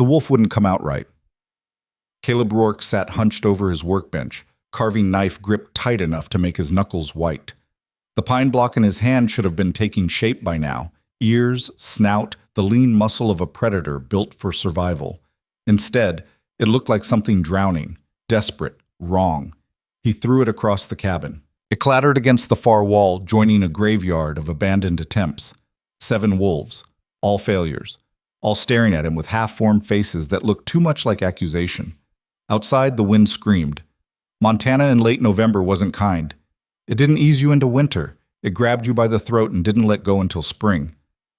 The wolf wouldn't come out right. Caleb Rourke sat hunched over his workbench, carving knife gripped tight enough to make his knuckles white. The pine block in his hand should have been taking shape by now. Ears, snout, the lean muscle of a predator built for survival. Instead, it looked like something drowning, desperate, wrong. He threw it across the cabin. It clattered against the far wall, joining a graveyard of abandoned attempts. 7 wolves, all failures, all staring at him with half-formed faces that looked too much like accusation. Outside, the wind screamed. Montana in late November wasn't kind. It didn't ease you into winter. It grabbed you by the throat and didn't let go until spring.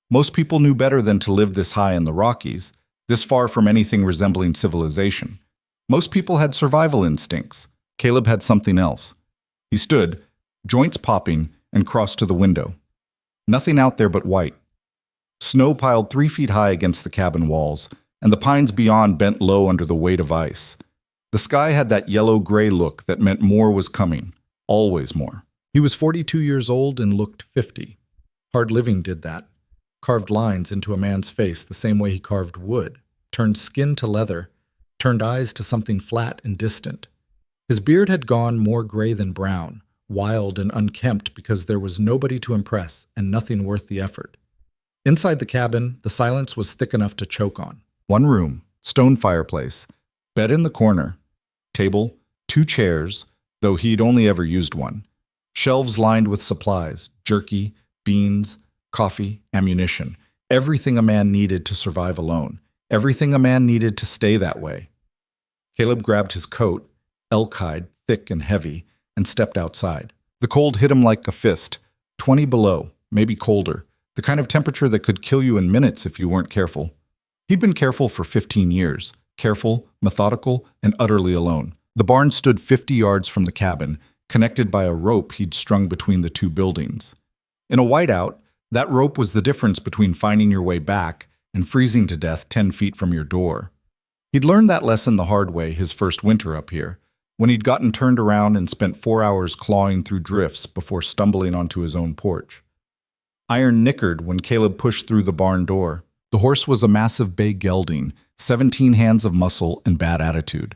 Most people knew better than to live this high in the Rockies, this far from anything resembling civilization. Most people had survival instincts. Caleb had something else. He stood, joints popping, and crossed to the window. Nothing out there but white. Snow piled 3 feet high against the cabin walls, and the pines beyond bent low under the weight of ice. The sky had that yellow-gray look that meant more was coming, always more. He was 42 years old and looked 50. Hard living did that. Carved lines into a man's face the same way he carved wood, turned skin to leather, turned eyes to something flat and distant. His beard had gone more gray than brown, wild and unkempt because there was nobody to impress and nothing worth the effort. Inside the cabin, the silence was thick enough to choke on. 1 room, stone fireplace, bed in the corner, table, 2 chairs, though he'd only ever used one. Shelves lined with supplies, jerky, beans, coffee, ammunition, everything a man needed to survive alone, everything a man needed to stay that way. Caleb grabbed his coat, elk-hide, thick and heavy, and stepped outside. The cold hit him like a fist, 20 below, maybe colder, the kind of temperature that could kill you in minutes if you weren't careful. He'd been careful for 15 years, careful, methodical, and utterly alone. The barn stood 50 yards from the cabin, connected by a rope he'd strung between the 2 buildings. In a whiteout, that rope was the difference between finding your way back and freezing to death 10 feet from your door. He'd learned that lesson the hard way his first winter up here, when he'd gotten turned around and spent 4 hours clawing through drifts before stumbling onto his own porch. Iron nickered when Caleb pushed through the barn door. The horse was a massive bay gelding, 17 hands of muscle and bad attitude.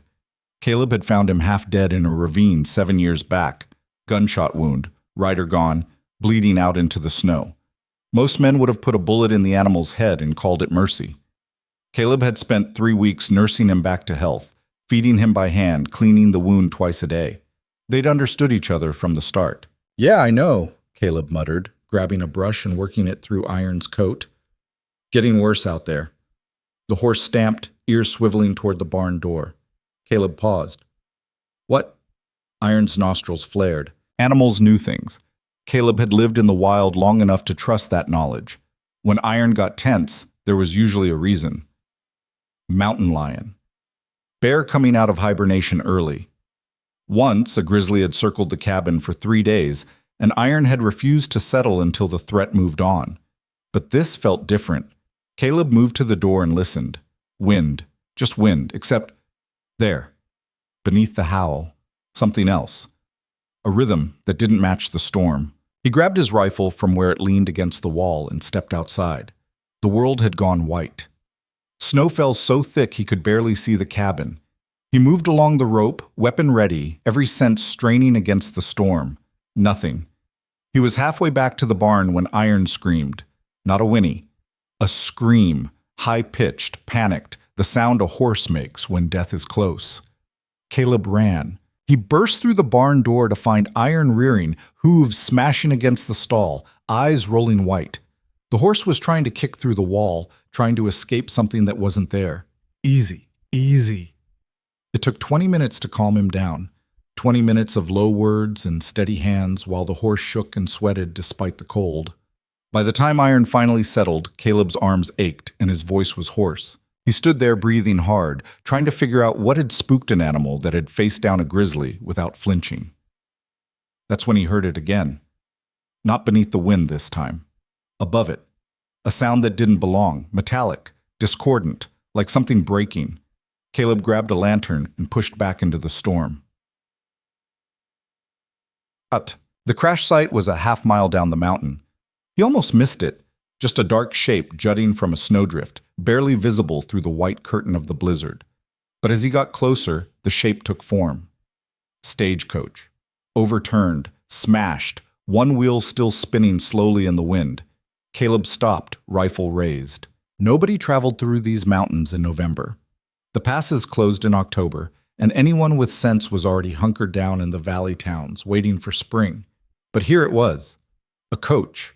Caleb had found him half dead in a ravine 7 years back, gunshot wound, rider gone, bleeding out into the snow. Most men would have put a bullet in the animal's head and called it mercy. Caleb had spent 3 weeks nursing him back to health, feeding him by hand, cleaning the wound twice a day. They'd understood each other from the start. "Yeah, I know," Caleb muttered, grabbing a brush and working it through Iron's coat. "Getting worse out there." The horse stamped, ears swiveling toward the barn door. Caleb paused. "What?" Iron's nostrils flared. Animals knew things. Caleb had lived in the wild long enough to trust that knowledge. When Iron got tense, there was usually a reason. Mountain lion. Bear coming out of hibernation early. Once, a grizzly had circled the cabin for 3 days, and Iron had refused to settle until the threat moved on. But this felt different. Caleb moved to the door and listened. Wind. Just wind, except there. Beneath the howl. Something else. A rhythm that didn't match the storm. He grabbed his rifle from where it leaned against the wall and stepped outside. The world had gone white. Snow fell so thick he could barely see the cabin. He moved along the rope, weapon ready, every sense straining against the storm. Nothing. He was halfway back to the barn when Iron screamed. Not a whinny. A scream, high-pitched, panicked, the sound a horse makes when death is close. Caleb ran. He burst through the barn door to find Iron rearing, hooves smashing against the stall, eyes rolling white. The horse was trying to kick through the wall, trying to escape something that wasn't there. Easy, easy. It took 20 minutes to calm him down. 20 minutes of low words and steady hands while the horse shook and sweated despite the cold. By the time Iron finally settled, Caleb's arms ached and his voice was hoarse. He stood there breathing hard, trying to figure out what had spooked an animal that had faced down a grizzly without flinching. That's when he heard it again. Not beneath the wind this time. Above it. A sound that didn't belong, metallic, discordant, like something breaking. Caleb grabbed a lantern and pushed back into the storm. The crash site was a half-mile down the mountain. He almost missed it. just a dark shape jutting from a snowdrift, barely visible through the white curtain of the blizzard. But as he got closer, the shape took form. Stagecoach. Overturned, smashed, one wheel still spinning slowly in the wind. Caleb stopped, rifle raised. Nobody traveled through these mountains in November. The passes closed in October, and anyone with sense was already hunkered down in the valley towns, waiting for spring. But here it was. A coach.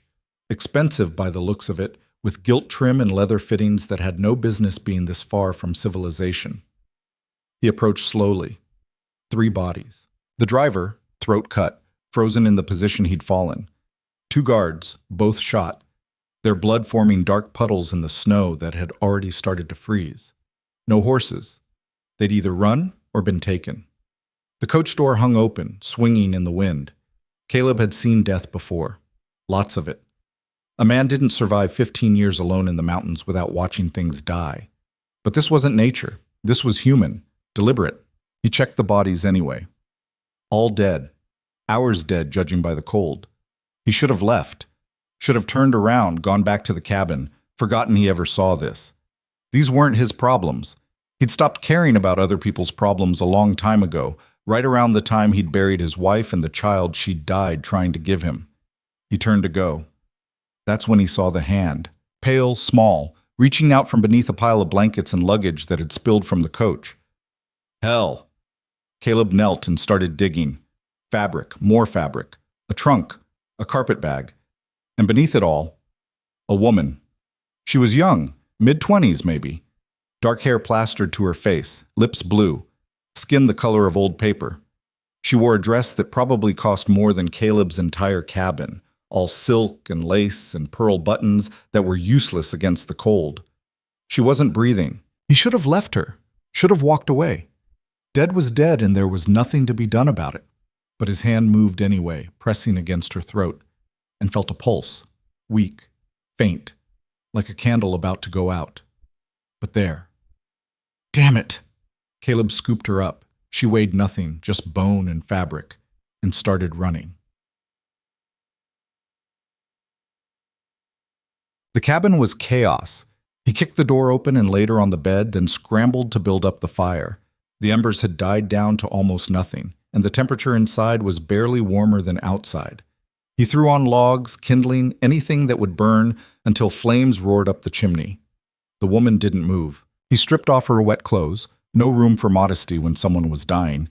Expensive by the looks of it, with gilt trim and leather fittings that had no business being this far from civilization. He approached slowly. 3 bodies. The driver, throat cut, frozen in the position he'd fallen. 2 guards, both shot, their blood forming dark puddles in the snow that had already started to freeze. No horses. They'd either run or been taken. The coach door hung open, swinging in the wind. Caleb had seen death before. Lots of it. A man didn't survive 15 years alone in the mountains without watching things die. But this wasn't nature. This was human, deliberate. He checked the bodies anyway. All dead. Hours dead, judging by the cold. He should have left. Should have turned around, gone back to the cabin, forgotten he ever saw this. These weren't his problems. He'd stopped caring about other people's problems a long time ago, right around the time he'd buried his wife and the child she'd died trying to give him. He turned to go. That's when he saw the hand, pale, small, reaching out from beneath a pile of blankets and luggage that had spilled from the coach. Hell! Caleb knelt and started digging. Fabric, more fabric, a trunk, a carpet bag. And beneath it all, a woman. She was young, mid-20s maybe. Dark hair plastered to her face, lips blue, skin the color of old paper. She wore a dress that probably cost more than Caleb's entire cabin, all silk and lace and pearl buttons that were useless against the cold. She wasn't breathing. He should have left her, should have walked away. Dead was dead and there was nothing to be done about it. But his hand moved anyway, pressing against her throat, and felt a pulse, weak, faint, like a candle about to go out. But there. Damn it! Caleb scooped her up. She weighed nothing, just bone and fabric, and started running. The cabin was chaos. He kicked the door open and laid her on the bed, then scrambled to build up the fire. The embers had died down to almost nothing, and the temperature inside was barely warmer than outside. He threw on logs, kindling, anything that would burn until flames roared up the chimney. The woman didn't move. He stripped off her wet clothes, no room for modesty when someone was dying,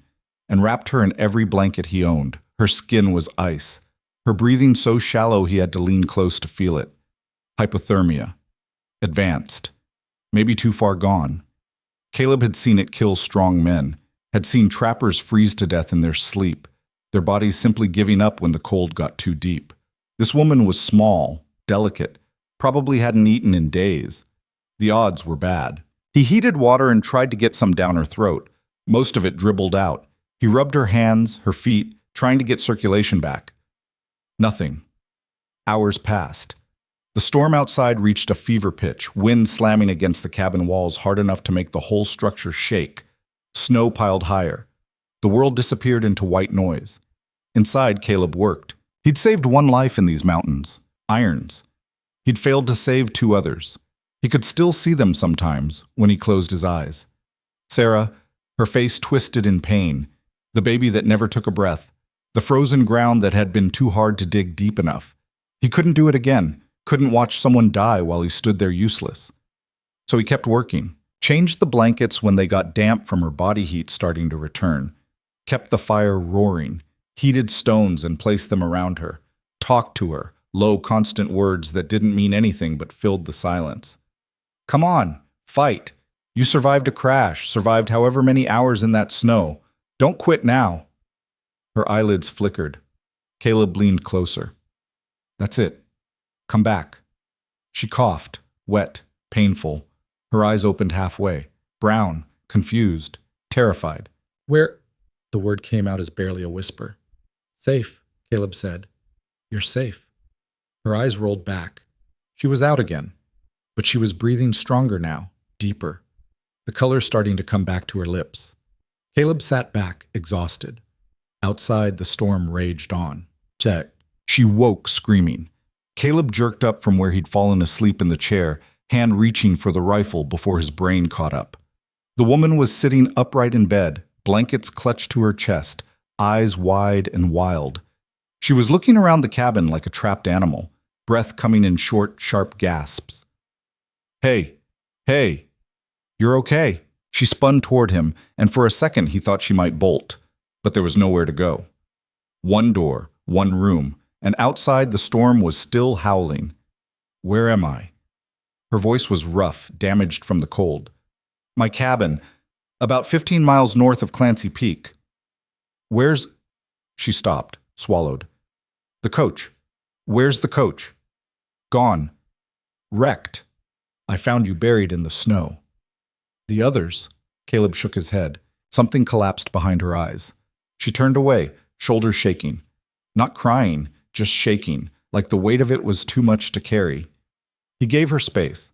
and wrapped her in every blanket he owned. Her skin was ice. Her breathing so shallow he had to lean close to feel it. Hypothermia. Advanced. Maybe too far gone. Caleb had seen it kill strong men, had seen trappers freeze to death in their sleep, their bodies simply giving up when the cold got too deep. This woman was small, delicate, probably hadn't eaten in days. The odds were bad. He heated water and tried to get some down her throat. Most of it dribbled out. He rubbed her hands, her feet, trying to get circulation back. Nothing. Hours passed. The storm outside reached a fever pitch, wind slamming against the cabin walls hard enough to make the whole structure shake. Snow piled higher. The world disappeared into white noise. Inside, Caleb worked. He'd saved 1 life in these mountains. Irons. He'd failed to save 2 others. He could still see them sometimes when he closed his eyes. Sarah, her face twisted in pain. The baby that never took a breath. The frozen ground that had been too hard to dig deep enough. He couldn't do it again. Couldn't watch someone die while he stood there useless. So he kept working. Changed the blankets when they got damp from her body heat starting to return. Kept the fire roaring. Heated stones and placed them around her. Talked to her, low, constant words that didn't mean anything but filled the silence. Come on, fight. You survived a crash, survived however many hours in that snow. Don't quit now. Her eyelids flickered. Caleb leaned closer. That's it. Come back. She coughed, wet, painful. Her eyes opened halfway, brown, confused, terrified. Where? The word came out as barely a whisper. Safe, Caleb said. You're safe. Her eyes rolled back. She was out again, but she was breathing stronger now, deeper. The color starting to come back to her lips. Caleb sat back, exhausted. Outside, the storm raged on. Check. She woke, screaming. Caleb jerked up from where he'd fallen asleep in the chair, hand reaching for the rifle before his brain caught up. The woman was sitting upright in bed, blankets clutched to her chest, eyes wide and wild. She was looking around the cabin like a trapped animal, breath coming in short, sharp gasps. Hey, hey, you're okay. She spun toward him, and for a second he thought she might bolt, but there was nowhere to go. One door, one room, and outside the storm was still howling. Where am I? Her voice was rough, damaged from the cold. My cabin, about 15 miles north of Clancy Peak. Where's... She stopped, swallowed. The coach. Where's the coach? Gone. Wrecked. I found you buried in the snow. The others? Caleb shook his head. Something collapsed behind her eyes. She turned away, shoulders shaking. Not crying, just shaking, like the weight of it was too much to carry. He gave her space.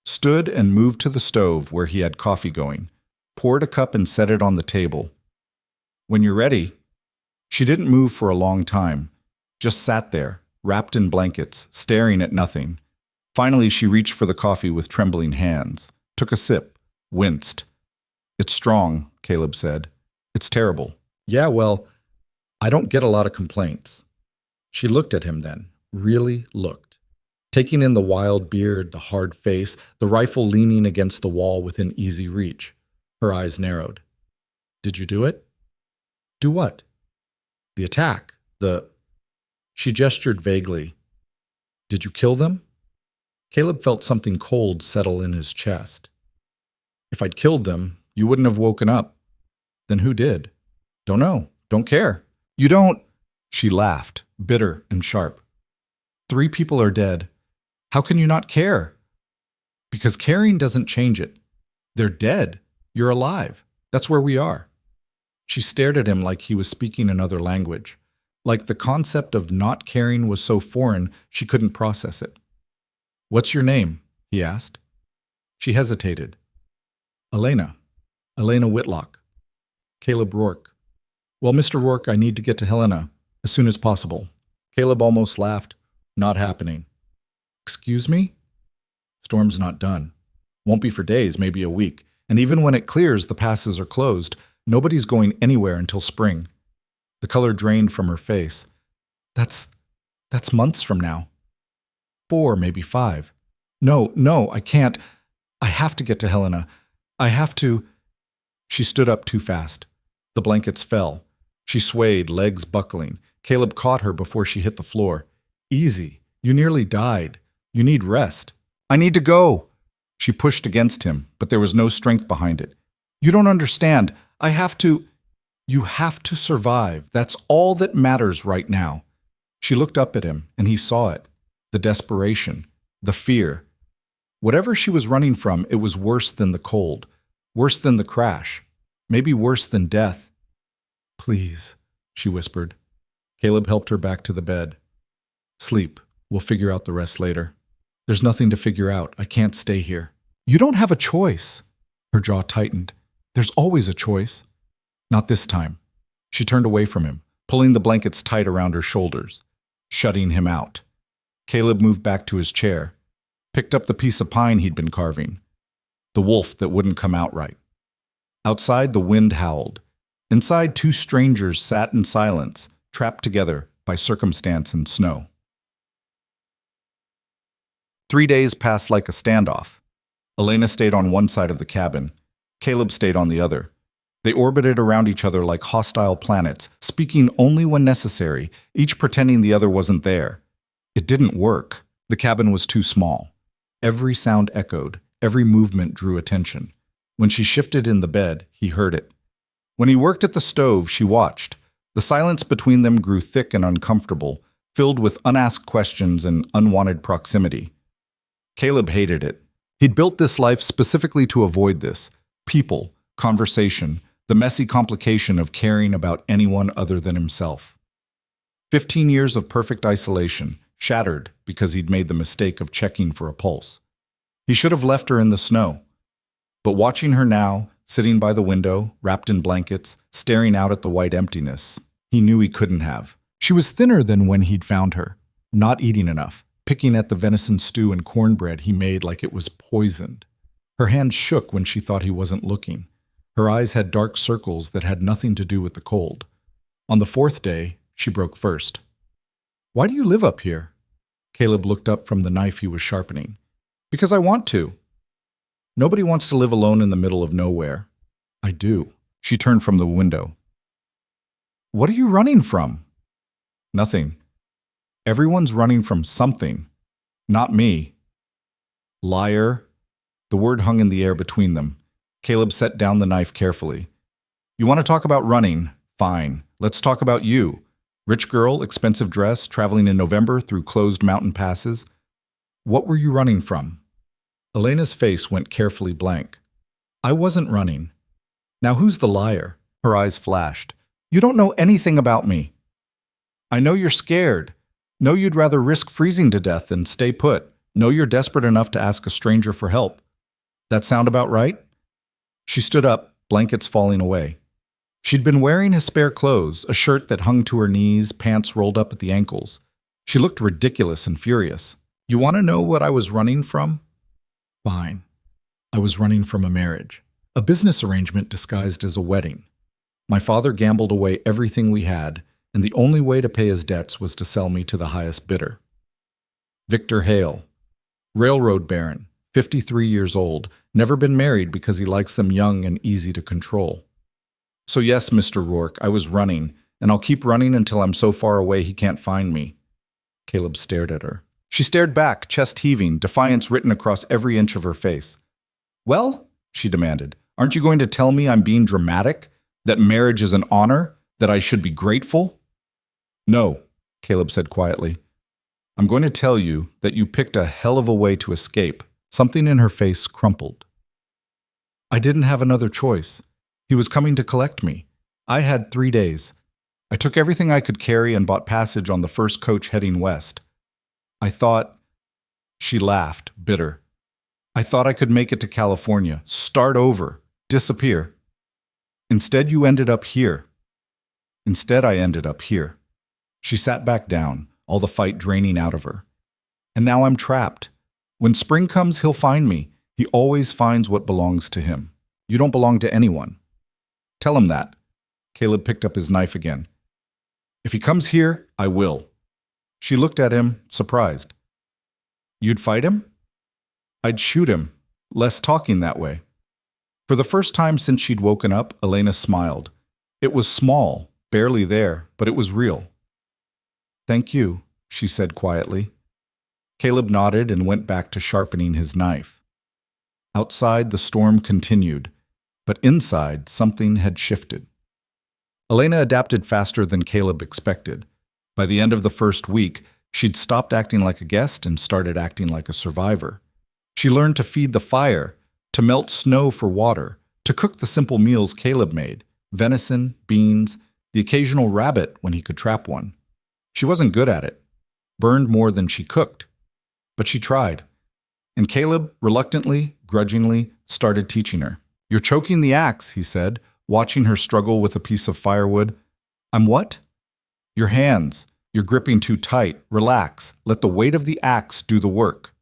Stood and moved to the stove where he had coffee going. Poured a cup and set it on the table. When you're ready. She didn't move for a long time. Just sat there, wrapped in blankets, staring at nothing. Finally, she reached for the coffee with trembling hands. Took a sip. Winced. It's strong, Caleb said. It's terrible. Yeah, well, I don't get a lot of complaints. She looked at him then, really looked. Taking in the wild beard, the hard face, the rifle leaning against the wall within easy reach. Her eyes narrowed. Did you do it? Do what? The attack. She gestured vaguely. Did you kill them? Caleb felt something cold settle in his chest. If I'd killed them, you wouldn't have woken up. Then who did? Don't know. Don't care. You don't... She laughed, bitter and sharp. 3 people are dead. How can you not care? Because caring doesn't change it. They're dead. You're alive. That's where we are. She stared at him like he was speaking another language, like the concept of not caring was so foreign she couldn't process it. What's your name? He asked. She hesitated. Elena Whitlock. Caleb Rourke. Well, Mr. Rourke, I need to get to Helena as soon as possible. Caleb almost laughed. Not happening. Excuse me? Storm's not done. Won't be for days, maybe a week. And even when it clears, the passes are closed. Nobody's going anywhere until spring. The color drained from her face. That's months from now. 4, maybe 5. No, I can't. I have to get to Helena. I have to. She stood up too fast. The blankets fell. She swayed, legs buckling. Caleb caught her before she hit the floor. Easy. You nearly died. You need rest. I need to go. She pushed against him, but there was no strength behind it. You don't understand. I have to. You have to survive. That's all that matters right now. She looked up at him, and he saw it. The desperation. The fear. Whatever she was running from, it was worse than the cold. Worse than the crash. Maybe worse than death. Please, she whispered. Caleb helped her back to the bed. Sleep. We'll figure out the rest later. There's nothing to figure out. I can't stay here. You don't have a choice. Her jaw tightened. There's always a choice. Not this time. She turned away from him, pulling the blankets tight around her shoulders, shutting him out. Caleb moved back to his chair, picked up the piece of pine he'd been carving, the wolf that wouldn't come out right. Outside, the wind howled. Inside, 2 strangers sat in silence, trapped together by circumstance and snow. 3 days passed like a standoff. Elena stayed on one side of the cabin. Caleb stayed on the other. They orbited around each other like hostile planets, speaking only when necessary, each pretending the other wasn't there. It didn't work. The cabin was too small. Every sound echoed. Every movement drew attention. When she shifted in the bed, he heard it. When he worked at the stove, she watched. The silence between them grew thick and uncomfortable, filled with unasked questions and unwanted proximity. Caleb hated it. He'd built this life specifically to avoid this. People, conversation, the messy complication of caring about anyone other than himself. 15 years of perfect isolation, shattered because he'd made the mistake of checking for a pulse. He should have left her in the snow. But watching her now, sitting by the window, wrapped in blankets, staring out at the white emptiness, he knew he couldn't have. She was thinner than when he'd found her. not eating enough, picking at the venison stew and cornbread he made like it was poisoned. Her hands shook when she thought he wasn't looking. Her eyes had dark circles that had nothing to do with the cold. On the fourth day, she broke first. "Why do you live up here?" Caleb looked up from the knife he was sharpening. "Because I want to." "Nobody wants to live alone in the middle of nowhere." "I do." She turned from the window. "What are you running from?" "Nothing. Everyone's running from something. Not me." "Liar." The word hung in the air between them. Caleb set down the knife carefully. "You want to talk about running? Fine. Let's talk about you. Rich girl, expensive dress, traveling in November through closed mountain passes. What were you running from?" Elena's face went carefully blank. "I wasn't running." "Now who's the liar?" Her eyes flashed. "You don't know anything about me." "I know you're scared. Know you'd rather risk freezing to death than stay put. Know you're desperate enough to ask a stranger for help. That sound about right?" She stood up, blankets falling away. She'd been wearing his spare clothes, a shirt that hung to her knees, pants rolled up at the ankles. She looked ridiculous and furious. "You want to know what I was running from?" "Fine. I was running from a marriage. A business arrangement disguised as a wedding. My father gambled away everything we had, and the only way to pay his debts was to sell me to the highest bidder. Victor Hale, railroad baron, 53 years old, never been married because he likes them young and easy to control. So yes, Mr. Rourke, I was running, and I'll keep running until I'm so far away he can't find me." Caleb stared at her. She stared back, chest heaving, defiance written across every inch of her face. "Well," she demanded, "aren't you going to tell me I'm being dramatic? That marriage is an honor? That I should be grateful?" "No," Caleb said quietly. "I'm going to tell you that you picked a hell of a way to escape." Something in her face crumpled. "I didn't have another choice. He was coming to collect me. I had 3 days. I took everything I could carry and bought passage on the first coach heading west. I thought—" She laughed, bitter. "I thought I could make it to California, start over, disappear. Instead, you ended up here." "Instead, I ended up here." She sat back down, all the fight draining out of her. "And now I'm trapped. When spring comes, he'll find me. He always finds what belongs to him. You don't belong to anyone. Tell him that." Caleb picked up his knife again. "If he comes here, I will." She looked at him, surprised. "You'd fight him?" "I'd shoot him. Less talking that way." For the first time since she'd woken up, Elena smiled. It was small, barely there, but it was real. "Thank you," she said quietly. Caleb nodded and went back to sharpening his knife. Outside, the storm continued, but inside, something had shifted. Elena adapted faster than Caleb expected. By the end of the first week, she'd stopped acting like a guest and started acting like a survivor. She learned to feed the fire, to melt snow for water, to cook the simple meals Caleb made, venison, beans, the occasional rabbit when he could trap one. She wasn't good at it, burned more than she cooked. But she tried, and Caleb, reluctantly, grudgingly, started teaching her. "You're choking the axe," he said, watching her struggle with a piece of firewood. "I'm what?" "Your hands. You're gripping too tight. Relax. Let the weight of the axe do the work."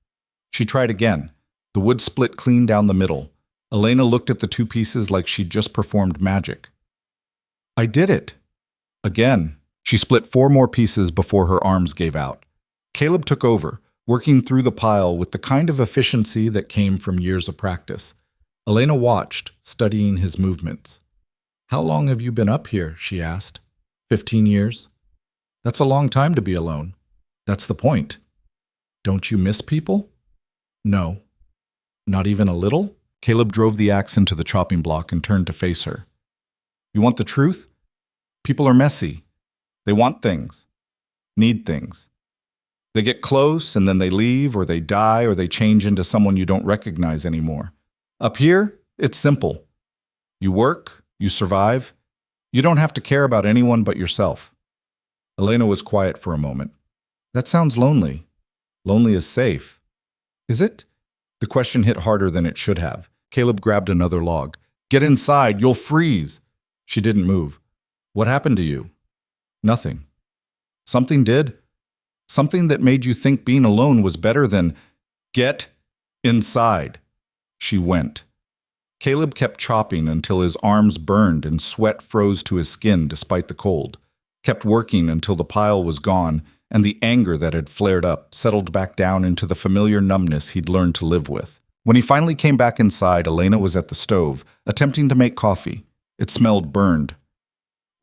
She tried again. The wood split clean down the middle. Elena looked at the two pieces like she'd just performed magic. "I did it." Again. She split 4 more pieces before her arms gave out. Caleb took over, working through the pile with the kind of efficiency that came from years of practice. Elena watched, studying his movements. "How long have you been up here?" she asked. 15 years. "That's a long time to be alone." "That's the point." "Don't you miss people?" "No." "Not even a little?" Caleb drove the axe into the chopping block and turned to face her. "You want the truth? People are messy. They want things. Need things. They get close and then they leave, or they die, or they change into someone you don't recognize anymore. Up here, it's simple. You work, you survive. You don't have to care about anyone but yourself." Elena was quiet for a moment. "That sounds lonely. Lonely is safe." "Is it?" The question hit harder than it should have. Caleb grabbed another log. "Get inside, you'll freeze." She didn't move. "What happened to you?" "Nothing." "Something did?" Something that made you think being alone was better than get inside. She went. Caleb kept chopping until his arms burned and sweat froze to his skin despite the cold. Kept working until the pile was gone and the anger that had flared up settled back down into the familiar numbness he'd learned to live with. When he finally came back inside, Elena was at the stove, attempting to make coffee. It smelled burned.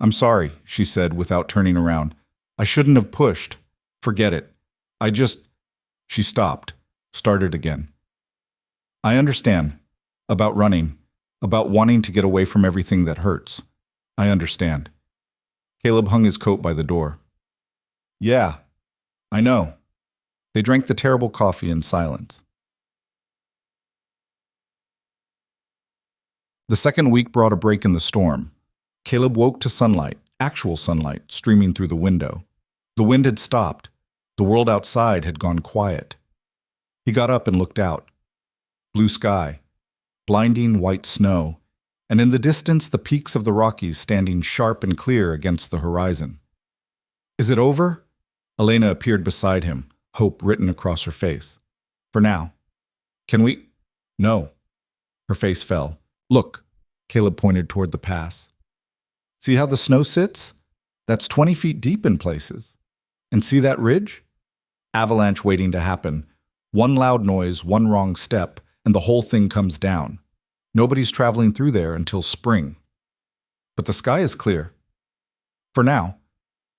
"I'm sorry," she said without turning around. "I shouldn't have pushed. Forget it. I just—" She stopped, started again. "I understand. About running. About wanting to get away from everything that hurts. I understand." Caleb hung his coat by the door. "Yeah, I know." They drank the terrible coffee in silence. The second week brought a break in the storm. Caleb woke to sunlight, actual sunlight, streaming through the window. The wind had stopped. The world outside had gone quiet. He got up and looked out. Blue sky, blinding white snow, and in the distance the peaks of the Rockies standing sharp and clear against the horizon. "Is it over?" Elena appeared beside him, hope written across her face. "For now. Can we—" "No." Her face fell. "Look," Caleb pointed toward the pass. "See how the snow sits? That's 20 feet deep in places. And see that ridge? Avalanche waiting to happen. One loud noise, one wrong step, and the whole thing comes down. Nobody's traveling through there until spring. But the sky is clear. For now.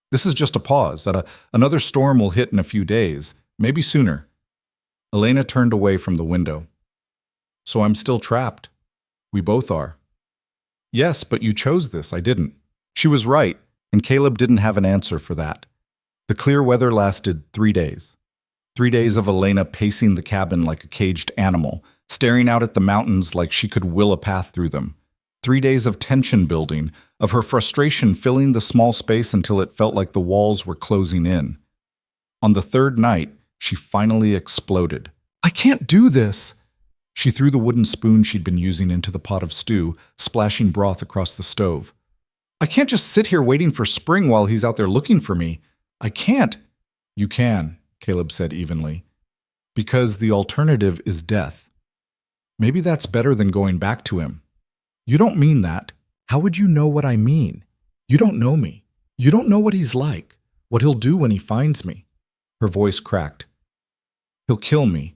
This is just a pause. Another storm will hit in a few days, maybe sooner." Elena turned away from the window. "So I'm still trapped." "We both are." "Yes, but you chose this, I didn't." She was right, and Caleb didn't have an answer for that. The clear weather lasted 3 days. 3 days of Elena pacing the cabin like a caged animal, staring out at the mountains like she could will a path through them. 3 days of tension building, of her frustration filling the small space until it felt like the walls were closing in. On the third night, she finally exploded. "I can't do this!" She threw the wooden spoon she'd been using into the pot of stew, splashing broth across the stove. "I can't just sit here waiting for spring while he's out there looking for me. I can't." "You can," Caleb said evenly. "Because the alternative is death. Maybe that's better than going back to him." "You don't mean that." "How would you know what I mean? You don't know me. You don't know what he's like, what he'll do when he finds me." Her voice cracked. "He'll kill me.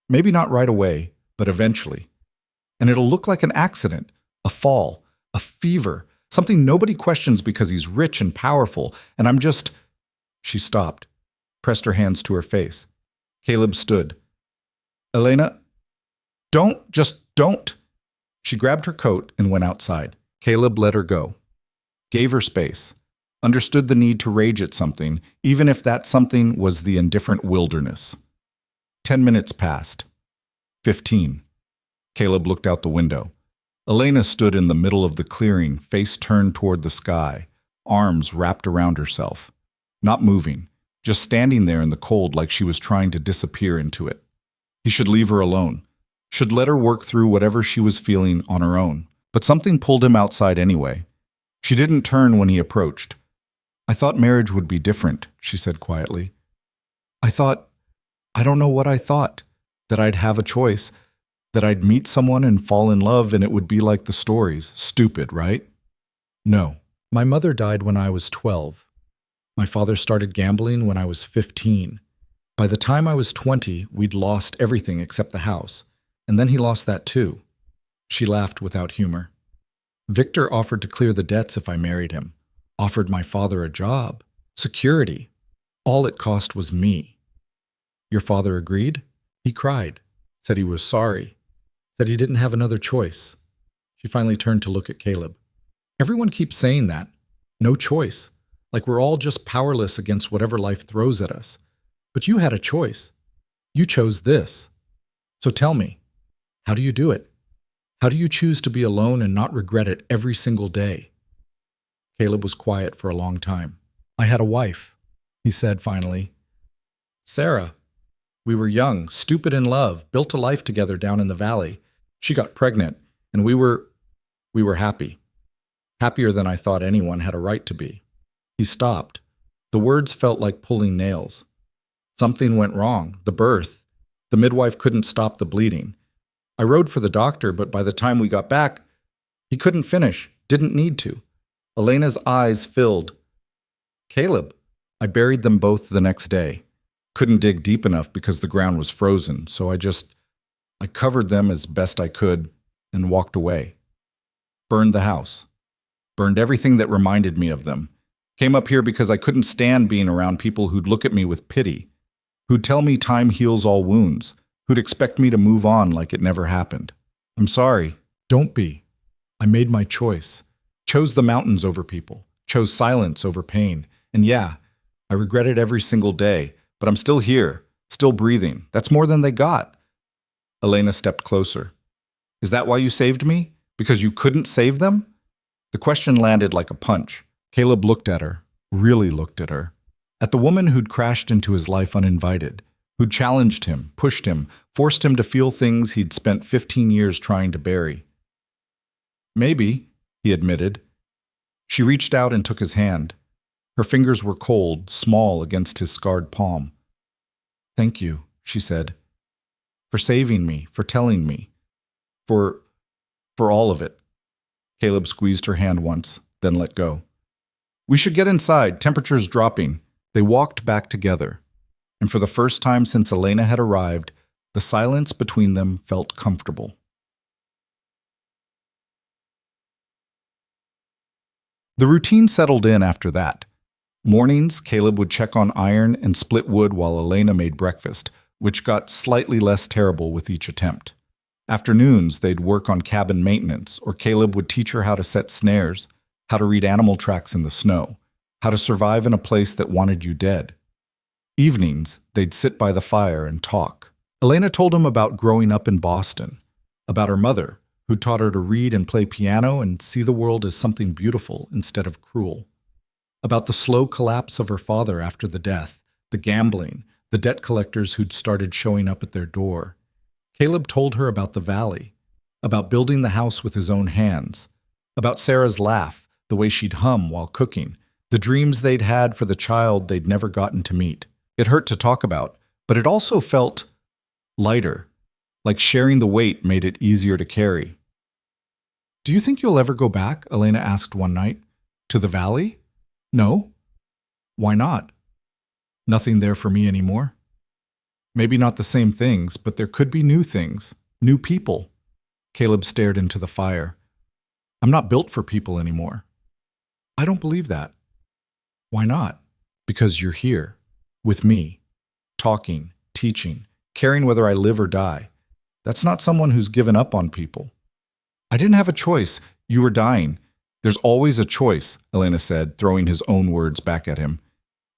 Maybe not right away, but eventually. And it'll look like an accident, a fall, a fever, something nobody questions because he's rich and powerful, and I'm just—" She stopped, pressed her hands to her face. Caleb stood. "Elena, just don't." She grabbed her coat and went outside. Caleb let her go. Gave her space. Understood the need to rage at something, even if that something was the indifferent wilderness. 10 minutes passed. 15. Caleb looked out the window. Elena stood in the middle of the clearing, face turned toward the sky, arms wrapped around herself. Not moving, just standing there in the cold like she was trying to disappear into it. He should leave her alone. Should let her work through whatever she was feeling on her own. But something pulled him outside anyway. She didn't turn when he approached. "I thought marriage would be different," she said quietly. I don't know what I thought. That I'd have a choice. That I'd meet someone and fall in love and it would be like the stories. Stupid, right?" "No. My mother died when I was 12. My father started gambling when I was 15. By the time I was 20, we'd lost everything except the house. And then he lost that too." She laughed without humor. "Victor offered to clear the debts if I married him. Offered my father a job. Security. All it cost was me." "Your father agreed?" "He cried. Said he was sorry. Said he didn't have another choice." She finally turned to look at Caleb. "Everyone keeps saying that. No choice. Like we're all just powerless against whatever life throws at us. But you had a choice. You chose this. So tell me, how do you do it? How do you choose to be alone and not regret it every single day?" Caleb was quiet for a long time. "I had a wife," he said finally. "Sarah. We were young, stupid in love, built a life together down in the valley. She got pregnant, and we were happy. Happier than I thought anyone had a right to be." He stopped, The words felt like pulling nails. Something went wrong. The birth. The midwife couldn't stop the bleeding. I rode for the doctor, but by the time we got back, he couldn't finish. Didn't need to. Elena's eyes filled. Caleb. I buried them both the next day. Couldn't dig deep enough because the ground was frozen, so I covered them as best I could and walked away. Burned the house. Burned everything that reminded me of them. Came up here because I couldn't stand being around people who'd look at me with pity, who'd tell me time heals all wounds, who'd expect me to move on like it never happened. I'm sorry. Don't be. I made my choice. Chose the mountains over people. Chose silence over pain. And yeah, I regret it every single day, but I'm still here, still breathing. That's more than they got. Elena stepped closer. Is that why you saved me? Because you couldn't save them? The question landed like a punch. Caleb looked at her, really looked at her. At the woman who'd crashed into his life uninvited, who'd challenged him, pushed him, forced him to feel things he'd spent 15 years trying to bury. Maybe, he admitted. She reached out and took his hand. Her fingers were cold, small against his scarred palm. Thank you, she said, for saving me, for telling me, for all of it. Caleb squeezed her hand once, then let go. We should get inside, temperature's dropping. They walked back together, and for the first time since Elena had arrived, the silence between them felt comfortable. The routine settled in after that. Mornings, Caleb would check on iron and split wood while Elena made breakfast, which got slightly less terrible with each attempt. Afternoons, they'd work on cabin maintenance, or Caleb would teach her how to set snares, how to read animal tracks in the snow, how to survive in a place that wanted you dead. Evenings, they'd sit by the fire and talk. Elena told him about growing up in Boston, about her mother, who taught her to read and play piano and see the world as something beautiful instead of cruel, about the slow collapse of her father after the death, the gambling, the debt collectors who'd started showing up at their door. Caleb told her about the valley, about building the house with his own hands, about Sarah's laugh, the way she'd hum while cooking, the dreams they'd had for the child they'd never gotten to meet. It hurt to talk about, but it also felt lighter, like sharing the weight made it easier to carry. Do you think you'll ever go back? Elena asked one night. To the valley? No. Why not? Nothing there for me anymore. Maybe not the same things, but there could be new things, new people. Caleb stared into the fire. I'm not built for people anymore. I don't believe that. Why not? Because you're here, with me, talking, teaching, caring whether I live or die. That's not someone who's given up on people. I didn't have a choice. You were dying. There's always a choice, Elena said, throwing his own words back at him.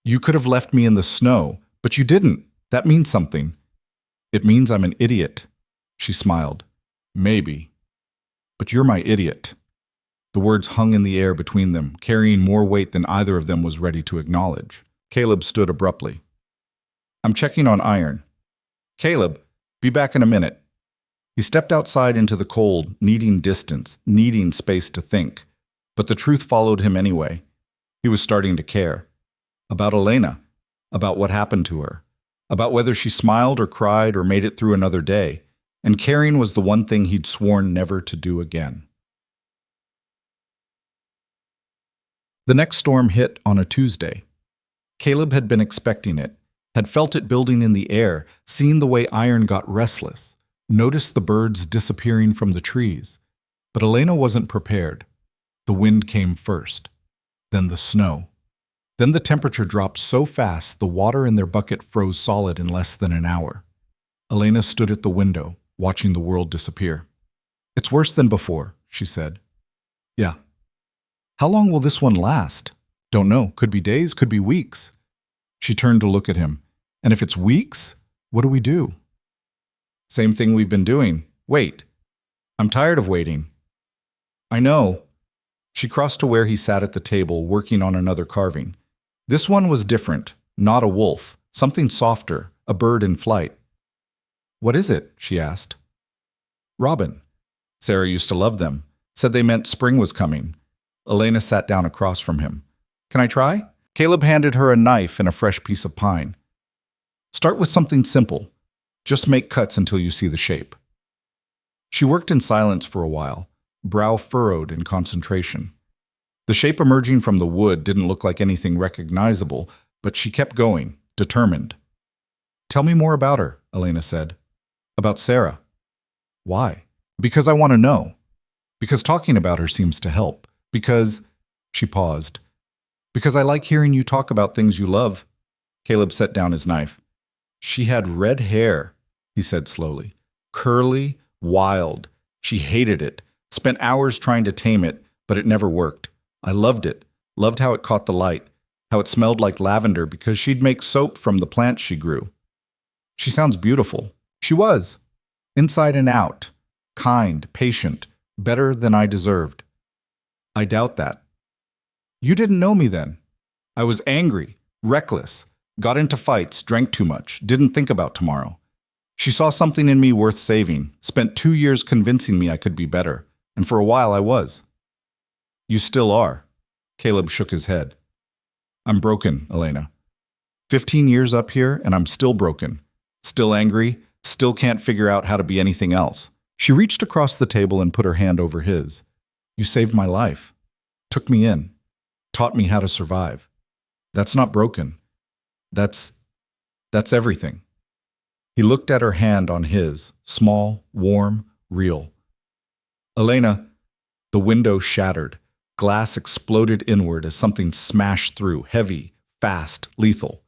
You could have left me in the snow, but you didn't. That means something. It means I'm an idiot. She smiled. Maybe. But you're my idiot. The words hung in the air between them, carrying more weight than either of them was ready to acknowledge. Caleb stood abruptly. I'm checking on iron. Caleb, be back in a minute. He stepped outside into the cold, needing distance, needing space to think. But the truth followed him anyway. He was starting to care. About Elena. About what happened to her. About whether she smiled or cried or made it through another day. And caring was the one thing he'd sworn never to do again. The next storm hit on a Tuesday. Caleb had been expecting it, had felt it building in the air, seen the way iron got restless, noticed the birds disappearing from the trees. But Elena wasn't prepared. The wind came first, then the snow. Then the temperature dropped so fast the water in their bucket froze solid in less than an hour. Elena stood at the window, watching the world disappear. It's worse than before, she said. Yeah. How long will this one last? Don't know. Could be days, could be weeks. She turned to look at him. And if it's weeks, what do we do? Same thing we've been doing. Wait. I'm tired of waiting. I know. She crossed to where he sat at the table, working on another carving. This one was different, not a wolf, something softer, a bird in flight. What is it? She asked. Robin. Sarah used to love them, said they meant spring was coming. Elena sat down across from him. Can I try? Caleb handed her a knife and a fresh piece of pine. Start with something simple. Just make cuts until you see the shape. She worked in silence for a while, brow furrowed in concentration. The shape emerging from the wood didn't look like anything recognizable, but she kept going, determined. Tell me more about her, Elena said. About Sarah. Why? Because I want to know. Because talking about her seems to help. Because, she paused. Because I like hearing you talk about things you love. Caleb set down his knife. She had red hair, he said slowly. Curly, wild. She hated it. Spent hours trying to tame it, but it never worked. I loved it. Loved how it caught the light. How it smelled like lavender because she'd make soap from the plants she grew. She sounds beautiful. She was. Inside and out. Kind, patient, better than I deserved. I doubt that. You didn't know me then. I was angry, reckless, got into fights, drank too much, didn't think about tomorrow. She saw something in me worth saving, spent 2 years convincing me I could be better, and for a while I was. You still are. Caleb shook his head. I'm broken, Elena. 15 years up here, and I'm still broken. Still angry, still can't figure out how to be anything else. She reached across the table and put her hand over his. You saved my life. Took me in. Taught me how to survive. That's not broken. That's everything. He looked at her hand on his, small, warm, real. Elena, the window shattered. Glass exploded inward as something smashed through, heavy, fast, lethal.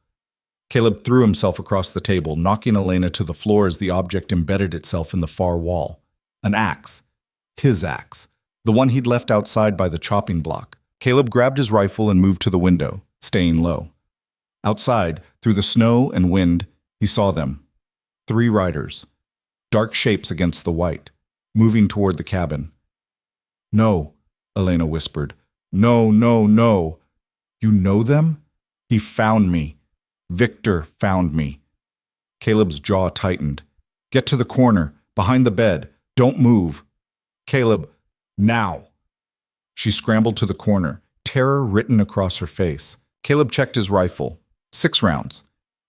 Caleb threw himself across the table, knocking Elena to the floor as the object embedded itself in the far wall. An axe. His axe. The one he'd left outside by the chopping block. Caleb grabbed his rifle and moved to the window, staying low. Outside, through the snow and wind, he saw them. 3 riders. Dark shapes against the white, moving toward the cabin. No, Elena whispered. No, no, no. You know them? He found me. Victor found me. Caleb's jaw tightened. Get to the corner, behind the bed. Don't move. Caleb, now. She scrambled to the corner, terror written across her face. Caleb checked his rifle. 6 rounds.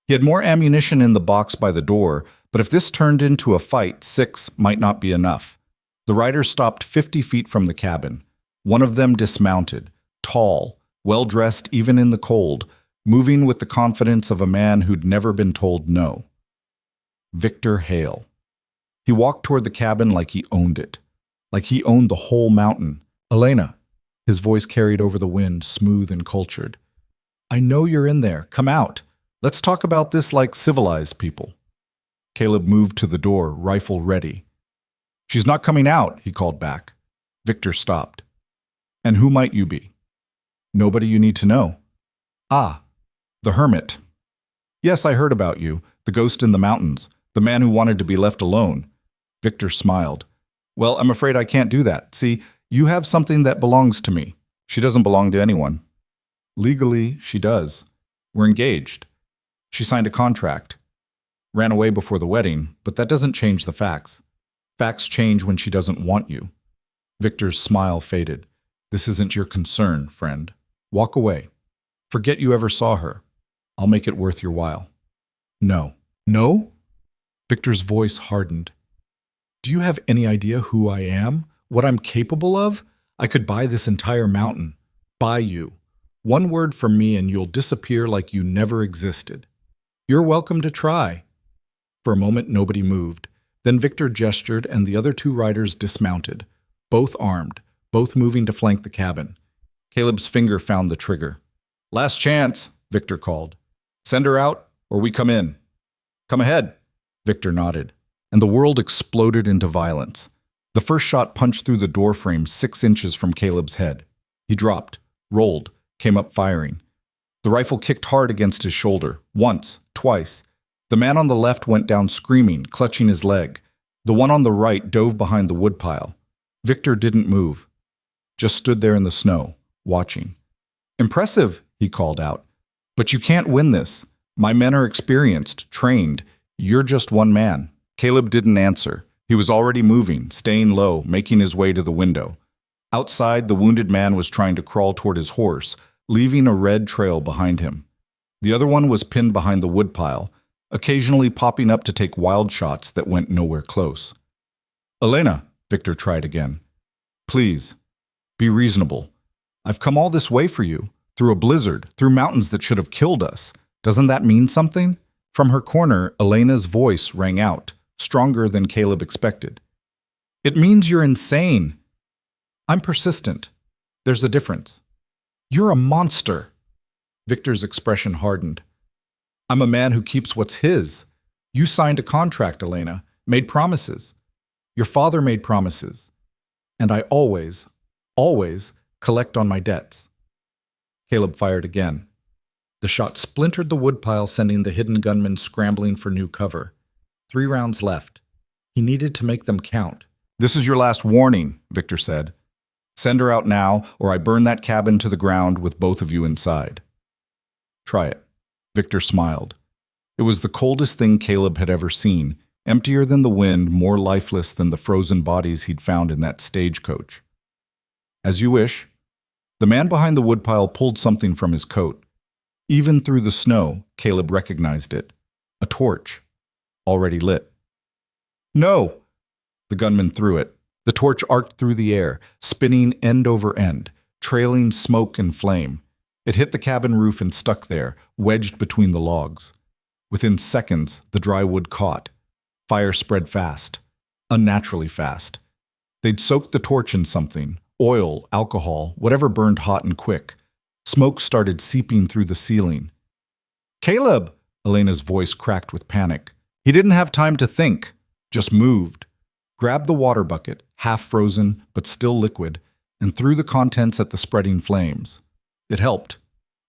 He had more ammunition in the box by the door, but if this turned into a fight, 6 might not be enough. The riders stopped 50 feet from the cabin. One of them dismounted, tall, well-dressed even in the cold, moving with the confidence of a man who'd never been told no. Victor Hale. He walked toward the cabin like he owned it, like he owned the whole mountain. Elena, his voice carried over the wind, smooth and cultured. I know you're in there. Come out. Let's talk about this like civilized people. Caleb moved to the door, rifle ready. She's not coming out, he called back. Victor stopped. And who might you be? Nobody you need to know. Ah, the hermit. Yes, I heard about you, the ghost in the mountains, the man who wanted to be left alone. Victor smiled. Well, I'm afraid I can't do that. See, you have something that belongs to me. She doesn't belong to anyone. Legally, she does. We're engaged. She signed a contract. Ran away before the wedding, but that doesn't change the facts. Facts change when she doesn't want you. Victor's smile faded. This isn't your concern, friend. Walk away. Forget you ever saw her. I'll make it worth your while. No. No? Victor's voice hardened. Do you have any idea who I am? What I'm capable of? I could buy this entire mountain. Buy you. One word from me and you'll disappear like you never existed. You're welcome to try. For a moment, nobody moved. Then Victor gestured and the other 2 riders dismounted, both armed, both moving to flank the cabin. Caleb's finger found the trigger. Last chance, Victor called. Send her out, or we come in. Come ahead, Victor nodded, and the world exploded into violence. The first shot punched through the doorframe 6 inches from Caleb's head. He dropped, rolled, came up firing. The rifle kicked hard against his shoulder, once, twice. The man on the left went down screaming, clutching his leg. The one on the right dove behind the woodpile. Victor didn't move, just stood there in the snow, watching. Impressive, he called out. But you can't win this. My men are experienced, trained. You're just one man. Caleb didn't answer. He was already moving, staying low, making his way to the window. Outside, the wounded man was trying to crawl toward his horse, leaving a red trail behind him. The other one was pinned behind the woodpile, occasionally popping up to take wild shots that went nowhere close. "Elena," Victor tried again. "Please, be reasonable. I've come all this way for you, through a blizzard, through mountains that should have killed us. Doesn't that mean something?" From her corner, Elena's voice rang out, stronger than Caleb expected. "It means you're insane." "I'm persistent. There's a difference." "You're a monster." Victor's expression hardened. "I'm a man who keeps what's his. You signed a contract, Elena, made promises. Your father made promises. And I always, always collect on my debts." Caleb fired again. The shot splintered the woodpile, sending the hidden gunman scrambling for new cover. 3 rounds left. He needed to make them count. "This is your last warning," Victor said. "Send her out now, or I burn that cabin to the ground with both of you inside." "Try it." Victor smiled. It was the coldest thing Caleb had ever seen, emptier than the wind, more lifeless than the frozen bodies he'd found in that stagecoach. "As you wish." The man behind the woodpile pulled something from his coat. Even through the snow, Caleb recognized it. A torch, already lit. "No!" The gunman threw it. The torch arced through the air, spinning end over end, trailing smoke and flame. It hit the cabin roof and stuck there, wedged between the logs. Within seconds, the dry wood caught. Fire spread fast, unnaturally fast. They'd soaked the torch in something, oil, alcohol, whatever burned hot and quick. Smoke started seeping through the ceiling. "Caleb!" Elena's voice cracked with panic. He didn't have time to think, just moved. Grabbed the water bucket, half frozen but still liquid, and threw the contents at the spreading flames. It helped.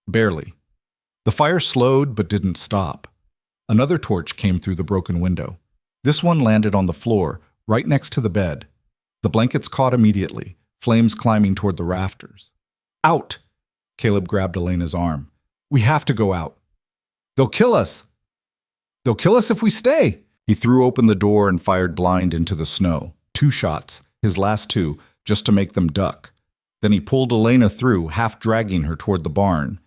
Barely. The fire slowed but didn't stop. Another torch came through the broken window. This one landed on the floor, right next to the bed. The blankets caught immediately, flames climbing toward the rafters. "Out!" Caleb grabbed Elena's arm. "We have to go out." "They'll kill us." "They'll kill us if we stay." He threw open the door and fired blind into the snow. 2 shots, his last 2, just to make them duck. Then he pulled Elena through, half dragging her toward the barn.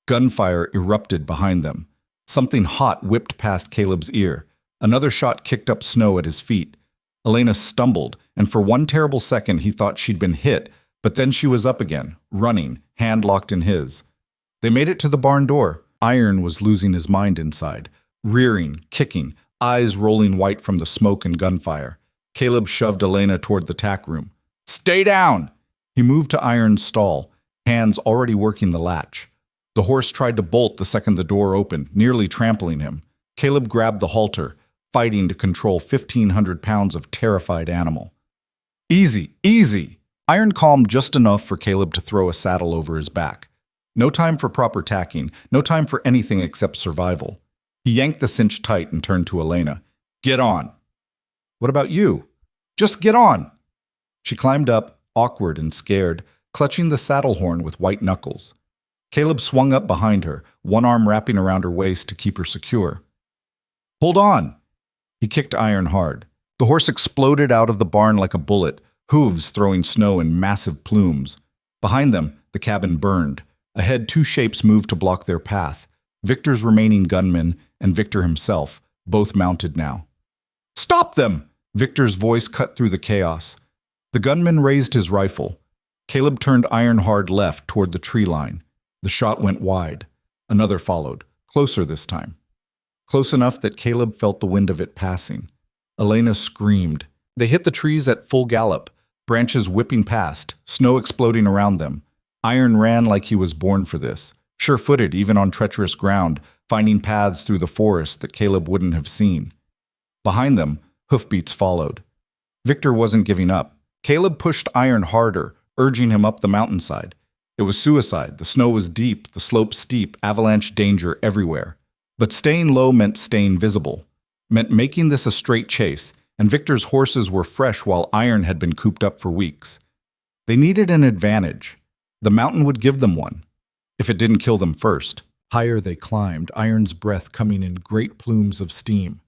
Gunfire erupted behind them. Something hot whipped past Caleb's ear. Another shot kicked up snow at his feet. Elena stumbled, and for one terrible second he thought she'd been hit, but then she was up again, running, hand locked in his. They made it to the barn door. Iron was losing his mind inside, rearing, kicking, eyes rolling white from the smoke and gunfire. Caleb shoved Elena toward the tack room. "Stay down!" He moved to Iron's stall, hands already working the latch. The horse tried to bolt the second the door opened, nearly trampling him. Caleb grabbed the halter, fighting to control 1,500 pounds of terrified animal. "Easy, easy!" Iron calmed just enough for Caleb to throw a saddle over his back. No time for proper tacking, no time for anything except survival. He yanked the cinch tight and turned to Elena. "Get on." "What about you?" "Just get on." She climbed up, awkward and scared, clutching the saddle horn with white knuckles. Caleb swung up behind her, one arm wrapping around her waist to keep her secure. "Hold on." He kicked Iron hard. The horse exploded out of the barn like a bullet, hooves throwing snow in massive plumes. Behind them, the cabin burned. Ahead, 2 shapes moved to block their path. Victor's remaining gunmen and Victor himself, both mounted now. "Stop them!" Victor's voice cut through the chaos. The gunman raised his rifle. Caleb turned Iron hard left toward the tree line. The shot went wide. Another followed, closer this time. Close enough that Caleb felt the wind of it passing. Elena screamed. They hit the trees at full gallop, branches whipping past, snow exploding around them. Iron ran like he was born for this, sure-footed even on treacherous ground, finding paths through the forest that Caleb wouldn't have seen. Behind them, hoofbeats followed. Victor wasn't giving up. Caleb pushed Iron harder, urging him up the mountainside. It was suicide. The snow was deep, the slope steep, avalanche danger everywhere. But staying low meant staying visible, meant making this a straight chase, and Victor's horses were fresh while Iron had been cooped up for weeks. They needed an advantage. The mountain would give them one, if it didn't kill them first. Higher they climbed, Iron's breath coming in great plumes of steam.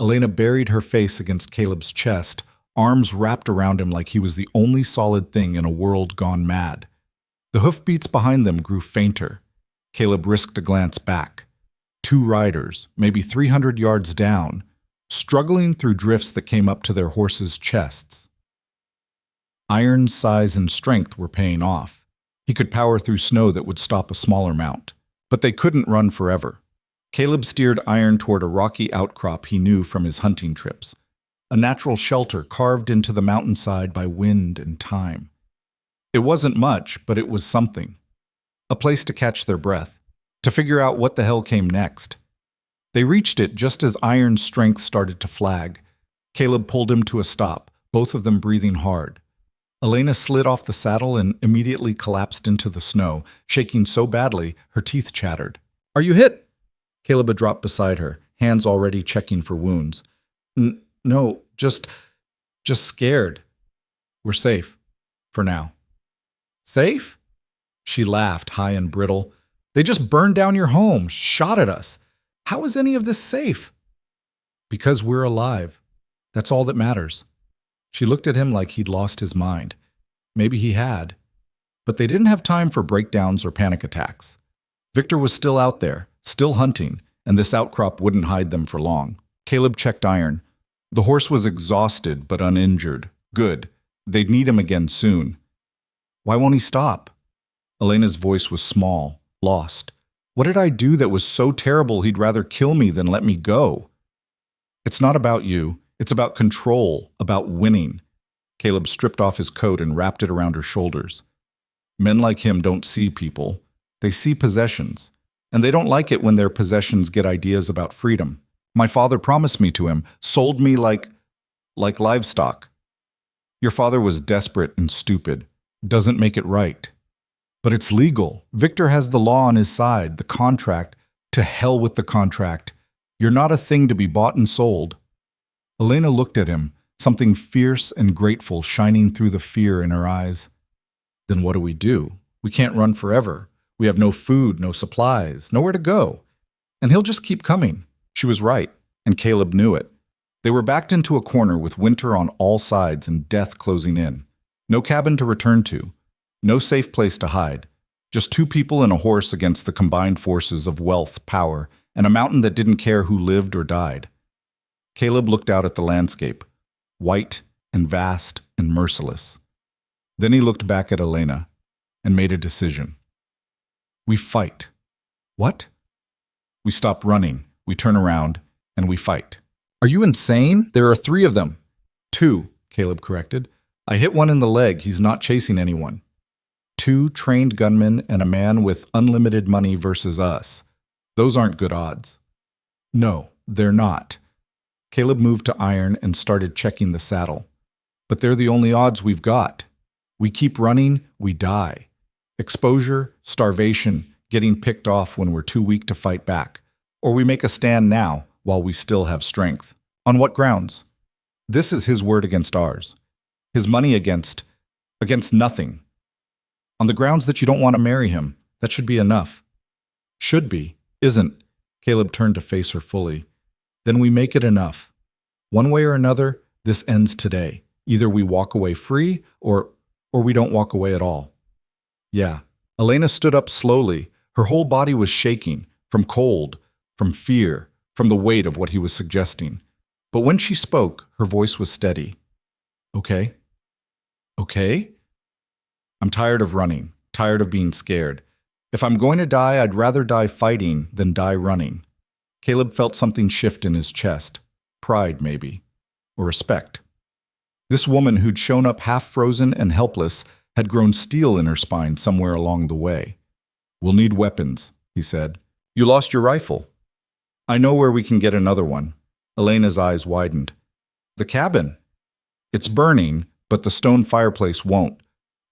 Elena buried her face against Caleb's chest, arms wrapped around him like he was the only solid thing in a world gone mad. The hoofbeats behind them grew fainter. Caleb risked a glance back. 2 riders, maybe 300 yards down, struggling through drifts that came up to their horses' chests. Iron's size and strength were paying off. He could power through snow that would stop a smaller mount. But they couldn't run forever. Caleb steered Iron toward a rocky outcrop he knew from his hunting trips, a natural shelter carved into the mountainside by wind and time. It wasn't much, but it was something. A place to catch their breath, to figure out what the hell came next. They reached it just as Iron's strength started to flag. Caleb pulled him to a stop, both of them breathing hard. Elena slid off the saddle and immediately collapsed into the snow, shaking so badly her teeth chattered. "Are you hit?" Caleb had dropped beside her, hands already checking for wounds. No, just scared. We're safe. For now." "Safe?" She laughed, high and brittle. "They just burned down your home, shot at us. How is any of this safe?" "Because we're alive. That's all that matters." She looked at him like he'd lost his mind. Maybe he had. But they didn't have time for breakdowns or panic attacks. Victor was still out there, still hunting, and this outcrop wouldn't hide them for long. Caleb checked Iron. The horse was exhausted but uninjured. Good. They'd need him again soon. "Why won't he stop?" Elena's voice was small, lost. "What did I do that was so terrible he'd rather kill me than let me go?" "It's not about you. It's about control, about winning." Caleb stripped off his coat and wrapped it around her shoulders. Men like him don't see people. They see possessions. And they don't like it when their possessions get ideas about freedom. My father promised me to him, sold me like livestock. Your father was desperate and stupid. Doesn't make it right. But it's legal. Victor has the law on his side, the contract. To hell with the contract. You're not a thing to be bought and sold. Elena looked at him, something fierce and grateful shining through the fear in her eyes. "Then what do? We can't run forever. We have no food, no supplies, nowhere to go. And he'll just keep coming." She was right, and Caleb knew it. They were backed into a corner with winter on all sides and death closing in. No cabin to return to. No safe place to hide. Just 2 people and a horse against the combined forces of wealth, power, and a mountain that didn't care who lived or died. Caleb looked out at the landscape, white and vast and merciless. Then he looked back at Elena and made a decision. "We fight." "What?" "We stop running, we turn around, and we fight." "Are you insane? There are 3 of them." "2, Caleb corrected. "I hit one in the leg, he's not chasing anyone." 2 trained gunmen and a man with unlimited money versus us. Those aren't good odds. "No, they're not." Caleb moved to Iron and started checking the saddle. "But they're the only odds we've got. We keep running, we die. Exposure, starvation, getting picked off when we're too weak to fight back. Or we make a stand now while we still have strength. On what grounds?" This is his word against ours. His money against nothing. "On the grounds that you don't want to marry him. That should be enough." "Should be. Isn't." Caleb turned to face her fully. "Then we make it enough. One way or another, this ends today. Either we walk away free or we don't walk away at all." "Yeah." Elena stood up slowly. Her whole body was shaking, from cold, from fear, from the weight of what he was suggesting. But when she spoke, her voice was steady. "Okay. Okay? I'm tired of running, tired of being scared. If I'm going to die, I'd rather die fighting than die running." Caleb felt something shift in his chest. Pride, maybe. Or respect. This woman who'd shown up half-frozen and helpless had grown steel in her spine somewhere along the way. "We'll need weapons," he said. "You lost your rifle." "I know where we can get another one." Elena's eyes widened. "The cabin." "It's burning, but the stone fireplace won't.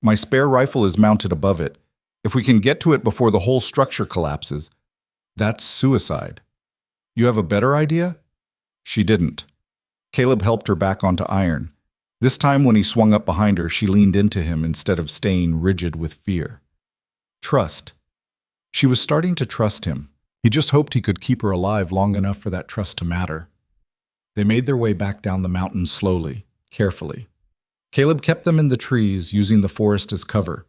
My spare rifle is mounted above it. If we can get to it before the whole structure collapses, that's suicide." "You have a better idea?" She didn't. Caleb helped her back onto Iron. This time when he swung up behind her, she leaned into him instead of staying rigid with fear. Trust. She was starting to trust him. He just hoped he could keep her alive long enough for that trust to matter. They made their way back down the mountain slowly, carefully. Caleb kept them in the trees, using the forest as cover.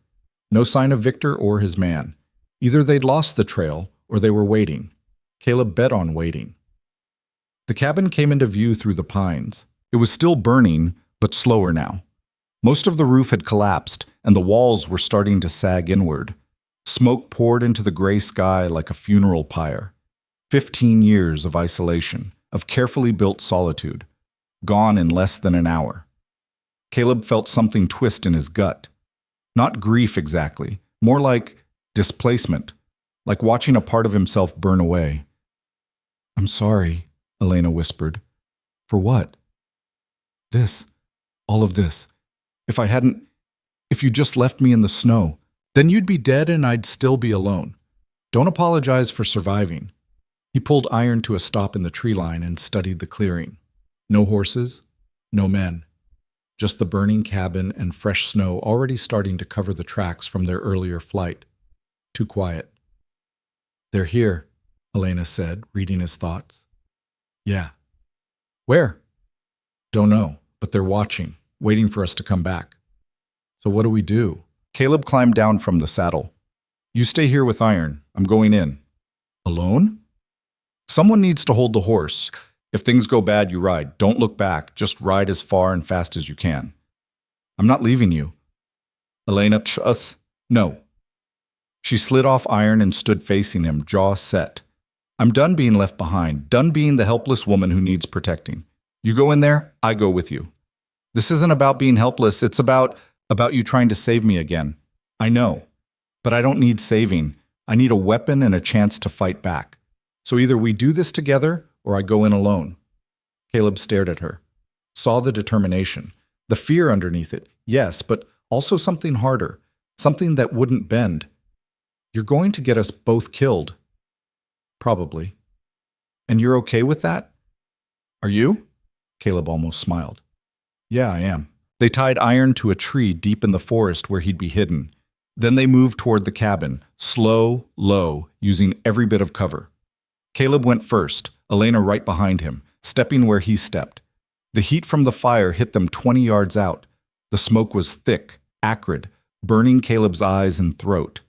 No sign of Victor or his man. Either they'd lost the trail or they were waiting. Caleb bet on waiting. The cabin came into view through the pines. It was still burning, but slower now. Most of the roof had collapsed, and the walls were starting to sag inward. Smoke poured into the gray sky like a funeral pyre. 15 years of isolation, of carefully built solitude, gone in less than an hour. Caleb felt something twist in his gut. Not grief exactly, more like displacement, like watching a part of himself burn away. "I'm sorry," Elena whispered. "For what?" "This. All of this. If you just left me in the snow, then you'd be dead and I'd still be alone. Don't apologize for surviving." He pulled Iron to a stop in the tree line and studied the clearing. No horses, no men. Just the burning cabin and fresh snow already starting to cover the tracks from their earlier flight. Too quiet. "They're here," Elena said, reading his thoughts. "Yeah." "Where?" "Don't know, but they're watching, waiting for us to come back." "So what do we do?" Caleb climbed down from the saddle. "You stay here with Iron. I'm going in." "Alone?" "Someone needs to hold the horse. If things go bad, you ride. Don't look back. Just ride as far and fast as you can." "I'm not leaving you." "Elena, us?" "No." She slid off Iron and stood facing him, jaw set. "I'm done being left behind, done being the helpless woman who needs protecting. You go in there, I go with you. This isn't about being helpless, it's about you trying to save me again. I know. But I don't need saving. I need a weapon and a chance to fight back. So either we do this together, or I go in alone." Caleb stared at her, saw the determination, the fear underneath it, yes, but also something harder, something that wouldn't bend. "You're going to get us both killed." "Probably." "And you're okay with that?" "Are you?" Caleb almost smiled. "Yeah, I am." They tied Iron to a tree deep in the forest where he'd be hidden. Then they moved toward the cabin, slow, low, using every bit of cover. Caleb went first, Elena right behind him, stepping where he stepped. The heat from the fire hit them 20 yards out. The smoke was thick, acrid, burning Caleb's eyes and throat.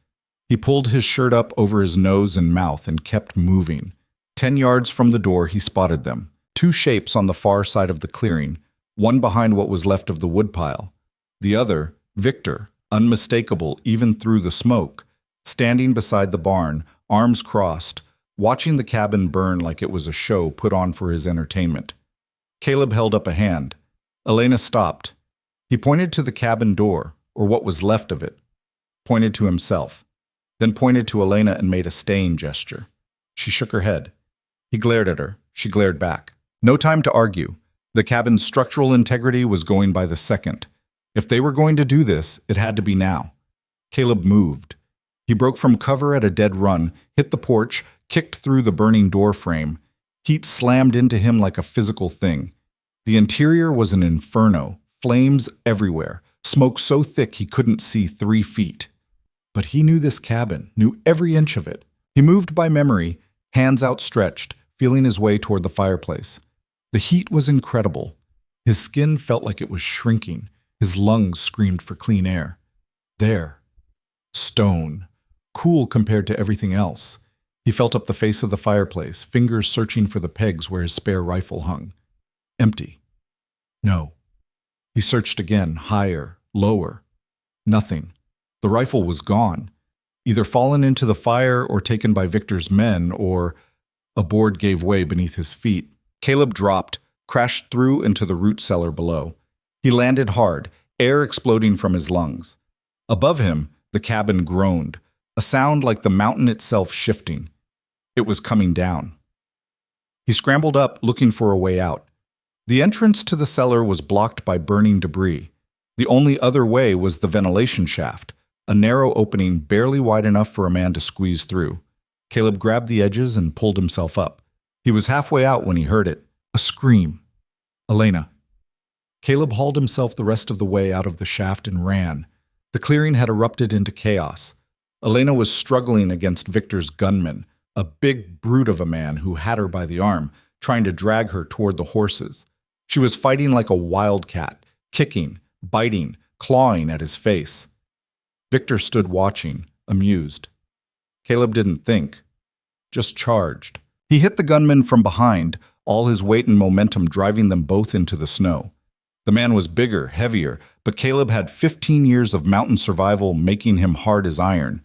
He pulled his shirt up over his nose and mouth and kept moving. 10 yards from the door, he spotted them. Two shapes on the far side of the clearing, one behind what was left of the woodpile. The other, Victor, unmistakable even through the smoke, standing beside the barn, arms crossed, watching the cabin burn like it was a show put on for his entertainment. Caleb held up a hand. Elena stopped. He pointed to the cabin door, or what was left of it, pointed to himself, then pointed to Elena and made a staying gesture. She shook her head. He glared at her. She glared back. No time to argue. The cabin's structural integrity was going by the second. If they were going to do this, it had to be now. Caleb moved. He broke from cover at a dead run, hit the porch, kicked through the burning door frame. Heat slammed into him like a physical thing. The interior was an inferno, flames everywhere, smoke so thick he couldn't see 3 feet. But he knew this cabin, knew every inch of it. He moved by memory, hands outstretched, feeling his way toward the fireplace. The heat was incredible. His skin felt like it was shrinking. His lungs screamed for clean air. There. Stone. Cool compared to everything else. He felt up the face of the fireplace, fingers searching for the pegs where his spare rifle hung. Empty. No. He searched again, higher, lower. Nothing. The rifle was gone. Either fallen into the fire or taken by Victor's men, or a board gave way beneath his feet. Caleb dropped, crashed through into the root cellar below. He landed hard, air exploding from his lungs. Above him, the cabin groaned, a sound like the mountain itself shifting. It was coming down. He scrambled up, looking for a way out. The entrance to the cellar was blocked by burning debris. The only other way was the ventilation shaft, a narrow opening barely wide enough for a man to squeeze through. Caleb grabbed the edges and pulled himself up. He was halfway out when he heard it. A scream. Elena. Caleb hauled himself the rest of the way out of the shaft and ran. The clearing had erupted into chaos. Elena was struggling against Victor's gunman, a big brute of a man who had her by the arm, trying to drag her toward the horses. She was fighting like a wildcat, kicking, biting, clawing at his face. Victor stood watching, amused. Caleb didn't think, just charged. He hit the gunman from behind, all his weight and momentum driving them both into the snow. The man was bigger, heavier, but Caleb had 15 years of mountain survival making him hard as iron.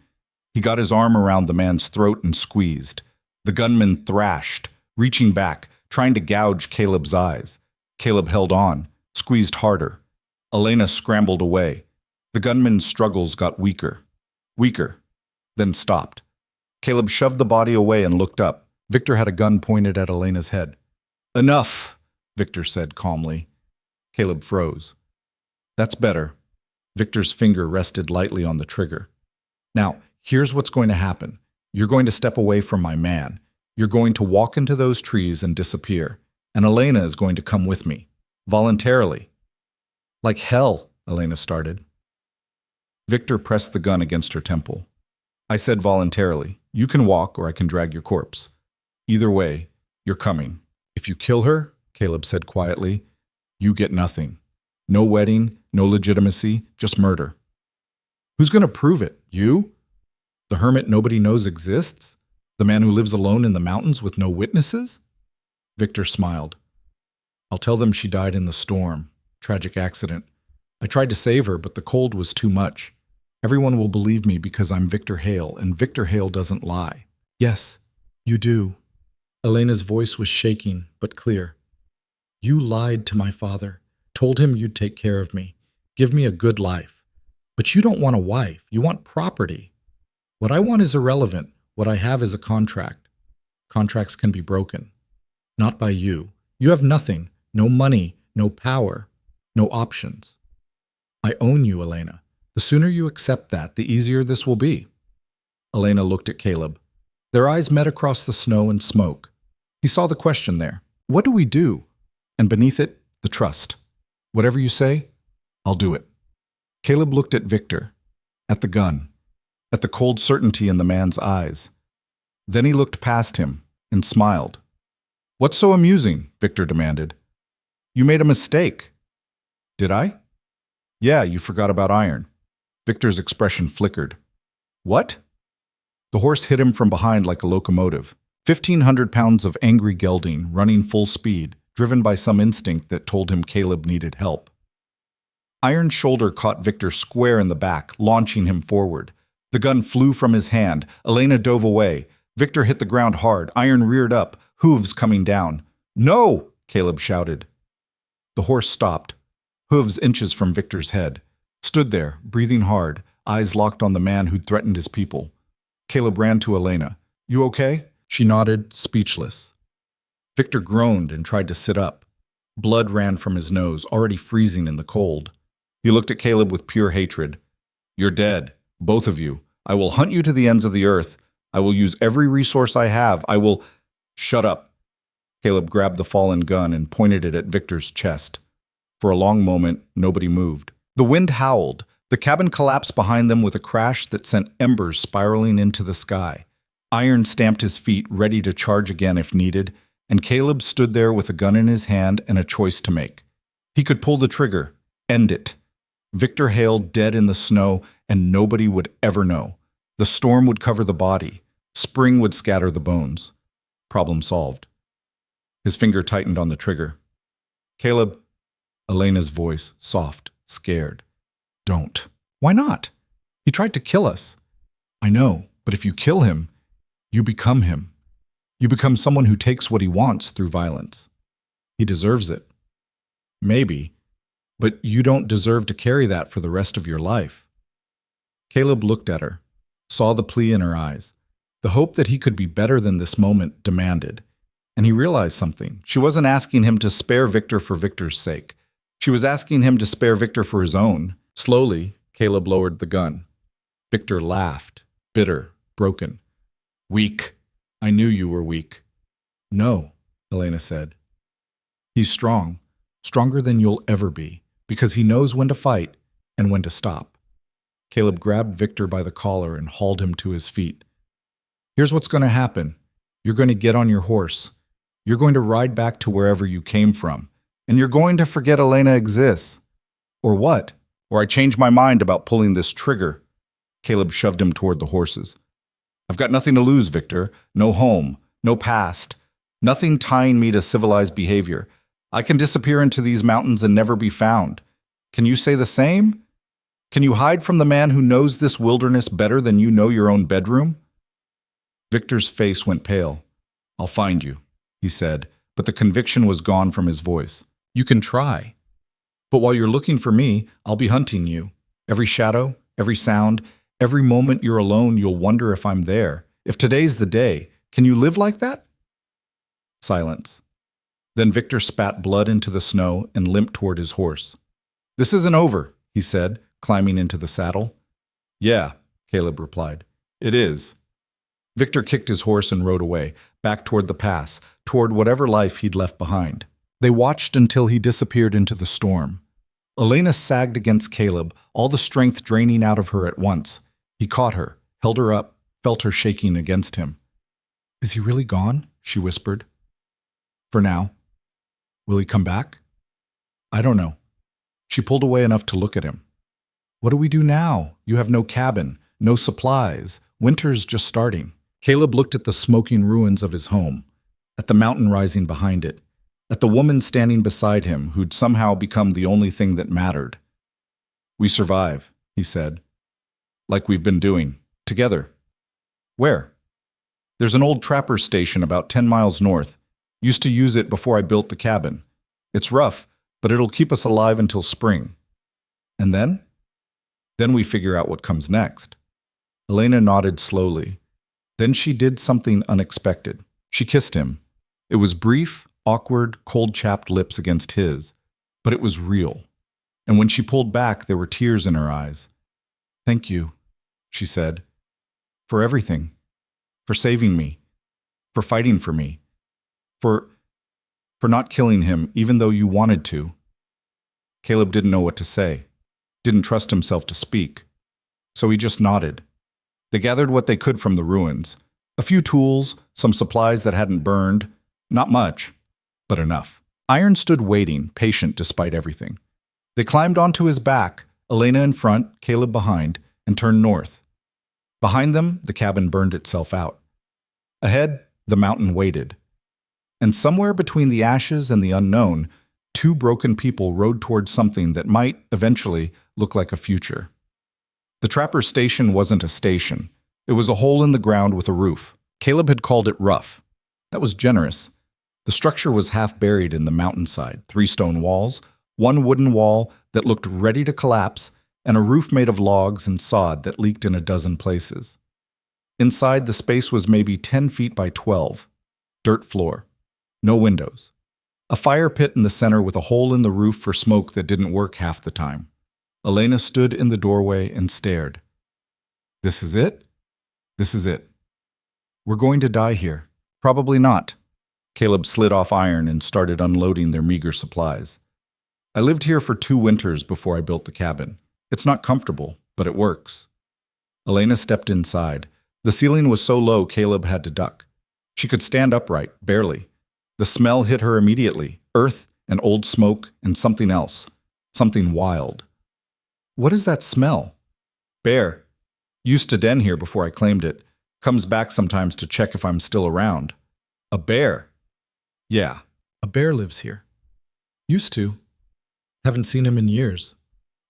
He got his arm around the man's throat and squeezed. The gunman thrashed, reaching back, trying to gouge Caleb's eyes. Caleb held on, squeezed harder. Elena scrambled away. The gunman's struggles got weaker, then stopped. Caleb shoved the body away and looked up. Victor had a gun pointed at Elena's head. "Enough," Victor said calmly. Caleb froze. "That's better." Victor's finger rested lightly on the trigger. "Now, here's what's going to happen. You're going to step away from my man. You're going to walk into those trees and disappear. And Elena is going to come with me. Voluntarily." "Like hell," Elena started. Victor pressed the gun against her temple. "I said voluntarily. You can walk or I can drag your corpse. Either way, you're coming. If you kill her," Caleb said quietly, "you get nothing. No wedding, no legitimacy, just murder." "Who's going to prove it? You? The hermit nobody knows exists? The man who lives alone in the mountains with no witnesses?" Victor smiled. "I'll tell them she died in the storm. Tragic accident. I tried to save her, but the cold was too much. Everyone will believe me because I'm Victor Hale, and Victor Hale doesn't lie." "Yes, you do." Elena's voice was shaking, but clear. "You lied to my father, told him you'd take care of me, give me a good life. But you don't want a wife, you want property. What I want is irrelevant. What I have is a contract. Contracts can be broken. Not by you. You have nothing, no money, no power, no options. I own you, Elena. The sooner you accept that, the easier this will be." Elena looked at Caleb. Their eyes met across the snow and smoke. He saw the question there. "What do we do?" And beneath it, the trust. "Whatever you say, I'll do it." Caleb looked at Victor, at the gun, at the cold certainty in the man's eyes. Then he looked past him and smiled. "What's so amusing?" Victor demanded. "You made a mistake." "Did I?" "Yeah, you forgot about iron." Victor's expression flickered. "What?" The horse hit him from behind like a locomotive. 1,500 pounds of angry gelding, running full speed, driven by some instinct that told him Caleb needed help. Iron's shoulder caught Victor square in the back, launching him forward. The gun flew from his hand. Elena dove away. Victor hit the ground hard. Iron reared up, hooves coming down. "No!" Caleb shouted. The horse stopped, hooves inches from Victor's head. Stood there, breathing hard, eyes locked on the man who'd threatened his people. Caleb ran to Elena. "You okay?" She nodded, speechless. Victor groaned and tried to sit up. Blood ran from his nose, already freezing in the cold. He looked at Caleb with pure hatred. "You're dead, both of you. I will hunt you to the ends of the earth. I will use every resource I have. I will—" "Shut up." Caleb grabbed the fallen gun and pointed it at Victor's chest. For a long moment, nobody moved. The wind howled. The cabin collapsed behind them with a crash that sent embers spiraling into the sky. Iron stamped his feet, ready to charge again if needed, and Caleb stood there with a gun in his hand and a choice to make. He could pull the trigger, end it. Victor Hale dead in the snow, and nobody would ever know. The storm would cover the body. Spring would scatter the bones. Problem solved. His finger tightened on the trigger. "Caleb," Elena's voice, soft, scared. "Don't." "Why not? He tried to kill us." "I know, but if you kill him, you become him. You become someone who takes what he wants through violence. He deserves it." "Maybe, but you don't deserve to carry that for the rest of your life." Caleb looked at her, saw the plea in her eyes. The hope that he could be better than this moment demanded. And he realized something. She wasn't asking him to spare Victor for Victor's sake. She was asking him to spare Victor for his own. Slowly, Caleb lowered the gun. Victor laughed, bitter, broken. "Weak. I knew you were weak." "No," Elena said. "He's strong, stronger than you'll ever be, because he knows when to fight and when to stop." Caleb grabbed Victor by the collar and hauled him to his feet. "Here's what's going to happen. You're going to get on your horse. You're going to ride back to wherever you came from, and you're going to forget Elena exists. Or what? Or I change my mind about pulling this trigger. Caleb shoved him toward the horses. I've got nothing to lose, Victor. No home, no past, nothing tying me to civilized behavior. I can disappear into these mountains and never be found. Can you say the same? Can you hide from the man who knows this wilderness better than you know your own bedroom? Victor's face went pale. I'll find you, he said, but the conviction was gone from his voice. You can try. But while you're looking for me, I'll be hunting you. Every shadow, every sound, every moment you're alone, you'll wonder if I'm there. If today's the day, can you live like that? Silence. Then Victor spat blood into the snow and limped toward his horse. This isn't over, he said, climbing into the saddle. Yeah, Caleb replied. It is. Victor kicked his horse and rode away, back toward the pass, toward whatever life he'd left behind. They watched until he disappeared into the storm. Elena sagged against Caleb, all the strength draining out of her at once. He caught her, held her up, felt her shaking against him. Is he really gone? She whispered. For now. Will he come back? I don't know. She pulled away enough to look at him. What do we do now? You have no cabin, no supplies. Winter's just starting. Caleb looked at the smoking ruins of his home, at the mountain rising behind it, at the woman standing beside him who'd somehow become the only thing that mattered. We survive, he said. Like we've been doing. Together. Where? There's an old trapper's station about 10 miles north. Used to use it before I built the cabin. It's rough, but it'll keep us alive until spring. And then? Then we figure out what comes next. Elena nodded slowly. Then she did something unexpected. She kissed him. It was brief, awkward, cold-chapped lips against his, but it was real. And when she pulled back, there were tears in her eyes. Thank you, she said, for everything, for saving me, for fighting for me, for not killing him even though you wanted to. Caleb didn't know what to say, didn't trust himself to speak, so he just nodded. They gathered what they could from the ruins. A few tools, some supplies that hadn't burned. Not much, but enough. Iron stood waiting, patient despite everything. They climbed onto his back, Elena in front, Caleb behind, and turned north. Behind them, the cabin burned itself out. Ahead, the mountain waited. And somewhere between the ashes and the unknown, two broken people rode toward something that might, eventually, look like a future. The trapper's station wasn't a station. It was a hole in the ground with a roof. Caleb had called it rough. That was generous. The structure was half buried in the mountainside, 3 stone walls, 1 wooden wall that looked ready to collapse, and a roof made of logs and sod that leaked in a dozen places. Inside, the space was maybe 10 feet by 12. Dirt floor. No windows. A fire pit in the center with a hole in the roof for smoke that didn't work half the time. Elena stood in the doorway and stared. This is it? This is it. We're going to die here. Probably not. Caleb slid off iron and started unloading their meager supplies. I lived here for 2 winters before I built the cabin. It's not comfortable, but it works. Elena stepped inside. The ceiling was so low Caleb had to duck. She could stand upright, barely. The smell hit her immediately. Earth and old smoke and something else. Something wild. What is that smell? Bear. Used to den here before I claimed it. Comes back sometimes to check if I'm still around. A bear. Yeah, a bear lives here. Used to. Haven't seen him in years.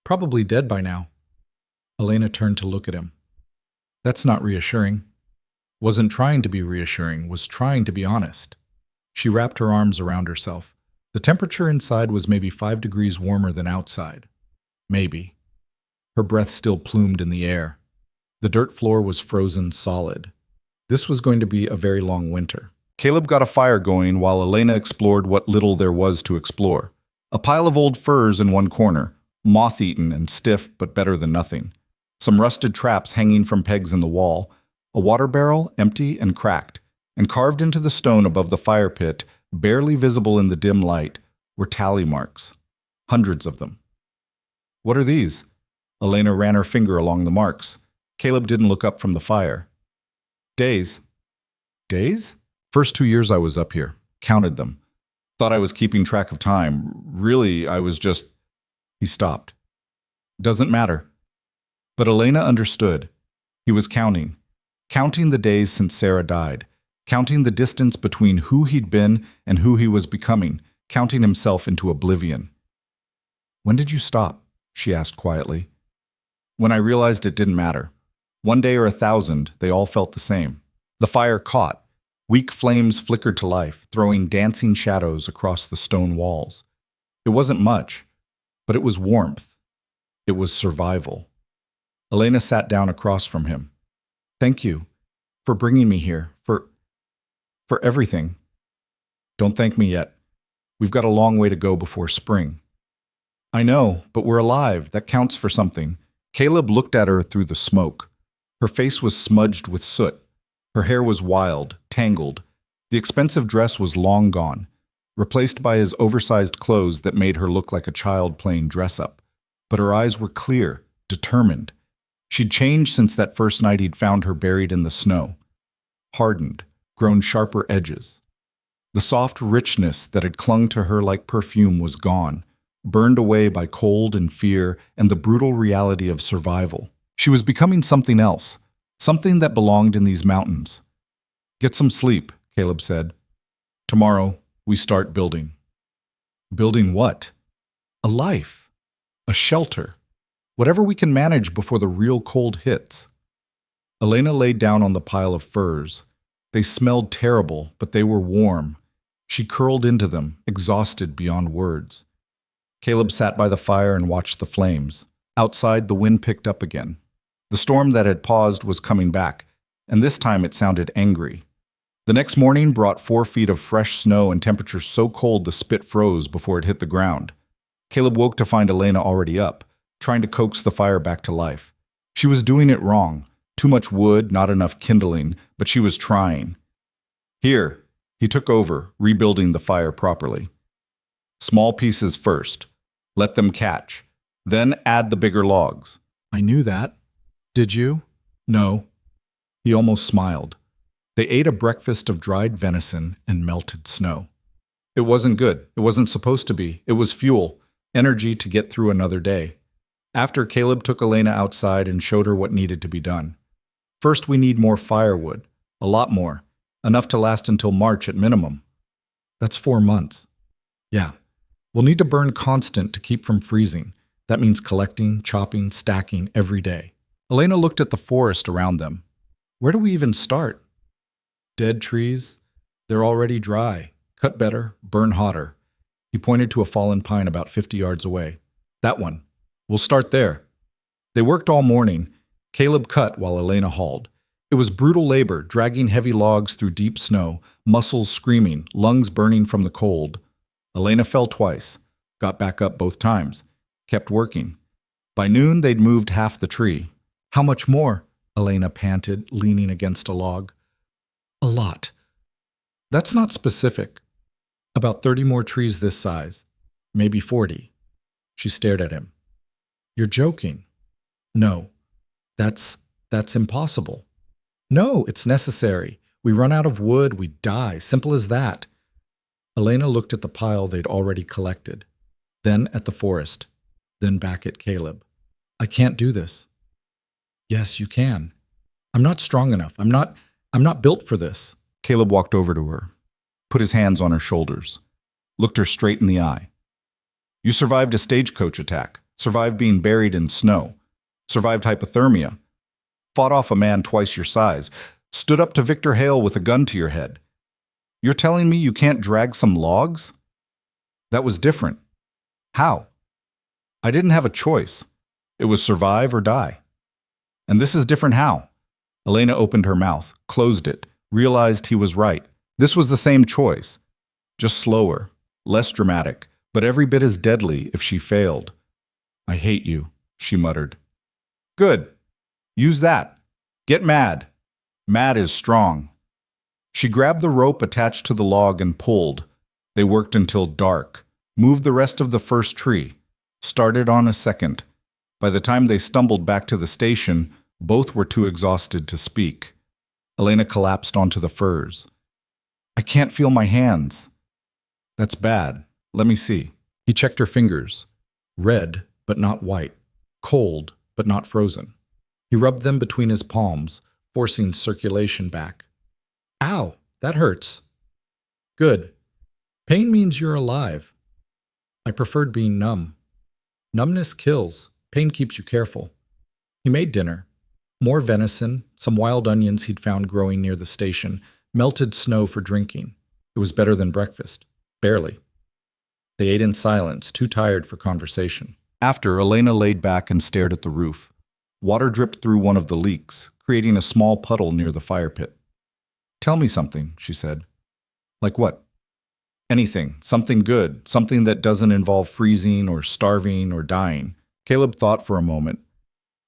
Probably dead by now. Elena turned to look at him. That's not reassuring. Wasn't trying to be reassuring, was trying to be honest. She wrapped her arms around herself. The temperature inside was maybe 5 degrees warmer than outside. Maybe. Her breath still plumed in the air. The dirt floor was frozen solid. This was going to be a very long winter. Caleb got a fire going while Elena explored what little there was to explore. A pile of old furs in one corner, moth-eaten and stiff but better than nothing. Some rusted traps hanging from pegs in the wall, a water barrel empty and cracked, and carved into the stone above the fire pit, barely visible in the dim light, were tally marks. Hundreds of them. What are these? Elena ran her finger along the marks. Caleb didn't look up from the fire. Days. Days? First 2 years I was up here. Counted them. Thought I was keeping track of time. Really, I was just... He stopped. Doesn't matter. But Elena understood. He was counting the days since Sarah died, counting the distance between who he'd been and who he was becoming, counting himself into oblivion. "When did you stop?" she asked quietly. "When I realized it didn't matter. One day or 1,000, they all felt the same." The fire caught. Weak flames flickered to life, throwing dancing shadows across the stone walls. It wasn't much, but it was warmth. It was survival. Elena sat down across from him. "Thank you for bringing me here, for everything." "Don't thank me yet. We've got a long way to go before spring." "I know, but we're alive. That counts for something." Caleb looked at her through the smoke. Her face was smudged with soot. Her hair was wild, tangled. The expensive dress was long gone, replaced by his oversized clothes that made her look like a child playing dress-up. But her eyes were clear, determined. She'd changed since that first night he'd found her buried in the snow. Hardened, grown sharper edges. The soft richness that had clung to her like perfume was gone, burned away by cold and fear and the brutal reality of survival. She was becoming something else, something that belonged in these mountains. "Get some sleep," Caleb said. "Tomorrow, we start building." Building what? A life. A shelter. Whatever we can manage before the real cold hits. Elena laid down on the pile of furs. They smelled terrible, but they were warm. She curled into them, exhausted beyond words. Caleb sat by the fire and watched the flames. Outside, the wind picked up again. The storm that had paused was coming back, and this time it sounded angry. The next morning brought 4 feet of fresh snow and temperatures so cold the spit froze before it hit the ground. Caleb woke to find Elena already up, trying to coax the fire back to life. She was doing it wrong. Too much wood, not enough kindling, but she was trying. "Here," he took over, rebuilding the fire properly. "Small pieces first. Let them catch. Then add the bigger logs." "I knew that. Did you?" "No." He almost smiled. They ate a breakfast of dried venison and melted snow. It wasn't good. It wasn't supposed to be. It was fuel, energy to get through another day. After, Caleb took Elena outside and showed her what needed to be done. "First, we need more firewood. A lot more. Enough to last until March at minimum." "That's 4 months." "Yeah. We'll need to burn constant to keep from freezing. That means collecting, chopping, stacking every day." Elena looked at the forest around them. "Where do we even start?" "Dead trees. They're already dry. Cut better, burn hotter." He pointed to a fallen pine about 50 yards away. "That one. We'll start there." They worked all morning. Caleb cut while Elena hauled. It was brutal labor, dragging heavy logs through deep snow, muscles screaming, lungs burning from the cold. Elena fell twice, got back up both times, kept working. By noon, they'd moved half the tree. "How much more?" Elena panted, leaning against a log. "A lot." "That's not specific." "About 30 more trees this size. Maybe 40. She stared at him. "You're joking." "No. That's impossible." "No, it's necessary. We run out of wood, we die. Simple as that." Elena looked at the pile they'd already collected, then at the forest, then back at Caleb. "I can't do this." "Yes, you can. I'm not strong enough. I'm not built for this." Caleb walked over to her, put his hands on her shoulders, looked her straight in the eye. "You survived a stagecoach attack, survived being buried in snow, survived hypothermia, fought off a man twice your size, stood up to Victor Hale with a gun to your head. You're telling me you can't drag some logs?" "That was different." "How?" "I didn't have a choice. It was survive or die." "And this is different how?" Elena opened her mouth, closed it, realized he was right. This was the same choice, just slower, less dramatic, but every bit as deadly if she failed. "I hate you," she muttered. "Good. Use that. Get mad. Mad is strong." She grabbed the rope attached to the log and pulled. They worked until dark, moved the rest of the first tree, started on a second. By the time they stumbled back to the station, both were too exhausted to speak. Elena collapsed onto the furs. "I can't feel my hands." "That's bad. Let me see." He checked her fingers. Red, but not white. Cold, but not frozen. He rubbed them between his palms, forcing circulation back. Ow, that hurts. Good. Pain means you're alive. I preferred being numb. Numbness kills. Pain keeps you careful. He made dinner. More venison, some wild onions he'd found growing near the station, melted snow for drinking. It was better than breakfast. Barely. They ate in silence, too tired for conversation. After, Elena laid back and stared at the roof. Water dripped through one of the leaks, creating a small puddle near the fire pit. Tell me something, she said. Like what? Anything. Something good. Something that doesn't involve freezing or starving or dying. Caleb thought for a moment.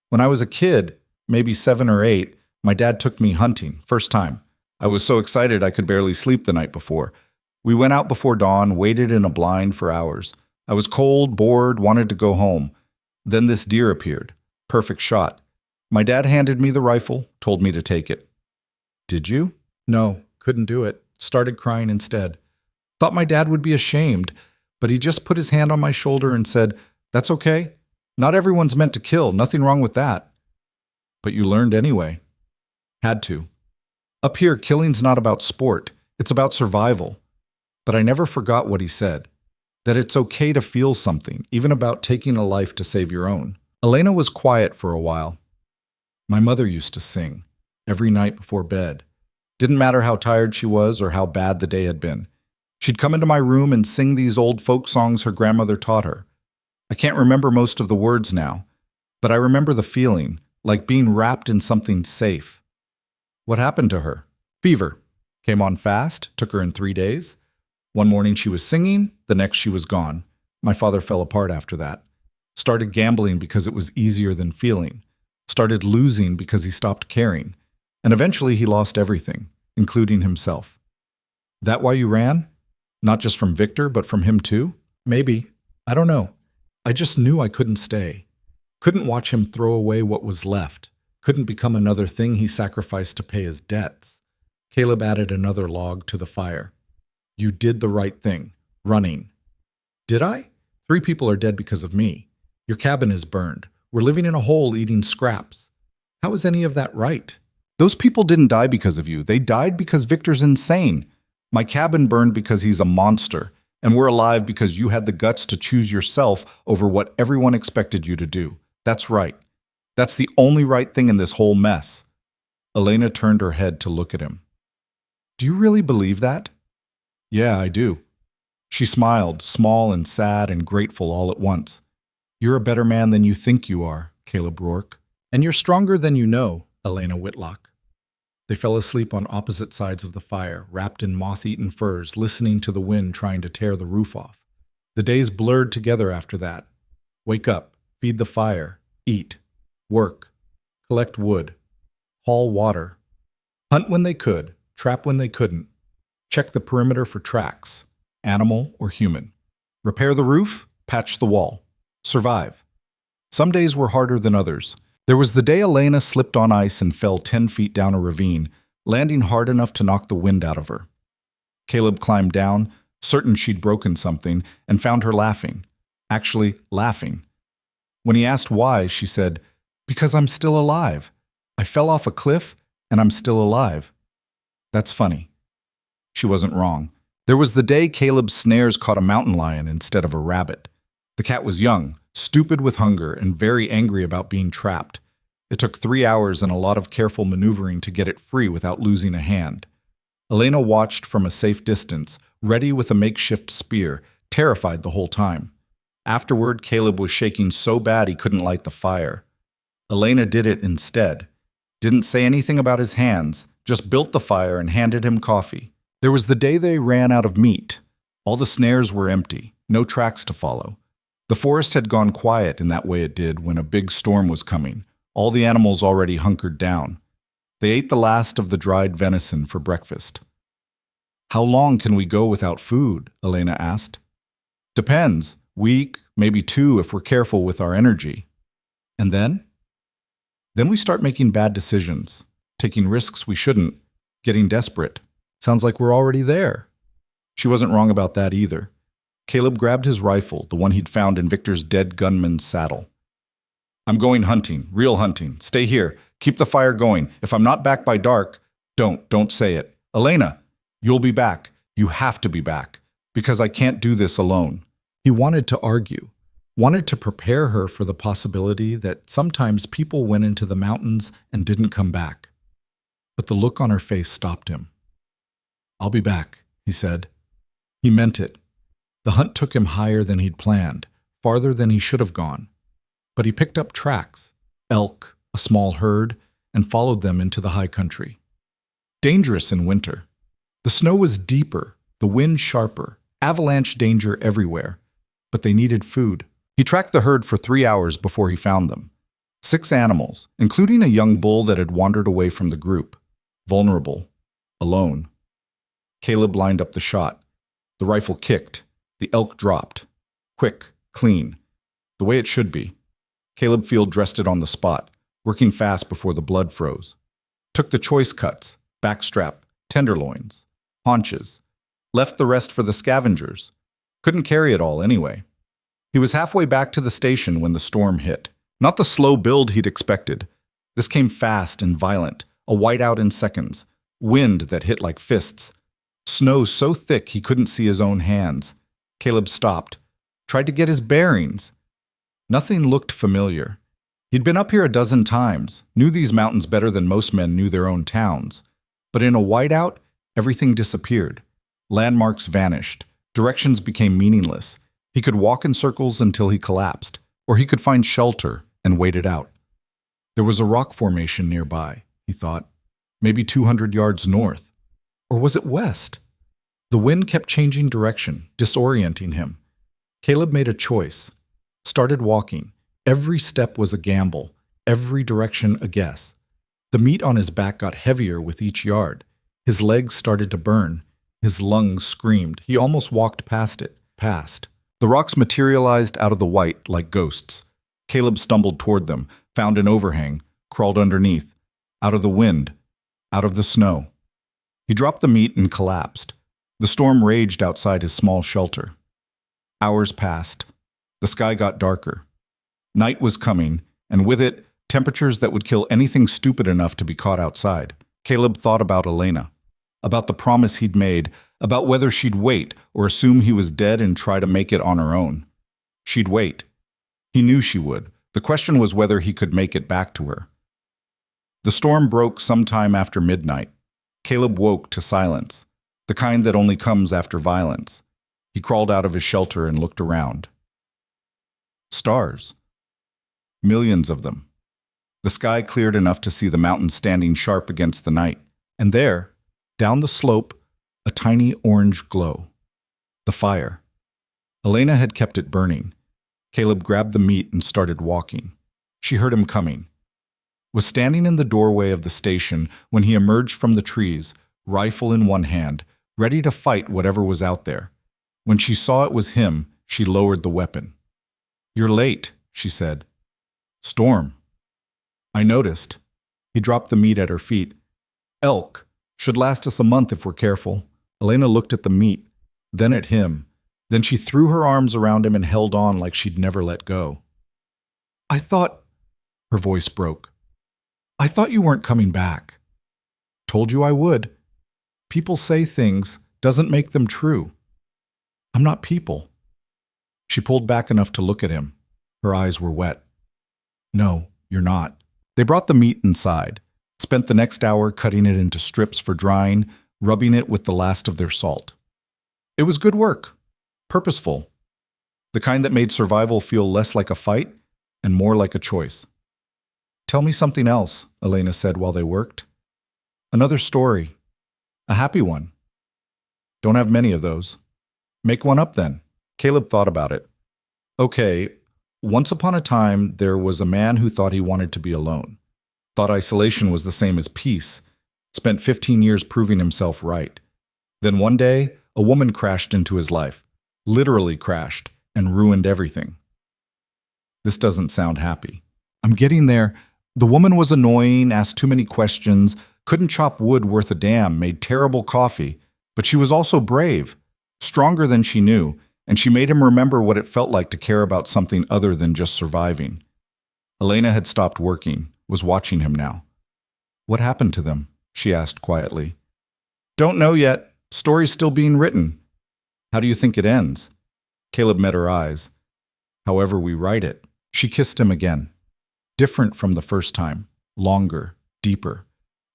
When I was a kid, maybe 7 or 8, my dad took me hunting, first time. I was so excited I could barely sleep the night before. We went out before dawn, waited in a blind for hours. I was cold, bored, wanted to go home. Then this deer appeared. Perfect shot. My dad handed me the rifle, told me to take it. Did you? No, couldn't do it. Started crying instead. Thought my dad would be ashamed, but he just put his hand on my shoulder and said, "That's okay. Not everyone's meant to kill. Nothing wrong with that." But you learned anyway. Had to. Up here, killing's not about sport. It's about survival. But I never forgot what he said. That it's okay to feel something, even about taking a life to save your own. Elena was quiet for a while. My mother used to sing, every night before bed. Didn't matter how tired she was or how bad the day had been. She'd come into my room and sing these old folk songs her grandmother taught her. I can't remember most of the words now, but I remember the feeling, like being wrapped in something safe. What happened to her? Fever. Came on fast, took her in 3 days. One morning she was singing, the next she was gone. My father fell apart after that. Started gambling because it was easier than feeling. Started losing because he stopped caring. And eventually he lost everything, including himself. That why you ran? Not just from Victor, but from him too? Maybe. I don't know. I just knew I couldn't stay. Couldn't watch him throw away what was left. Couldn't become another thing he sacrificed to pay his debts. Caleb added another log to the fire. You did the right thing. Running. Did I? 3 people are dead because of me. Your cabin is burned. We're living in a hole eating scraps. How is any of that right? Those people didn't die because of you. They died because Victor's insane. My cabin burned because he's a monster. And we're alive because you had the guts to choose yourself over what everyone expected you to do. That's right. That's the only right thing in this whole mess. Elena turned her head to look at him. Do you really believe that? Yeah, I do. She smiled, small and sad and grateful all at once. You're a better man than you think you are, Caleb Rourke. And you're stronger than you know, Elena Whitlock. They fell asleep on opposite sides of the fire, wrapped in moth-eaten furs, listening to the wind trying to tear the roof off. The days blurred together after that. Wake up, feed the fire, eat, work, collect wood, haul water, hunt when they could, trap when they couldn't, check the perimeter for tracks, animal or human, repair the roof, patch the wall, survive. Some days were harder than others. There was the day Elena slipped on ice and fell 10 feet down a ravine, landing hard enough to knock the wind out of her. Caleb climbed down, certain she'd broken something, and found her laughing. Actually, laughing. When he asked why, she said, "Because I'm still alive. I fell off a cliff, and I'm still alive." That's funny. She wasn't wrong. There was the day Caleb's snares caught a mountain lion instead of a rabbit. The cat was young, stupid with hunger, and very angry about being trapped. It took 3 hours and a lot of careful maneuvering to get it free without losing a hand. Elena watched from a safe distance, ready with a makeshift spear, terrified the whole time. Afterward, Caleb was shaking so bad he couldn't light the fire. Elena did it instead. Didn't say anything about his hands, just built the fire and handed him coffee. There was the day they ran out of meat. All the snares were empty, no tracks to follow. The forest had gone quiet in that way it did when a big storm was coming, all the animals already hunkered down. They ate the last of the dried venison for breakfast. How long can we go without food? Elena asked. Depends. Week, maybe 2 if we're careful with our energy. And then? Then we start making bad decisions, taking risks we shouldn't, getting desperate. Sounds like we're already there. She wasn't wrong about that either. Caleb grabbed his rifle, the one he'd found in Victor's dead gunman's saddle. I'm going hunting, real hunting. Stay here. Keep the fire going. If I'm not back by dark, don't say it. Elena, you'll be back. You have to be back. Because I can't do this alone. He wanted to argue, wanted to prepare her for the possibility that sometimes people went into the mountains and didn't come back. But the look on her face stopped him. I'll be back, he said. He meant it. The hunt took him higher than he'd planned, farther than he should have gone. But he picked up tracks, elk, a small herd, and followed them into the high country. Dangerous in winter. The snow was deeper, the wind sharper, avalanche danger everywhere. But they needed food. He tracked the herd for 3 hours before he found them. 6 animals, including a young bull that had wandered away from the group. Vulnerable. Alone. Caleb lined up the shot. The rifle kicked. The elk dropped. Quick, clean. The way it should be. Caleb field dressed it on the spot, working fast before the blood froze. Took the choice cuts, backstrap, tenderloins, haunches. Left the rest for the scavengers. Couldn't carry it all anyway. He was halfway back to the station when the storm hit. Not the slow build he'd expected. This came fast and violent, a whiteout in seconds, wind that hit like fists, snow so thick he couldn't see his own hands. Caleb stopped, tried to get his bearings. Nothing looked familiar. He'd been up here a dozen times, knew these mountains better than most men knew their own towns. But in a whiteout, everything disappeared. Landmarks vanished. Directions became meaningless. He could walk in circles until he collapsed, or he could find shelter and wait it out. There was a rock formation nearby, he thought, maybe 200 yards north. Or was it west? The wind kept changing direction, disorienting him. Caleb made a choice. Started walking. Every step was a gamble, every direction a guess. The meat on his back got heavier with each yard. His legs started to burn. His lungs screamed. He almost walked past it. Past. The rocks materialized out of the white like ghosts. Caleb stumbled toward them, found an overhang, crawled underneath. Out of the wind. Out of the snow. He dropped the meat and collapsed. The storm raged outside his small shelter. Hours passed. The sky got darker. Night was coming, and with it, temperatures that would kill anything stupid enough to be caught outside. Caleb thought about Elena, about the promise he'd made, about whether she'd wait or assume he was dead and try to make it on her own. She'd wait. He knew she would. The question was whether he could make it back to her. The storm broke sometime after midnight. Caleb woke to silence, the kind that only comes after violence. He crawled out of his shelter and looked around. Stars. Millions of them. The sky cleared enough to see the mountains standing sharp against the night. And there, down the slope, a tiny orange glow. The fire. Elena had kept it burning. Caleb grabbed the meat and started walking. She heard him coming. Was standing in the doorway of the station when he emerged from the trees, rifle in one hand, ready to fight whatever was out there. When she saw it was him, she lowered the weapon. "You're late," she said. "Storm." "I noticed." He dropped the meat at her feet. "Elk. Should last us a month if we're careful." Elena looked at the meat, then at him. Then she threw her arms around him and held on like she'd never let go. "I thought—" Her voice broke. "I thought you weren't coming back." "Told you I would. People say things, doesn't make them true. I'm not people." She pulled back enough to look at him. Her eyes were wet. "No, you're not." They brought the meat inside, spent the next hour cutting it into strips for drying, rubbing it with the last of their salt. It was good work, purposeful, the kind that made survival feel less like a fight and more like a choice. "Tell me something else," Elena said while they worked. "Another story. A happy one." "Don't have many of those." "Make one up then." Caleb thought about it. "Okay, once upon a time there was a man who thought he wanted to be alone. Thought isolation was the same as peace. Spent 15 years proving himself right. Then one day, a woman crashed into his life. Literally crashed and ruined everything." This doesn't sound happy. "I'm getting there. The woman was annoying, asked too many questions, couldn't chop wood worth a damn, made terrible coffee. But she was also brave, stronger than she knew, and she made him remember what it felt like to care about something other than just surviving. Elena had stopped working, was watching him now. What happened to them? She asked quietly. Don't know yet. Story's still being written. How do you think it ends? Caleb met her eyes. However we write it. She kissed him again. Different from the first time. Longer, deeper.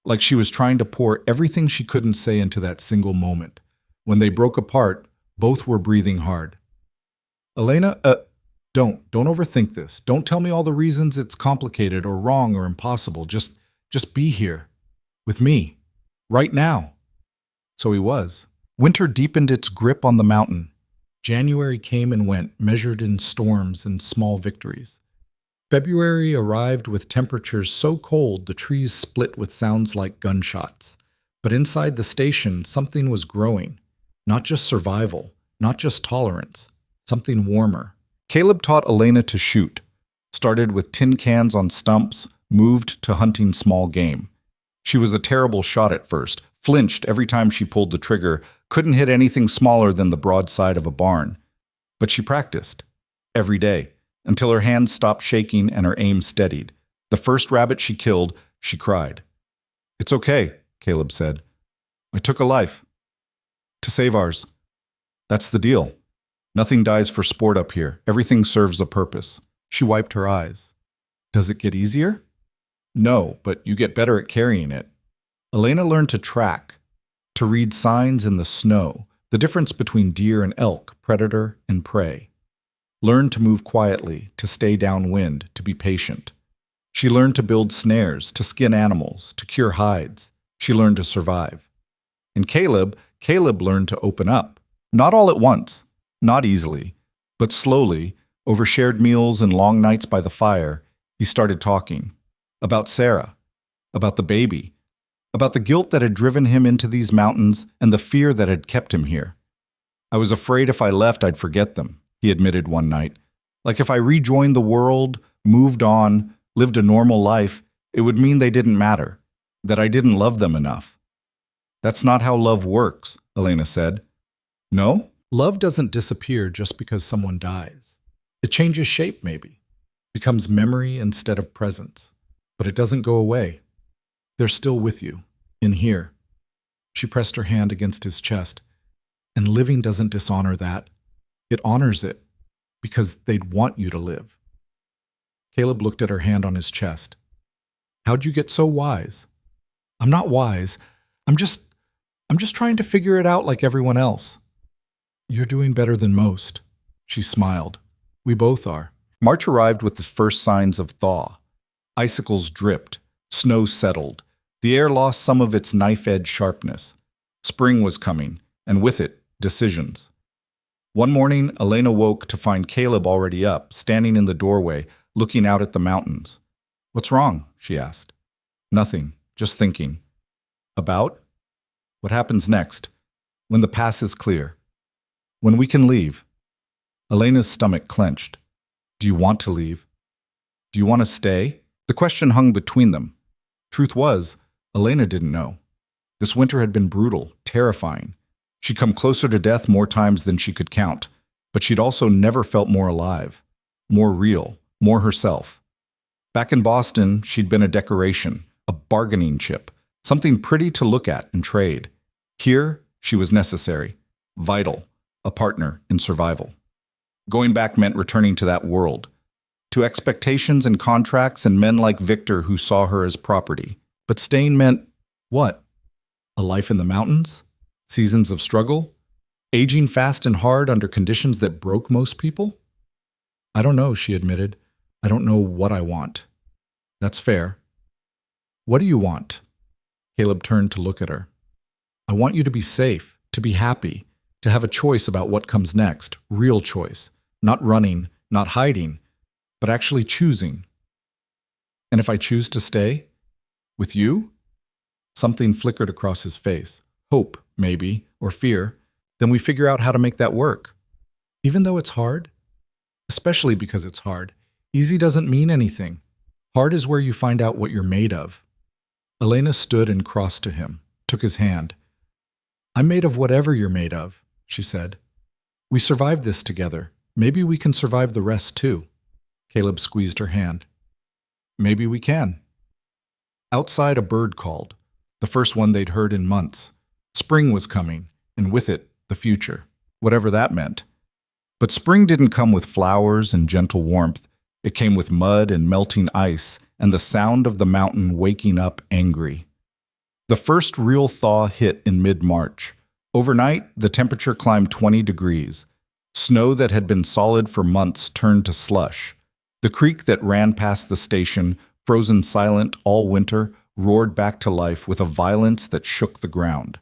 Like she was trying to pour everything she couldn't say into that single moment. When they broke apart, both were breathing hard. Elena, don't overthink this. Don't tell me all the reasons it's complicated or wrong or impossible. Just be here. With me. Right now. So he was. Winter deepened its grip on the mountain. January came and went, measured in storms and small victories. February arrived with temperatures so cold the trees split with sounds like gunshots. But inside the station, something was growing. Not just survival, not just tolerance, something warmer. Caleb taught Elena to shoot. Started with tin cans on stumps, moved to hunting small game. She was a terrible shot at first, flinched every time she pulled the trigger, couldn't hit anything smaller than the broadside of a barn. But she practiced. Every day. Until her hands stopped shaking and her aim steadied. The first rabbit she killed, she cried. It's okay, Caleb said. I took a life. To save ours. That's the deal. Nothing dies for sport up here. Everything serves a purpose. She wiped her eyes. Does it get easier? No, but you get better at carrying it. Elena learned to track, to read signs in the snow, the difference between deer and elk, predator and prey. Learned to move quietly, to stay downwind, to be patient. She learned to build snares, to skin animals, to cure hides. She learned to survive. And Caleb learned to open up. Not all at once, not easily, but slowly, over shared meals and long nights by the fire, he started talking. About Sarah, about the baby, about the guilt that had driven him into these mountains and the fear that had kept him here. I was afraid if I left, I'd forget them, he admitted one night. Like if I rejoined the world, moved on, lived a normal life, it would mean they didn't matter, that I didn't love them enough. That's not how love works, Elena said. No? Love doesn't disappear just because someone dies. It changes shape, maybe. Becomes memory instead of presence. But it doesn't go away. They're still with you, in here. She pressed her hand against his chest. And living doesn't dishonor that. It honors it, because they'd want you to live. Caleb looked at her hand on his chest. How'd you get so wise? I'm not wise. I'm just trying to figure it out like everyone else. You're doing better than most. She smiled. We both are. March arrived with the first signs of thaw. Icicles dripped. Snow settled. The air lost some of its knife-edge sharpness. Spring was coming, and with it, decisions. One morning, Elena woke to find Caleb already up, standing in the doorway, looking out at the mountains. What's wrong? She asked. Nothing, just thinking. About? What happens next? When the pass is clear. When we can leave. Elena's stomach clenched. Do you want to leave? Do you want to stay? The question hung between them. Truth was, Elena didn't know. This winter had been brutal, terrifying. She'd come closer to death more times than she could count, but she'd also never felt more alive, more real, more herself. Back in Boston, she'd been a decoration, a bargaining chip, something pretty to look at and trade. Here, she was necessary, vital, a partner in survival. Going back meant returning to that world, to expectations and contracts and men like Victor who saw her as property. But staying meant what? A life in the mountains? Seasons of struggle? Aging fast and hard under conditions that broke most people? I don't know, she admitted. I don't know what I want. That's fair. What do you want? Caleb turned to look at her. I want you to be safe, to be happy, to have a choice about what comes next, real choice, not running, not hiding, but actually choosing. And if I choose to stay? With you? Something flickered across his face. Hope, maybe, or fear. Then we figure out how to make that work. Even though it's hard? Especially because it's hard. Easy doesn't mean anything. Hard is where you find out what you're made of. Elena stood and crossed to him, took his hand. I'm made of whatever you're made of, she said. We survived this together. Maybe we can survive the rest too. Caleb squeezed her hand. Maybe we can. Outside, a bird called, the first one they'd heard in months. Spring was coming, and with it, the future, whatever that meant. But spring didn't come with flowers and gentle warmth. It came with mud and melting ice and the sound of the mountain waking up angry. The first real thaw hit in mid-March. Overnight, the temperature climbed 20 degrees. Snow that had been solid for months turned to slush. The creek that ran past the station, frozen silent all winter, roared back to life with a violence that shook the ground.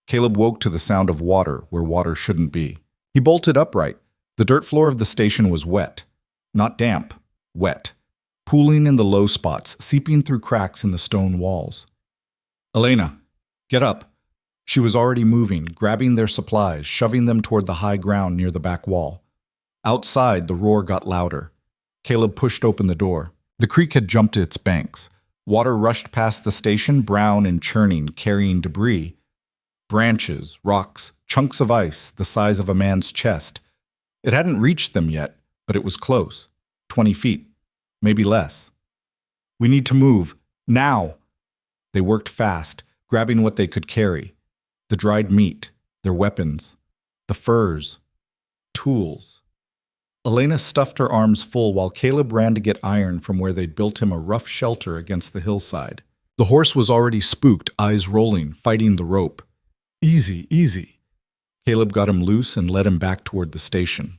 Caleb woke to the sound of water where water shouldn't be. He bolted upright. The dirt floor of the station was wet. Not damp, wet. Pooling in the low spots, seeping through cracks in the stone walls. Elena, get up. She was already moving, grabbing their supplies, shoving them toward the high ground near the back wall. Outside, the roar got louder. Caleb pushed open the door. The creek had jumped its banks. Water rushed past the station, brown and churning, carrying debris. Branches, rocks, chunks of ice the size of a man's chest. It hadn't reached them yet, but it was close. 20 feet, maybe less. We need to move, now. They worked fast, grabbing what they could carry. The dried meat, their weapons, the furs, tools. Elena stuffed her arms full while Caleb ran to get iron from where they'd built him a rough shelter against the hillside. The horse was already spooked, eyes rolling, fighting the rope. Easy, easy. Caleb got him loose and led him back toward the station.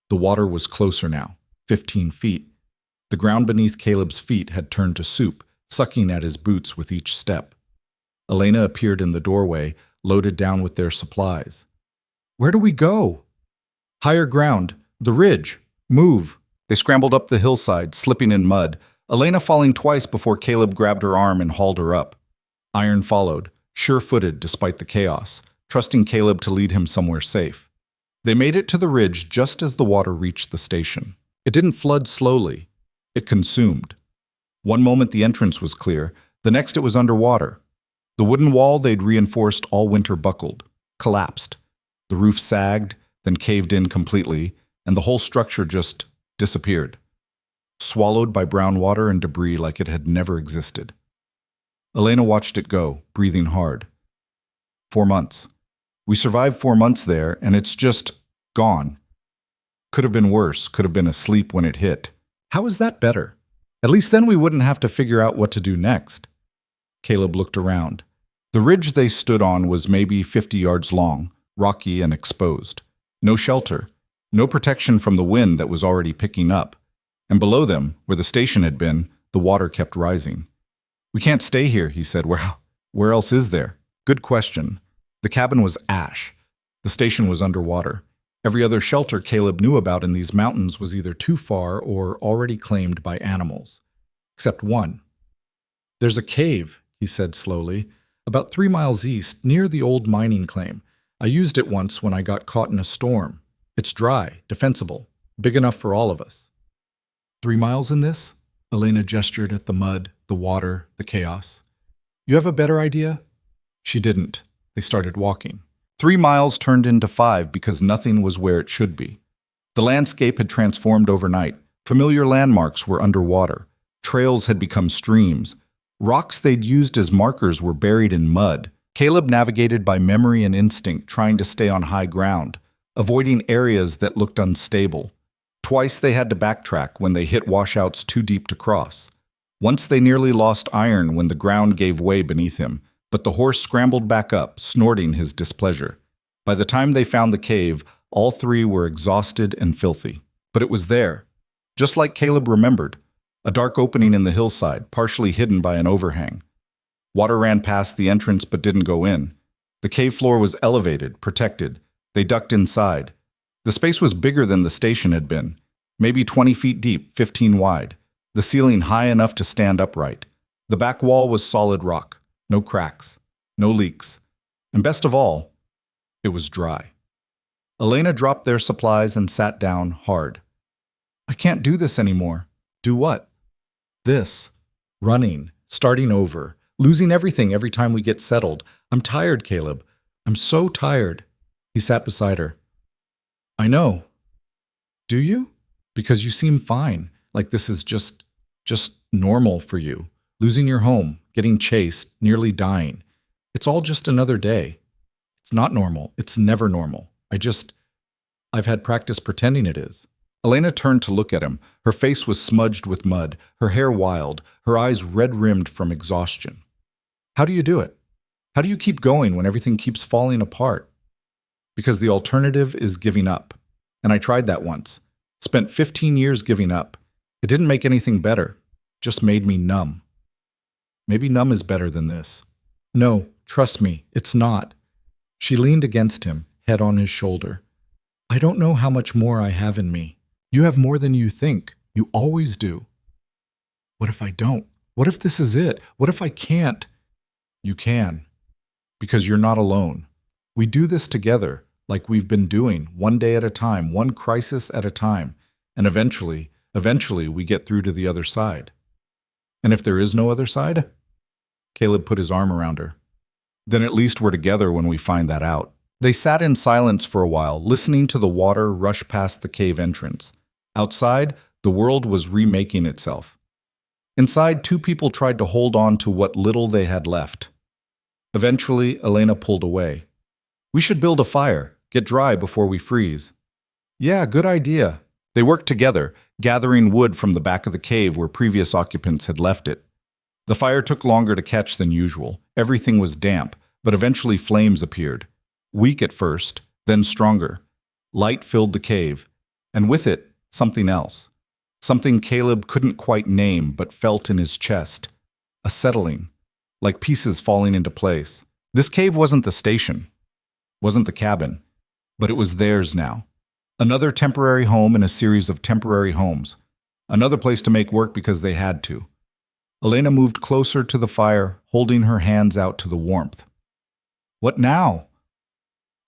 The water was closer now, 15 feet. The ground beneath Caleb's feet had turned to soup, sucking at his boots with each step. Elena appeared in the doorway, loaded down with their supplies. Where do we go? Higher ground, the ridge. Move. They scrambled up the hillside, slipping in mud, Elena falling twice before Caleb grabbed her arm and hauled her up. Iron followed, sure-footed despite the chaos, trusting Caleb to lead him somewhere safe. They made it to the ridge just as the water reached the station. It didn't flood slowly. It consumed. One moment the entrance was clear, the next it was underwater. The wooden wall they'd reinforced all winter buckled, collapsed. The roof sagged, then caved in completely, and the whole structure just disappeared, swallowed by brown water and debris like it had never existed. Elena watched it go, breathing hard. 4 months. We survived 4 months there, and it's just gone. Could have been worse, could have been asleep when it hit. How is that better? At least then we wouldn't have to figure out what to do next. Caleb looked around. The ridge they stood on was maybe 50 yards long, rocky and exposed. No shelter, no protection from the wind that was already picking up. And below them, where the station had been, the water kept rising. We can't stay here, he said. Where else is there? Good question. The cabin was ash. The station was underwater. Every other shelter Caleb knew about in these mountains was either too far or already claimed by animals. Except one. There's a cave, he said slowly, about 3 miles east, near the old mining claim. I used it once when I got caught in a storm. It's dry, defensible, big enough for all of us. 3 miles in this? Elena gestured at the mud, the water, the chaos. You have a better idea? She didn't. They started walking. 3 miles turned into 5 because nothing was where it should be. The landscape had transformed overnight. Familiar landmarks were underwater. Trails had become streams. Rocks they'd used as markers were buried in mud. Caleb navigated by memory and instinct, trying to stay on high ground, avoiding areas that looked unstable. Twice they had to backtrack when they hit washouts too deep to cross. Once they nearly lost iron when the ground gave way beneath him, but the horse scrambled back up, snorting his displeasure. By the time they found the cave, all 3 were exhausted and filthy. But it was there, just like Caleb remembered, a dark opening in the hillside, partially hidden by an overhang. Water ran past the entrance but didn't go in. The cave floor was elevated, protected. They ducked inside. The space was bigger than the station had been, maybe 20 feet deep, 15 wide. The ceiling high enough to stand upright. The back wall was solid rock. No cracks, no leaks, and best of all, it was dry. Elena dropped their supplies and sat down hard. I can't do this anymore. Do what? This. Running, starting over, losing everything every time we get settled. I'm tired, Caleb. I'm so tired. He sat beside her. I know. Do you? Because you seem fine, like this is just Just normal for you. Losing your home, getting chased, nearly dying. It's all just another day. It's not normal. It's never normal. I've had practice pretending it is. Elena turned to look at him. Her face was smudged with mud, her hair wild, her eyes red-rimmed from exhaustion. How do you do it? How do you keep going when everything keeps falling apart? Because the alternative is giving up. And I tried that once. Spent 15 years giving up. It didn't make anything better. Just made me numb. Maybe numb is better than this. No, trust me, it's not. She leaned against him, head on his shoulder. I don't know how much more I have in me. You have more than you think. You always do. What if I don't? What if this is it? What if I can't? You can. Because you're not alone. We do this together, like we've been doing, one day at a time, one crisis at a time. And eventually we get through to the other side. And if there is no other side? Caleb put his arm around her. Then at least we're together when we find that out. They sat in silence for a while, listening to the water rush past the cave entrance. Outside, the world was remaking itself. Inside, two people tried to hold on to what little they had left. Eventually, Elena pulled away. We should build a fire, get dry before we freeze. Yeah, good idea. They worked together, gathering wood from the back of the cave where previous occupants had left it. The fire took longer to catch than usual. Everything was damp, but eventually flames appeared. Weak at first, then stronger. Light filled the cave, and with it, something else. Something Caleb couldn't quite name but felt in his chest. A settling, like pieces falling into place. This cave wasn't the station, wasn't the cabin, but it was theirs now. Another temporary home in a series of temporary homes. Another place to make work because they had to. Elena moved closer to the fire, holding her hands out to the warmth. What now?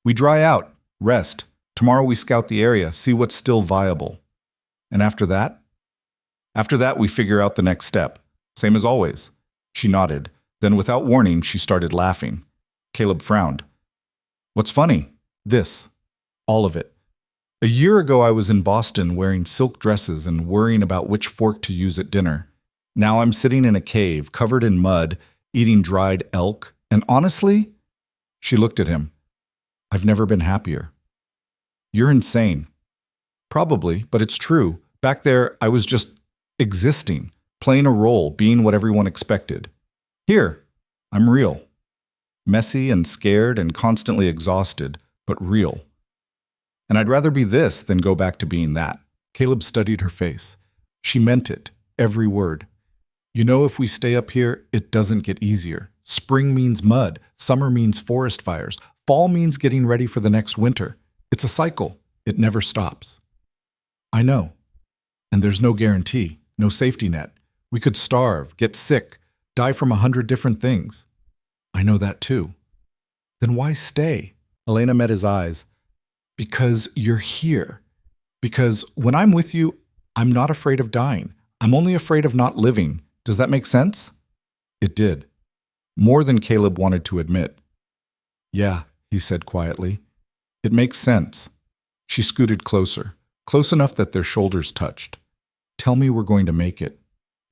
We dry out, rest. Tomorrow we scout the area, see what's still viable. And after that? After that, we figure out the next step. Same as always. She nodded. Then, without warning, she started laughing. Caleb frowned. What's funny? This. All of it. A year ago, I was in Boston wearing silk dresses and worrying about which fork to use at dinner. Now I'm sitting in a cave, covered in mud, eating dried elk, and honestly, she looked at him. I've never been happier. You're insane. Probably, but it's true. Back there, I was just existing, playing a role, being what everyone expected. Here, I'm real. Messy and scared and constantly exhausted, but real. And I'd rather be this than go back to being that. Caleb studied her face. She meant it, every word. You know, if we stay up here, it doesn't get easier. Spring means mud, summer means forest fires, fall means getting ready for the next winter. It's a cycle. It never stops. I know. And there's no guarantee, no safety net. We could starve, get sick, die from 100 different things. I know that too. Then why stay? Elena met his eyes. Because you're here. Because when I'm with you, I'm not afraid of dying. I'm only afraid of not living. Does that make sense? It did. More than Caleb wanted to admit. Yeah, he said quietly. It makes sense. She scooted closer, close enough that their shoulders touched. Tell me we're going to make it.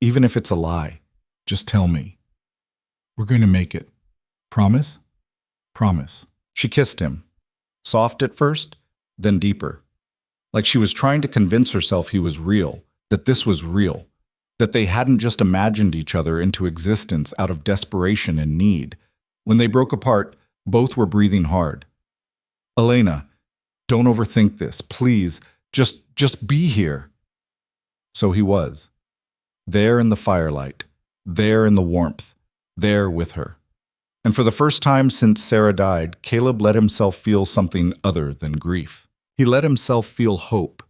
Even if it's a lie. Just tell me. We're going to make it. Promise? Promise. She kissed him. Soft at first, then deeper. Like she was trying to convince herself he was real, that this was real, that they hadn't just imagined each other into existence out of desperation and need. When they broke apart, both were breathing hard. Elena, don't overthink this, please. Just be here. So he was. There in the firelight, there in the warmth, there with her. And for the first time since Sarah died, Caleb let himself feel something other than grief. He let himself feel hope.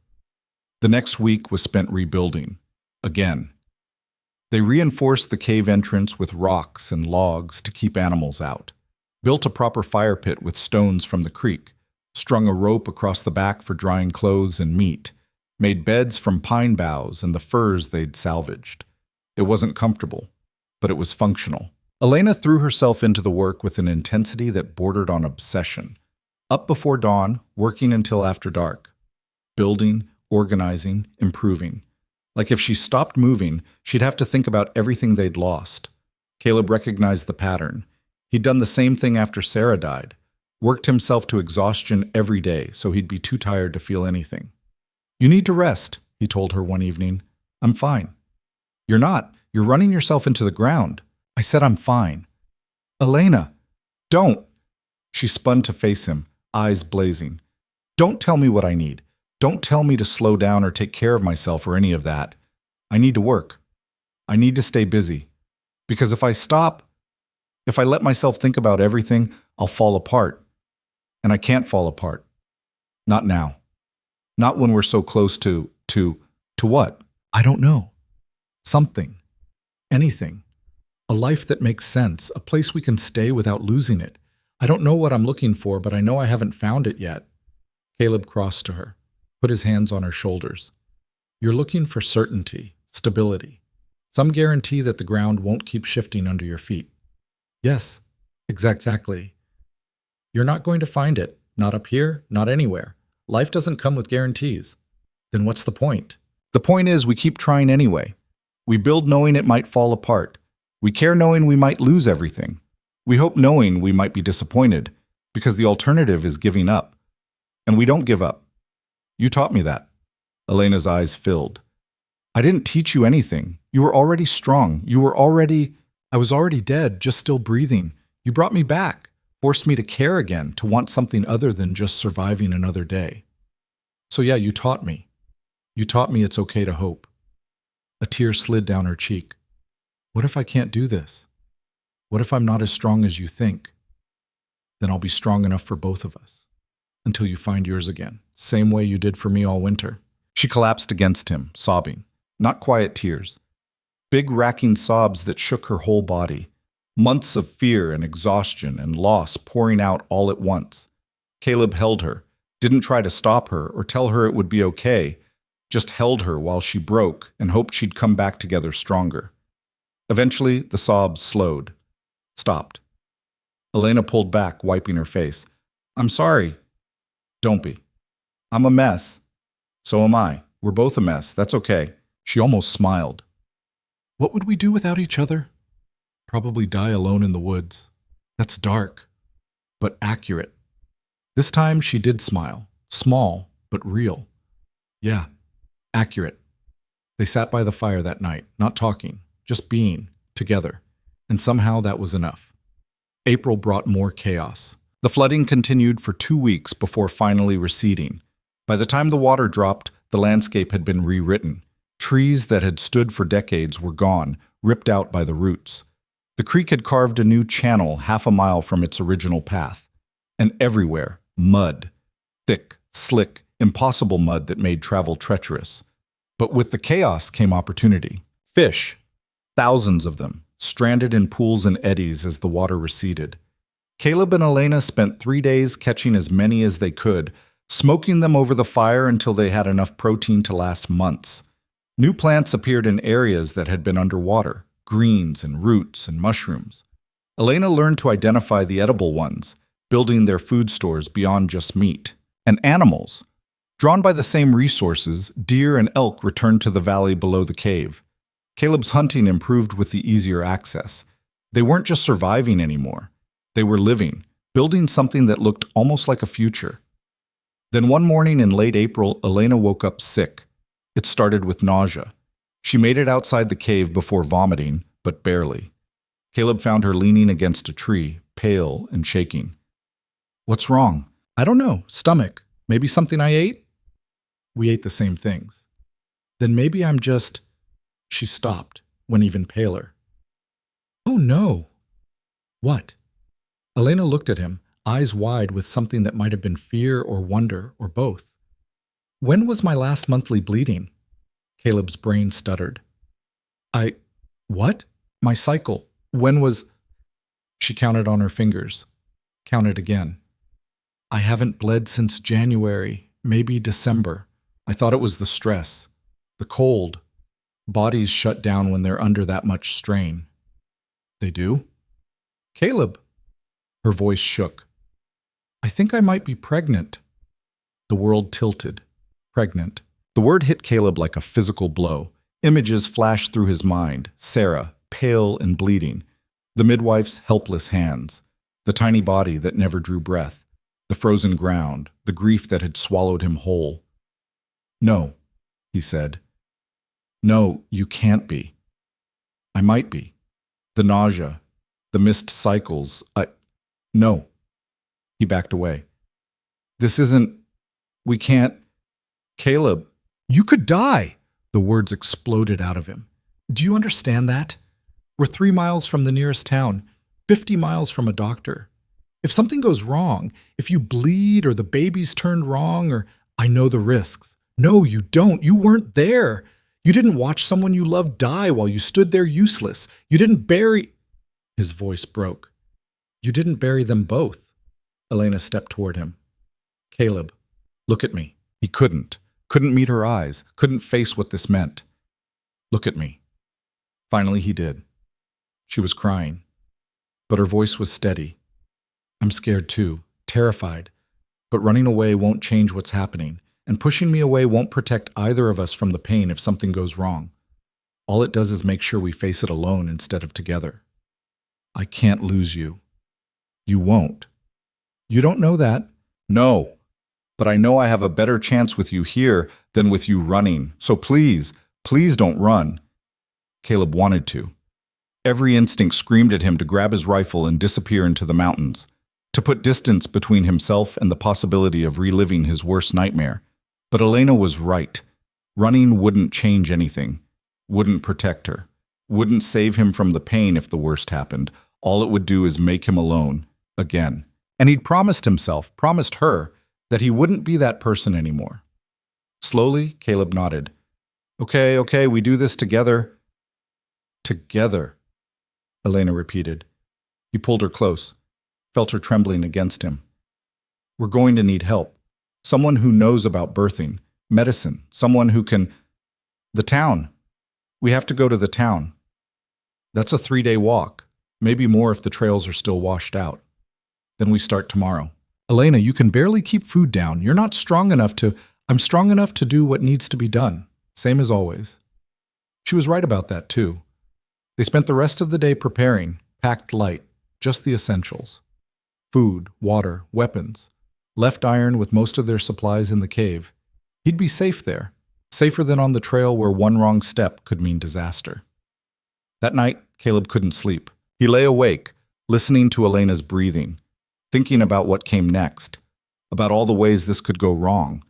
The next week was spent rebuilding. Again. They reinforced the cave entrance with rocks and logs to keep animals out. Built a proper fire pit with stones from the creek. Strung a rope across the back for drying clothes and meat. Made beds from pine boughs and the furs they'd salvaged. It wasn't comfortable, but it was functional. Elena threw herself into the work with an intensity that bordered on obsession. Up before dawn, working until after dark. Building, organizing, improving. Like if she stopped moving, she'd have to think about everything they'd lost. Caleb recognized the pattern. He'd done the same thing after Sarah died, worked himself to exhaustion every day so he'd be too tired to feel anything. "You need to rest," he told her one evening. "I'm fine." "You're not. You're running yourself into the ground." "I said I'm fine." "Elena, don't." She spun to face him, eyes blazing. "Don't tell me what I need. Don't tell me to slow down or take care of myself or any of that. I need to work. I need to stay busy. Because if I stop, if I let myself think about everything, I'll fall apart. And I can't fall apart. Not now. Not when we're so close to what? I don't know. Something. Anything. A life that makes sense, a place we can stay without losing it. I don't know what I'm looking for, but I know I haven't found it yet." Caleb crossed to her, put his hands on her shoulders. "You're looking for certainty, stability, some guarantee that the ground won't keep shifting under your feet." "Yes, exactly. You're not going to find it, not up here, not anywhere. Life doesn't come with guarantees." "Then what's the point?" "The point is we keep trying anyway. We build knowing it might fall apart. We care knowing we might lose everything. We hope knowing we might be disappointed, because the alternative is giving up. And we don't give up. You taught me that." Elena's eyes filled. "I didn't teach you anything. You were already strong. I was already dead, just still breathing. You brought me back, forced me to care again, to want something other than just surviving another day. So yeah, you taught me. You taught me it's okay to hope." A tear slid down her cheek. "What if I can't do this? What if I'm not as strong as you think? Then I'll be strong enough for both of us. Until you find yours again, same way you did for me all winter." She collapsed against him, sobbing. Not quiet tears. Big racking sobs that shook her whole body. Months of fear and exhaustion and loss pouring out all at once. Caleb held her, didn't try to stop her or tell her it would be okay, just held her while she broke and hoped she'd come back together stronger. Eventually, the sobs slowed. Stopped. Elena pulled back, wiping her face. "I'm sorry." "Don't be. I'm a mess. So am I. We're both a mess. That's okay." She almost smiled. "What would we do without each other? Probably die alone in the woods. That's dark, but accurate." This time she did smile. Small, but real. "Yeah, accurate." They sat by the fire that night, not talking, just being, together. And somehow that was enough. April brought more chaos. The flooding continued for 2 weeks before finally receding. By the time the water dropped, the landscape had been rewritten. Trees that had stood for decades were gone, ripped out by the roots. The creek had carved a new channel 1/2 mile from its original path. And everywhere, mud. Thick, slick, impossible mud that made travel treacherous. But with the chaos came opportunity. Fish. Thousands of them, stranded in pools and eddies as the water receded. Caleb and Elena spent 3 days catching as many as they could, smoking them over the fire until they had enough protein to last months. New plants appeared in areas that had been underwater, greens and roots and mushrooms. Elena learned to identify the edible ones, building their food stores beyond just meat. And animals. Drawn by the same resources, deer and elk returned to the valley below the cave. Caleb's hunting improved with the easier access. They weren't just surviving anymore. They were living, building something that looked almost like a future. Then one morning in late April, Elena woke up sick. It started with nausea. She made it outside the cave before vomiting, but barely. Caleb found her leaning against a tree, pale and shaking. "What's wrong?" "I don't know. Stomach. Maybe something I ate?" "We ate the same things." "Then maybe I'm just..." She stopped, went even paler. "Oh no." "What?" Elena looked at him, eyes wide with something that might have been fear or wonder or both. "When was my last monthly bleeding?" Caleb's brain stuttered. What? My cycle. When was..." She counted on her fingers. Counted again. "I haven't bled since January, maybe December. I thought it was the stress. The cold. Bodies shut down when they're under that much strain." "They do?" "Caleb." Her voice shook. "I think I might be pregnant." The world tilted. Pregnant. The word hit Caleb like a physical blow. Images flashed through his mind: Sarah, pale and bleeding, the midwife's helpless hands, the tiny body that never drew breath, the frozen ground, the grief that had swallowed him whole. "No," he said. "No, you can't be. I might be. The nausea, the missed cycles, No." He backed away. "This isn't... We can't... Caleb, you could die!" The words exploded out of him. "Do you understand that? We're 3 miles from the nearest town, 50 miles from a doctor. If something goes wrong, if you bleed or the baby's turned wrong, or I know the risks." "No, you don't. You weren't there. You didn't watch someone you loved die while you stood there useless. You didn't bury..." His voice broke. "You didn't bury them both." Elena stepped toward him. "Caleb, look at me." He couldn't meet her eyes, couldn't face what this meant. "Look at me." Finally he did. She was crying, but her voice was steady. "I'm scared too, terrified, but running away won't change what's happening, and pushing me away won't protect either of us from the pain if something goes wrong. All it does is make sure we face it alone instead of together. I can't lose you. You won't. You don't know that." "No, but I know I have a better chance with you here than with you running, so please, please don't run." Caleb wanted to. Every instinct screamed at him to grab his rifle and disappear into the mountains, to put distance between himself and the possibility of reliving his worst nightmare. But Elena was right. Running wouldn't change anything, wouldn't protect her, wouldn't save him from the pain if the worst happened. All it would do is make him alone, again. And he'd promised himself, promised her, that he wouldn't be that person anymore. Slowly, Caleb nodded. Okay, we do this together." "Together," Elena repeated. He pulled her close, felt her trembling against him. "We're going to need help. Someone who knows about birthing, medicine, someone who can... The town. We have to go to the town. That's a 3-day walk, maybe more if the trails are still washed out. Then we start tomorrow." "Elena, you can barely keep food down. You're not strong enough to..." "I'm strong enough to do what needs to be done, same as always." She was right about that, too. They spent the rest of the day preparing, packed light, just the essentials. Food, water, weapons. Left Iron with most of their supplies in the cave. He'd be safe there, safer than on the trail where one wrong step could mean disaster. That night, Caleb couldn't sleep. He lay awake, listening to Elena's breathing, thinking about what came next, about all the ways this could go wrong,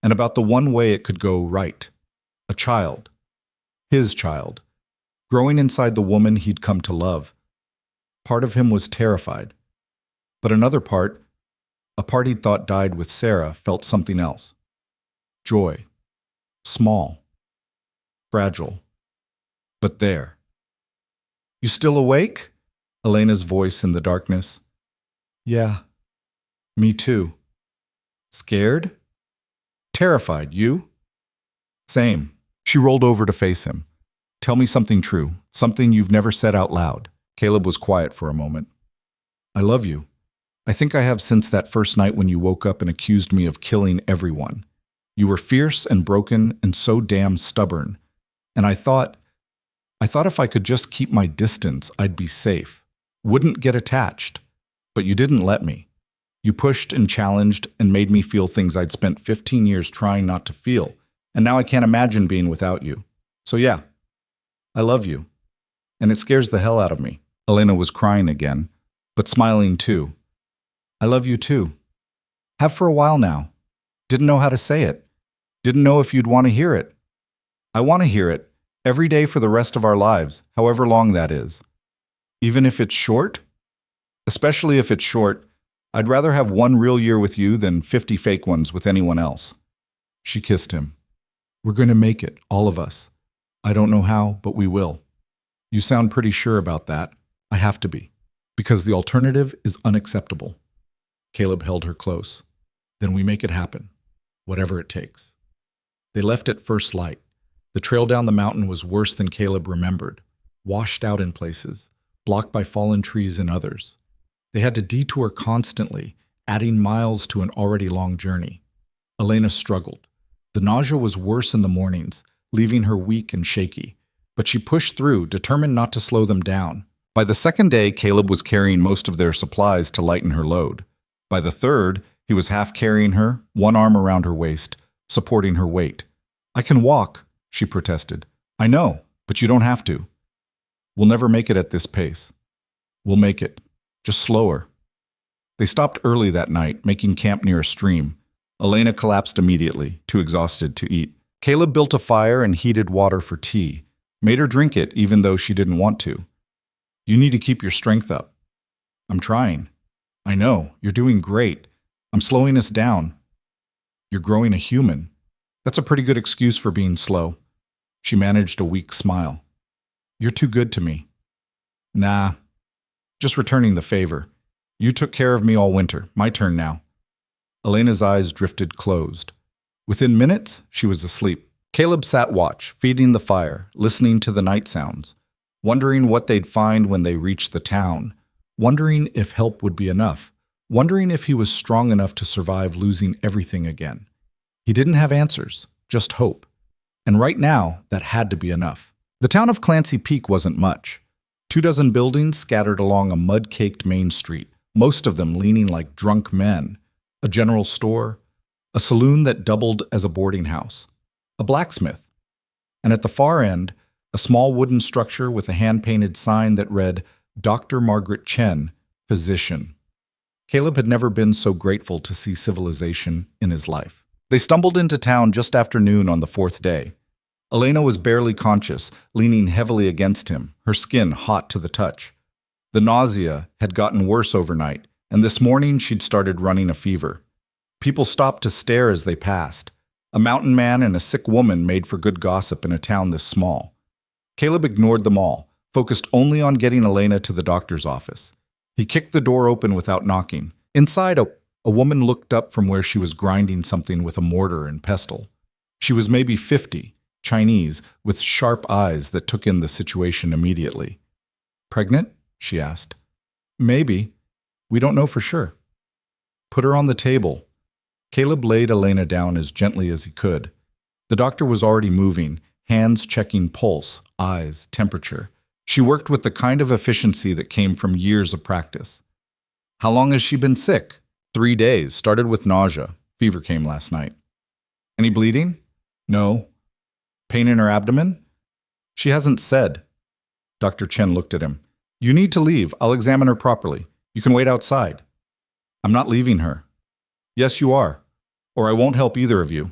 and about the one way it could go right. A child. His child. Growing inside the woman he'd come to love. Part of him was terrified. But another part, a part he'd thought died with Sarah, felt something else. Joy. Small. Fragile. But there. "You still awake?" Elena's voice in the darkness. "Yeah. Me too." "Scared?" "Terrified. You?" "Same." She rolled over to face him. "Tell me something true, something you've never said out loud." Caleb was quiet for a moment. "I love you. I think I have since that first night when you woke up and accused me of killing everyone. You were fierce and broken and so damn stubborn. And I thought if I could just keep my distance, I'd be safe. Wouldn't get attached. But you didn't let me. You pushed and challenged and made me feel things I'd spent 15 years trying not to feel. And now I can't imagine being without you. So yeah, I love you. And it scares the hell out of me." Elena was crying again, but smiling too. "I love you too. Have for a while now. Didn't know how to say it. Didn't know if you'd want to hear it. I want to hear it, every day for the rest of our lives, however long that is. Even if it's short? Especially if it's short, I'd rather have 1 real year with you than 50 fake ones with anyone else." She kissed him. "We're going to make it, all of us. I don't know how, but we will. You sound pretty sure about that. I have to be, because the alternative is unacceptable." Caleb held her close. "Then we make it happen, whatever it takes." They left at first light. The trail down the mountain was worse than Caleb remembered, washed out in places, blocked by fallen trees in others. They had to detour constantly, adding miles to an already long journey. Elena struggled. The nausea was worse in the mornings, leaving her weak and shaky. But she pushed through, determined not to slow them down. By the second day, Caleb was carrying most of their supplies to lighten her load. By the third, he was half carrying her, one arm around her waist, supporting her weight. "I can walk," she protested. "I know, but you don't have to. We'll never make it at this pace. We'll make it, just slower." They stopped early that night, making camp near a stream. Elena collapsed immediately, too exhausted to eat. Caleb built a fire and heated water for tea, made her drink it even though she didn't want to. "You need to keep your strength up." "I'm trying." "I know, you're doing great. I'm slowing us down." "You're growing a human." "That's a pretty good excuse for being slow." She managed a weak smile. "You're too good to me." "Nah, just returning the favor. You took care of me all winter. My turn now." Elena's eyes drifted closed. Within minutes, she was asleep. Caleb sat watch, feeding the fire, listening to the night sounds, wondering what they'd find when they reached the town, wondering if help would be enough, wondering if he was strong enough to survive losing everything again. He didn't have answers, just hope. And right now, that had to be enough. The town of Clancy Peak wasn't much. 24 buildings scattered along a mud-caked main street, most of them leaning like drunk men. A general store, a saloon that doubled as a boarding house, a blacksmith, and at the far end, a small wooden structure with a hand-painted sign that read, "Dr. Margaret Chen, Physician." Caleb had never been so grateful to see civilization in his life. They stumbled into town just after noon on the fourth day. Elena was barely conscious, leaning heavily against him, her skin hot to the touch. The nausea had gotten worse overnight, and this morning she'd started running a fever. People stopped to stare as they passed. A mountain man and a sick woman made for good gossip in a town this small. Caleb ignored them all, focused only on getting Elena to the doctor's office. He kicked the door open without knocking. Inside, a woman looked up from where she was grinding something with a mortar and pestle. She was maybe 50, Chinese, with sharp eyes that took in the situation immediately. "Pregnant?" she asked. "Maybe. We don't know for sure." "Put her on the table." Caleb laid Elena down as gently as he could. The doctor was already moving, hands checking pulse, eyes, temperature. She worked with the kind of efficiency that came from years of practice. "How long has she been sick?" 3 days, started with nausea. Fever came last night." "Any bleeding?" "No." "Pain in her abdomen?" "She hasn't said." Dr. Chen looked at him. "You need to leave. I'll examine her properly. You can wait outside." "I'm not leaving her." "Yes, you are. Or I won't help either of you."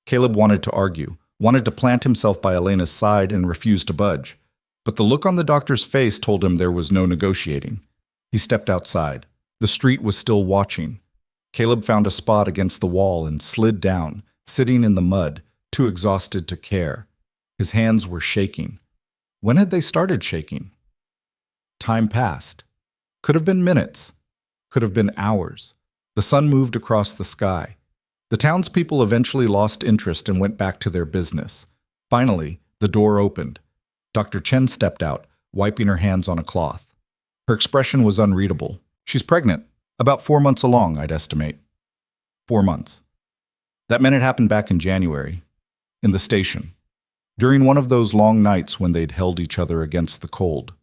Caleb wanted to argue, wanted to plant himself by Elena's side and refused to budge. But the look on the doctor's face told him there was no negotiating. He stepped outside. The street was still watching. Caleb found a spot against the wall and slid down, sitting in the mud, too exhausted to care. His hands were shaking. When had they started shaking? Time passed. Could have been minutes. Could have been hours. The sun moved across the sky. The townspeople eventually lost interest and went back to their business. Finally, the door opened. Dr. Chen stepped out, wiping her hands on a cloth. Her expression was unreadable. "She's pregnant. About 4 months along, I'd estimate." 4 months. That meant it happened back in January, in the station, during one of those long nights when they'd held each other against the cold.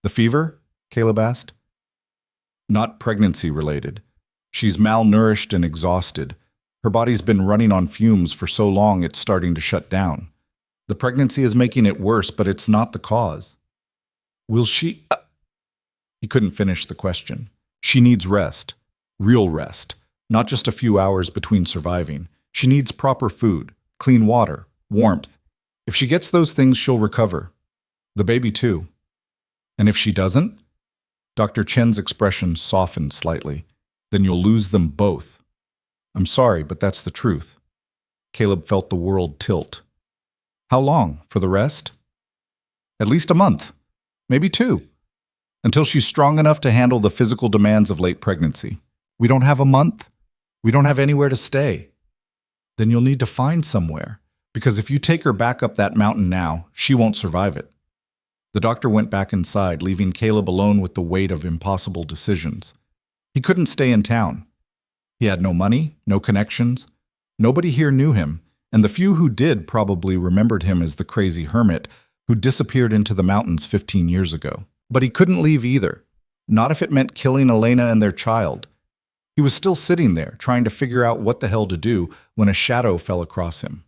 "The fever?" Caleb asked. "Not pregnancy-related. She's malnourished and exhausted. Her body's been running on fumes for so long it's starting to shut down. The pregnancy is making it worse, but it's not the cause." "Will she—" He couldn't finish the question. "She needs rest. Real rest. Not just a few hours between surviving. She needs proper food, clean water, warmth. If she gets those things, she'll recover. The baby too. And if she doesn't?" Dr. Chen's expression softened slightly. "Then you'll lose them both." "I'm sorry, but that's the truth." Caleb felt the world tilt. "How long? For the rest?" "At least a month. Maybe 2. Until she's strong enough to handle the physical demands of late pregnancy." "We don't have a month. We don't have anywhere to stay." "Then you'll need to find somewhere. Because if you take her back up that mountain now, she won't survive it." The doctor went back inside, leaving Caleb alone with the weight of impossible decisions. He couldn't stay in town. He had no money, no connections. Nobody here knew him, and the few who did probably remembered him as the crazy hermit who disappeared into the mountains 15 years ago. But he couldn't leave either, not if it meant killing Elena and their child. He was still sitting there, trying to figure out what the hell to do, when a shadow fell across him.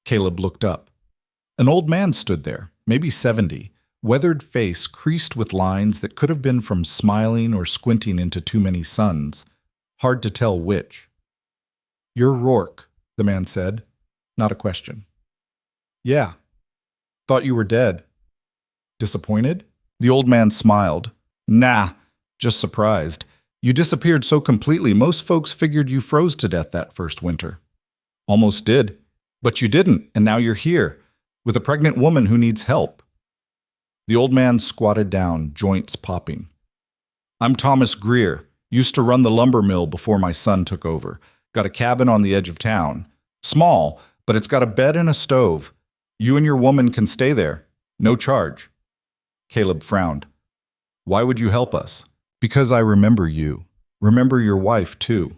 Caleb looked up. An old man stood there, maybe 70, weathered face creased with lines that could have been from smiling or squinting into too many suns. Hard to tell which. "You're Rourke," the man said. Not a question. "Yeah. Thought you were dead." "Disappointed?" The old man smiled. "Nah, just surprised. You disappeared so completely, most folks figured you froze to death that first winter." "Almost did. But you didn't, and now you're here, with a pregnant woman who needs help." The old man squatted down, joints popping. "I'm Thomas Greer. Used to run the lumber mill before my son took over. Got a cabin on the edge of town. Small, but it's got a bed and a stove. You and your woman can stay there. No charge." Caleb frowned. "Why would you help us?" "Because I remember you. Remember your wife, too.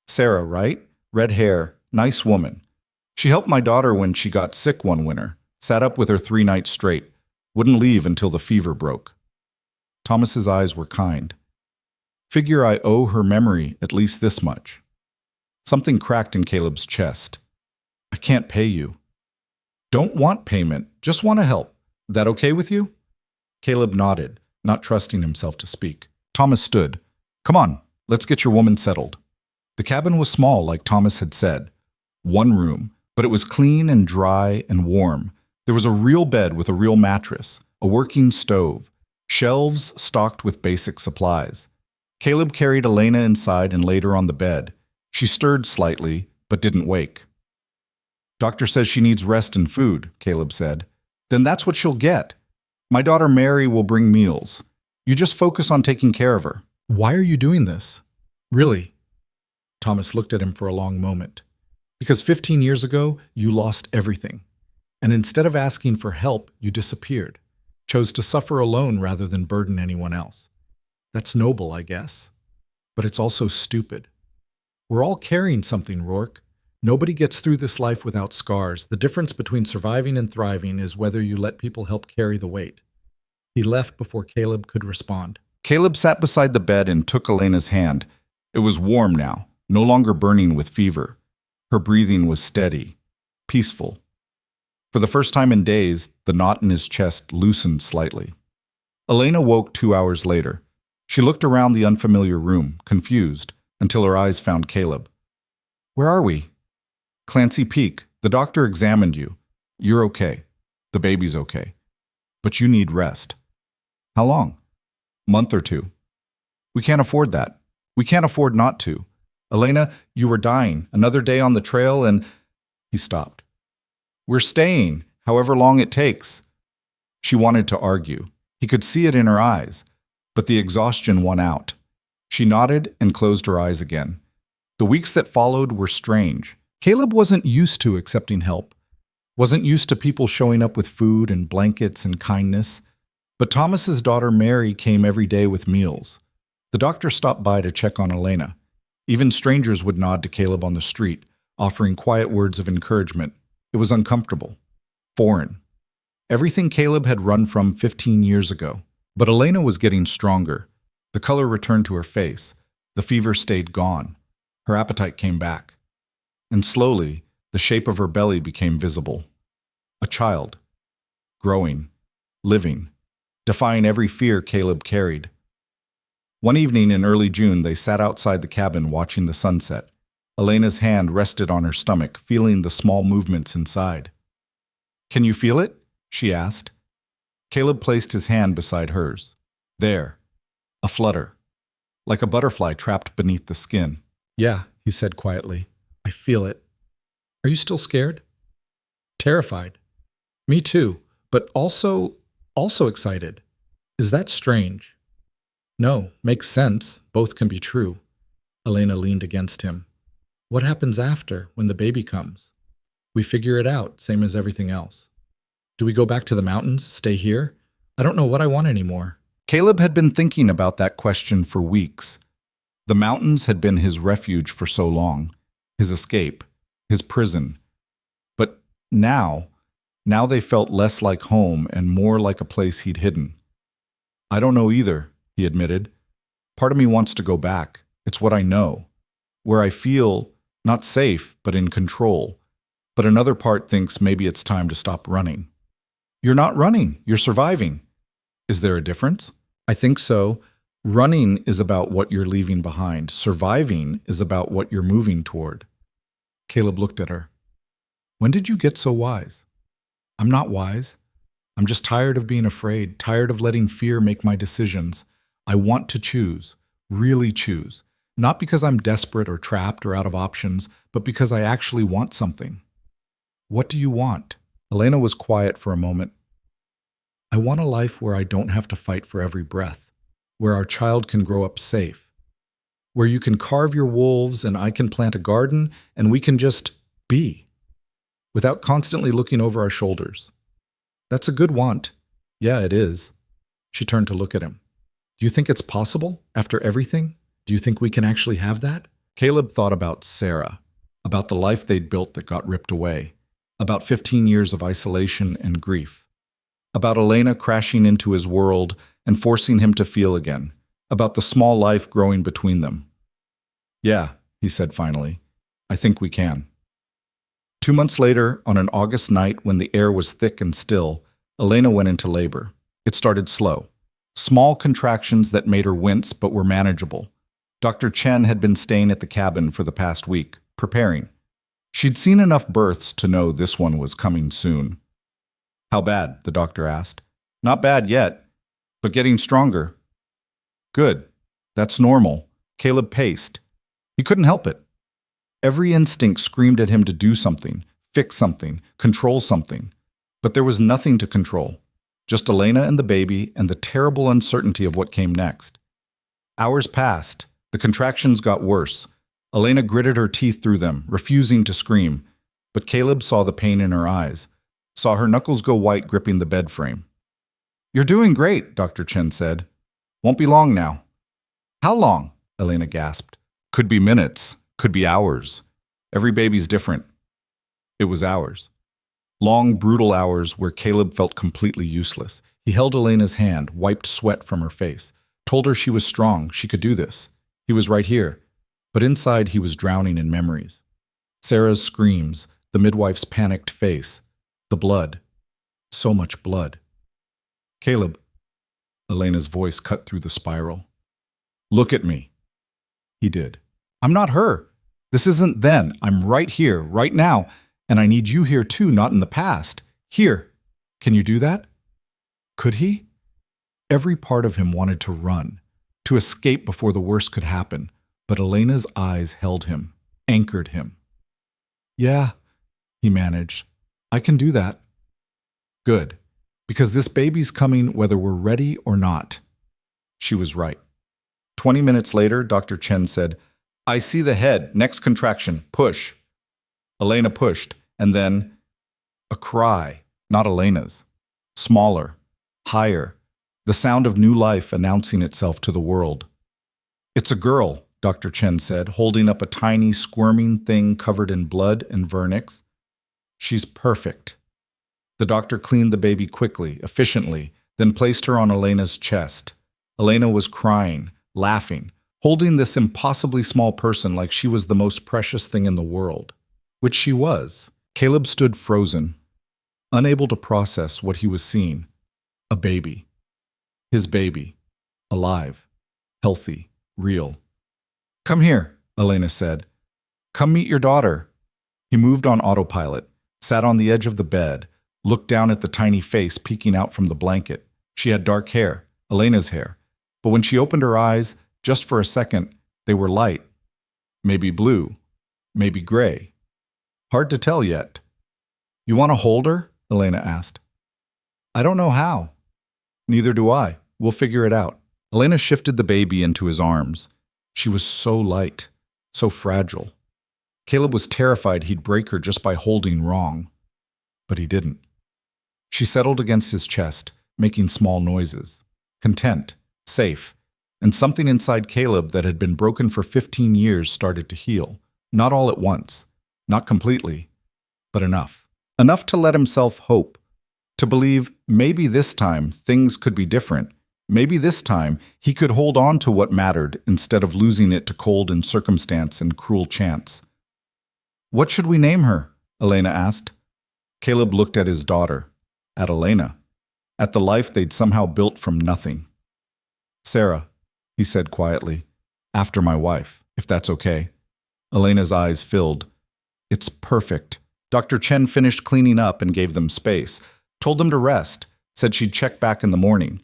Sarah, right? Red hair, nice woman. She helped my daughter when she got sick one winter. Sat up with her 3 nights straight. Wouldn't leave until the fever broke." Thomas's eyes were kind. "Figure I owe her memory at least this much." Something cracked in Caleb's chest. "I can't pay you." "Don't want payment, just want to help. That okay with you?" Caleb nodded, not trusting himself to speak. Thomas stood. "Come on, let's get your woman settled." The cabin was small, like Thomas had said. 1 room, but it was clean and dry and warm. There was a real bed with a real mattress, a working stove, shelves stocked with basic supplies. Caleb carried Elena inside and laid her on the bed. She stirred slightly, but didn't wake. "Doctor says she needs rest and food," Caleb said. "Then that's what she'll get. My daughter Mary will bring meals. You just focus on taking care of her." "Why are you doing this? Really?" Thomas looked at him for a long moment. "Because 15 years ago, you lost everything. And instead of asking for help, you disappeared. Chose to suffer alone rather than burden anyone else. That's noble, I guess. But it's also stupid. We're all carrying something, Rourke. Nobody gets through this life without scars. The difference between surviving and thriving is whether you let people help carry the weight." He left before Caleb could respond. Caleb sat beside the bed and took Elena's hand. It was warm now, no longer burning with fever. Her breathing was steady, peaceful. For the first time in days, the knot in his chest loosened slightly. Elena woke 2 hours later. She looked around the unfamiliar room, confused, until her eyes found Caleb. "Where are we?" "Clancy Peak. The doctor examined you. You're okay. The baby's okay. But you need rest." "How long?" "Month or 2. We can't afford that. We can't afford not to. Elena, you were dying. Another day on the trail and—" He stopped. "We're staying, however long it takes." She wanted to argue. He could see it in her eyes, but the exhaustion won out. She nodded and closed her eyes again. The weeks that followed were strange. Caleb wasn't used to accepting help, wasn't used to people showing up with food and blankets and kindness. But Thomas's daughter Mary came every day with meals. The doctor stopped by to check on Elena. Even strangers would nod to Caleb on the street, offering quiet words of encouragement. It was uncomfortable, foreign. Everything Caleb had run from 15 years ago. But Elena was getting stronger. The color returned to her face. The fever stayed gone. Her appetite came back. And slowly, the shape of her belly became visible. A child. Growing. Living. Defying every fear Caleb carried. One evening in early June, they sat outside the cabin watching the sunset. Elena's hand rested on her stomach, feeling the small movements inside. "Can you feel it?" she asked. Caleb placed his hand beside hers. There. A flutter. Like a butterfly trapped beneath the skin. "Yeah," he said quietly. "I feel it. Are you still scared?" "Terrified." "Me too, but also excited. Is that strange?" "No, makes sense. Both can be true." Elena leaned against him. "What happens after, when the baby comes?" "We figure it out, same as everything else." "Do we go back to the mountains, stay here? I don't know what I want anymore." Caleb had been thinking about that question for weeks. The mountains had been his refuge for so long, his escape, his prison. Now, now they felt less like home and more like a place he'd hidden. I don't know either, he admitted. Part of me wants to go back. It's what I know. Where I feel not safe, but in control. But another part thinks maybe it's time to stop running. You're not running, you're surviving. Is there a difference? I think so. Running is about what you're leaving behind. Surviving is about what you're moving toward. Caleb looked at her. When did you get so wise? I'm not wise. I'm just tired of being afraid, tired of letting fear make my decisions. I want to choose, really choose. Not because I'm desperate or trapped or out of options, but because I actually want something. What do you want? Elena was quiet for a moment. I want a life where I don't have to fight for every breath, where our child can grow up safe, where you can carve your wolves and I can plant a garden and we can just be, without constantly looking over our shoulders. That's a good want. Yeah, it is. She turned to look at him. Do you think it's possible, after everything? Do you think we can actually have that? Caleb thought about Sarah, about the life they'd built that got ripped away, about 15 years of isolation and grief, about Elena crashing into his world and forcing him to feel again, about the small life growing between them. Yeah, he said finally, I think we can. 2 months later, on an August night when the air was thick and still, Elena went into labor. It started slow. Small contractions that made her wince but were manageable. Dr. Chen had been staying at the cabin for the past week, preparing. She'd seen enough births to know this one was coming soon. How bad? The doctor asked. Not bad yet, but getting stronger. Good. That's normal. Caleb paced. He couldn't help it. Every instinct screamed at him to do something, fix something, control something. But there was nothing to control. Just Elena and the baby and the terrible uncertainty of what came next. Hours passed. The contractions got worse. Elena gritted her teeth through them, refusing to scream. But Caleb saw the pain in her eyes, saw her knuckles go white gripping the bed frame. You're doing great, Dr. Chen said. Won't be long now. How long? Elena gasped. Could be minutes, could be hours. Every baby's different. It was hours. Long, brutal hours where Caleb felt completely useless. He held Elena's hand, wiped sweat from her face, told her she was strong, she could do this. He was right here, but inside he was drowning in memories. Sarah's screams, the midwife's panicked face, the blood. So much blood. Caleb. Elena's voice cut through the spiral. Look at me. He did. I'm not her. This isn't then. I'm right here, right now, and I need you here too, not in the past. Here. Can you do that? Could he? Every part of him wanted to run, to escape before the worst could happen, but Elena's eyes held him, anchored him. Yeah, he managed. I can do that. Good, because this baby's coming whether we're ready or not. She was right. 20 minutes later, Dr. Chen said, I see the head, next contraction, push. Elena pushed, and then a cry, not Elena's. Smaller, higher, the sound of new life announcing itself to the world. It's a girl, Dr. Chen said, holding up a tiny, squirming thing covered in blood and vernix. She's perfect. The doctor cleaned the baby quickly, efficiently, then placed her on Elena's chest. Elena was crying, laughing, holding this impossibly small person like she was the most precious thing in the world. Which she was. Caleb stood frozen, unable to process what he was seeing. A baby. His baby. Alive. Healthy. Real. Come here, Elena said. Come meet your daughter. He moved on autopilot, sat on the edge of the bed, looked down at the tiny face peeking out from the blanket. She had dark hair, Elena's hair. But when she opened her eyes, just for a second, they were light. Maybe blue. Maybe gray. Hard to tell yet. You want to hold her? Elena asked. I don't know how. Neither do I. We'll figure it out. Elena shifted the baby into his arms. She was so light, so fragile. Caleb was terrified he'd break her just by holding wrong. But he didn't. She settled against his chest, making small noises. Content, safe, and something inside Caleb that had been broken for 15 years started to heal. Not all at once, not completely, but enough. Enough to let himself hope, to believe maybe this time things could be different. Maybe this time he could hold on to what mattered instead of losing it to cold and circumstance and cruel chance. "What should we name her?" Elena asked. Caleb looked at his daughter, at Elena, at the life they'd somehow built from nothing. "Sarah," he said quietly, "after my wife, if that's okay." Elena's eyes filled. "It's perfect." Dr. Chen finished cleaning up and gave them space, told them to rest, said she'd check back in the morning.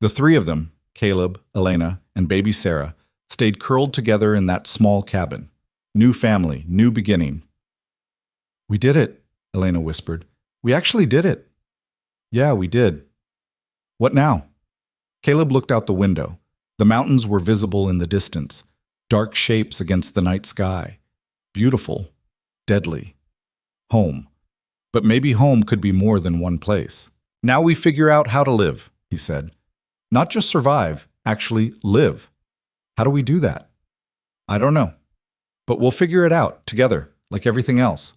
The three of them, Caleb, Elena, and baby Sarah, stayed curled together in that small cabin. New family, new beginning. "We did it," Elena whispered. "We actually did it." "Yeah, we did." "What now?" Caleb looked out the window. The mountains were visible in the distance, dark shapes against the night sky. Beautiful, deadly. Home. But maybe home could be more than one place. "Now we figure out how to live," he said. "Not just survive, actually live. How do we do that?" "I don't know. But we'll figure it out, together, like everything else."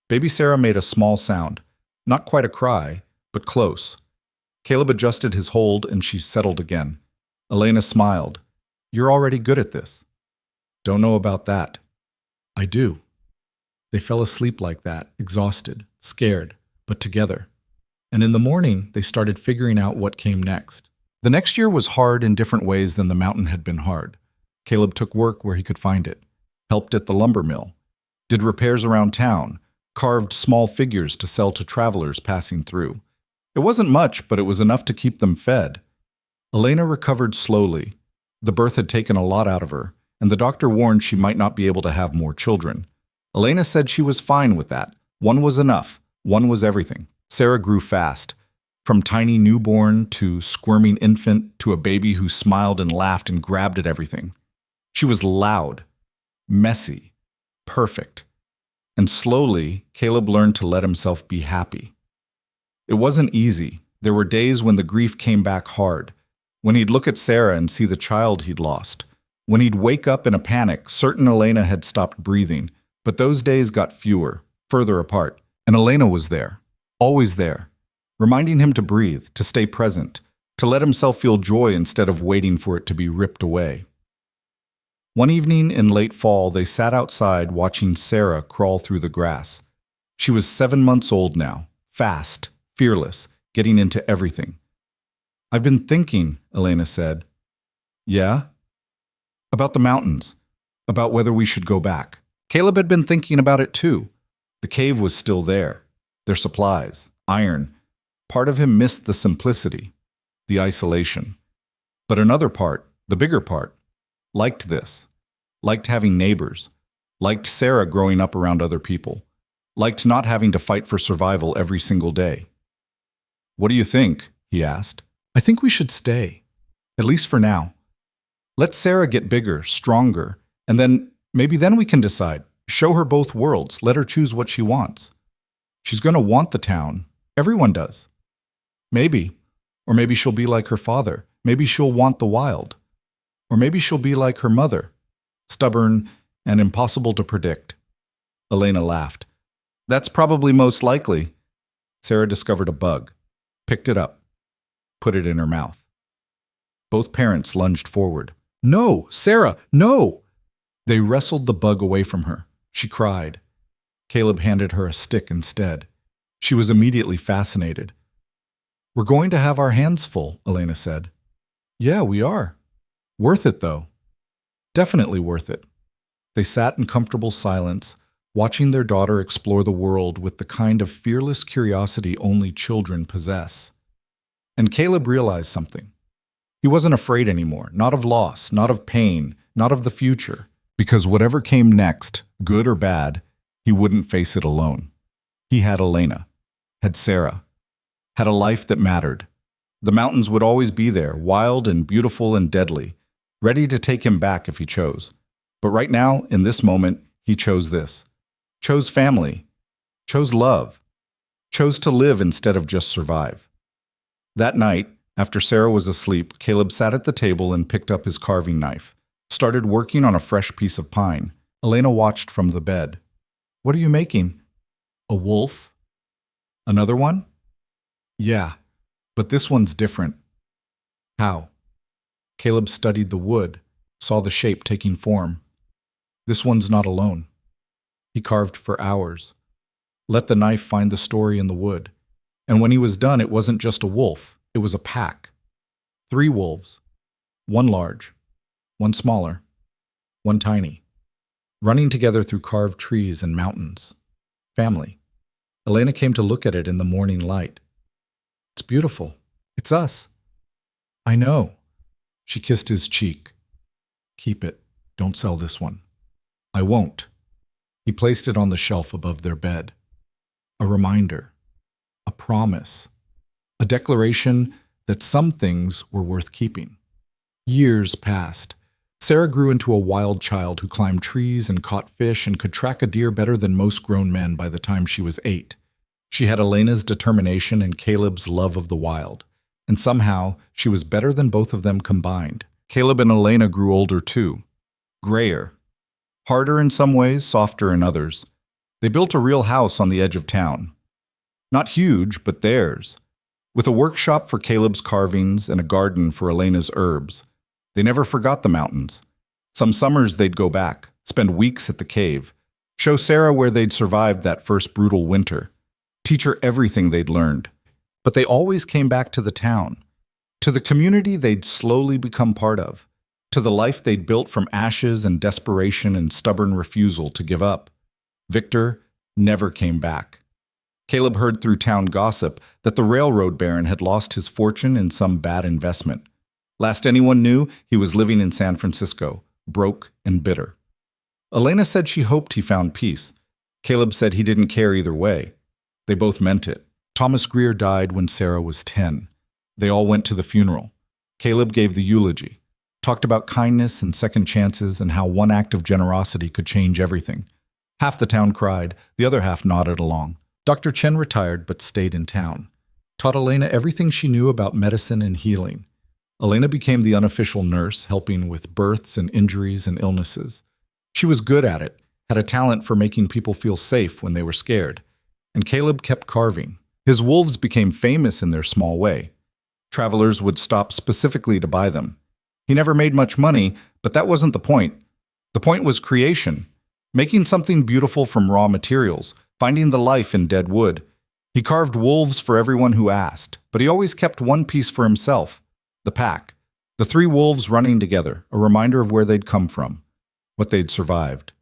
Baby Sarah made a small sound. Not quite a cry, but close. Caleb adjusted his hold and she settled again. Elena smiled. "You're already good at this." "Don't know about that." "I do." They fell asleep like that, exhausted, scared, but together. And in the morning, they started figuring out what came next. The next year was hard in different ways than the mountain had been hard. Caleb took work where he could find it, helped at the lumber mill, did repairs around town, carved small figures to sell to travelers passing through. It wasn't much, but it was enough to keep them fed. Elena recovered slowly. The birth had taken a lot out of her, and the doctor warned she might not be able to have more children. Elena said she was fine with that. One was enough. One was everything. Sarah grew fast. From tiny newborn to squirming infant to a baby who smiled and laughed and grabbed at everything. She was loud, messy, perfect. And slowly, Caleb learned to let himself be happy. It wasn't easy. There were days when the grief came back hard. When he'd look at Sarah and see the child he'd lost. When he'd wake up in a panic, certain Elena had stopped breathing. But those days got fewer, further apart. And Elena was there, always there, reminding him to breathe, to stay present, to let himself feel joy instead of waiting for it to be ripped away. One evening in late fall, they sat outside watching Sarah crawl through the grass. She was 7 months old now, fast, fearless, getting into everything. "I've been thinking," Elena said. "Yeah?" "About the mountains, about whether we should go back." Caleb had been thinking about it too. The cave was still there, their supplies, iron. Part of him missed the simplicity, the isolation. But another part, the bigger part, liked this, liked having neighbors, liked Sarah growing up around other people, liked not having to fight for survival every single day. "What do you think?" he asked. "I think we should stay, at least for now. Let Sarah get bigger, stronger, and then maybe then we can decide. Show her both worlds, let her choose what she wants. She's going to want the town. Everyone does. Maybe. Or maybe she'll be like her father. Maybe she'll want the wild. Or maybe she'll be like her mother, stubborn and impossible to predict." Elena laughed. "That's probably most likely." Sarah discovered a bug, picked it up, put it in her mouth. Both parents lunged forward. "No, Sarah, no!" They wrestled the bug away from her. She cried. Caleb handed her a stick instead. She was immediately fascinated. "We're going to have our hands full," Elena said. "Yeah, we are. Worth it, though. Definitely worth it." They sat in comfortable silence, watching their daughter explore the world with the kind of fearless curiosity only children possess. And Caleb realized something. He wasn't afraid anymore, not of loss, not of pain, not of the future. Because whatever came next, good or bad, he wouldn't face it alone. He had Elena, had Sarah, had a life that mattered. The mountains would always be there, wild and beautiful and deadly, ready to take him back if he chose. But right now, in this moment, he chose this. Chose family, chose love, chose to live instead of just survive. That night, after Sarah was asleep, Caleb sat at the table and picked up his carving knife. Started working on a fresh piece of pine. Elena watched from the bed. "What are you making?" "A wolf," Another one? Yeah, but this one's different. How? Caleb studied the wood, saw the shape taking form. This one's not alone. He carved for hours. Let the knife find the story in the wood. And when he was done, it wasn't just a wolf, it was a pack. 3 wolves. One large, one smaller, one tiny. Running together through carved trees and mountains. Family. Elena came to look at it in the morning light. It's beautiful. It's us. I know. She kissed his cheek. Keep it. Don't sell this one. I won't. He placed it on the shelf above their bed. A reminder. A promise. A declaration that some things were worth keeping. Years passed. Sarah grew into a wild child who climbed trees and caught fish and could track a deer better than most grown men by the time she was 8. She had Elena's determination and Caleb's love of the wild. And somehow, she was better than both of them combined. Caleb and Elena grew older too. Grayer. Harder in some ways, softer in others. They built a real house on the edge of town. Not huge, but theirs. With a workshop for Caleb's carvings and a garden for Elena's herbs. They never forgot the mountains. Some summers they'd go back, spend weeks at the cave, show Sarah where they'd survived that first brutal winter, teach her everything they'd learned. But they always came back to the town, to the community they'd slowly become part of, to the life they'd built from ashes and desperation and stubborn refusal to give up. Victor never came back. Caleb heard through town gossip that the railroad baron had lost his fortune in some bad investment. Last anyone knew, he was living in San Francisco, broke and bitter. Elena said she hoped he found peace. Caleb said he didn't care either way. They both meant it. Thomas Greer died when Sarah was 10. They all went to the funeral. Caleb gave the eulogy, talked about kindness and second chances and how one act of generosity could change everything. Half the town cried, the other half nodded along. Dr. Chen retired but stayed in town. Taught Elena everything she knew about medicine and healing. Elena became the unofficial nurse, helping with births and injuries and illnesses. She was good at it, had a talent for making people feel safe when they were scared. And Caleb kept carving. His wolves became famous in their small way. Travelers would stop specifically to buy them. He never made much money, but that wasn't the point. The point was creation, making something beautiful from raw materials, finding the life in dead wood. He carved wolves for everyone who asked, but he always kept one piece for himself. The pack. The 3 wolves running together, a reminder of where they'd come from, what they'd survived,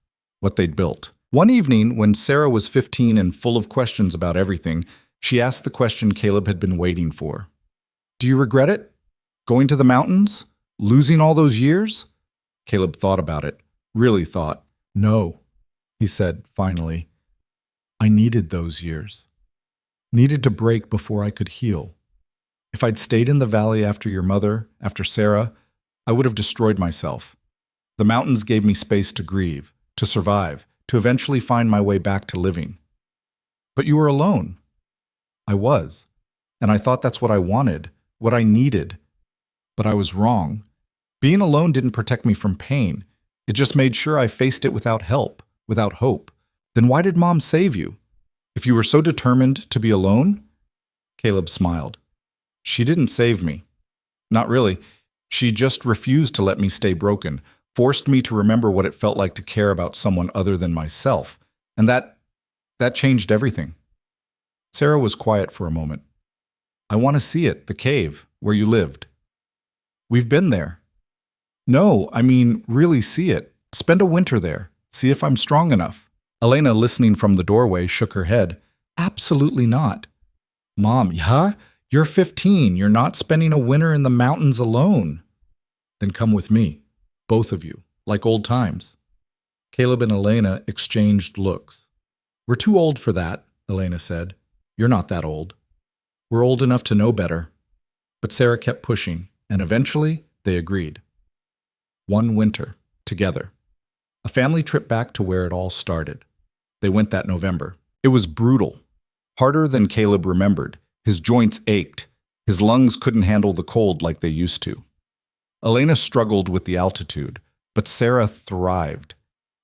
what they'd built. One evening, when Sarah was 15 and full of questions about everything, she asked the question Caleb had been waiting for. Do you regret it? Going to the mountains? Losing all those years? Caleb thought about it, really thought. No, he said, finally. I needed those years. Needed to break before I could heal. If I'd stayed in the valley after your mother, after Sarah, I would have destroyed myself. The mountains gave me space to grieve, to survive, to eventually find my way back to living. But you were alone. I was. And I thought that's what I wanted, what I needed. But I was wrong. Being alone didn't protect me from pain. It just made sure I faced it without help, without hope. Then why did Mom save you? If you were so determined to be alone? Caleb smiled. She didn't save me. Not really. She just refused to let me stay broken, forced me to remember what it felt like to care about someone other than myself. And that changed everything. Sarah was quiet for a moment. I want to see it, the cave, where you lived. We've been there. No, I mean, really see it. Spend a winter there. See if I'm strong enough. Elena, listening from the doorway, shook her head. Absolutely not. Mom, yeah? You're 15. You're not spending a winter in the mountains alone. Then come with me, both of you, like old times. Caleb and Elena exchanged looks. We're too old for that, Elena said. You're not that old. We're old enough to know better. But Sarah kept pushing, and eventually they agreed. One winter, together. A family trip back to where it all started. They went that November. It was brutal. Harder than Caleb remembered. His joints ached. His lungs couldn't handle the cold like they used to. Elena struggled with the altitude, but Sarah thrived.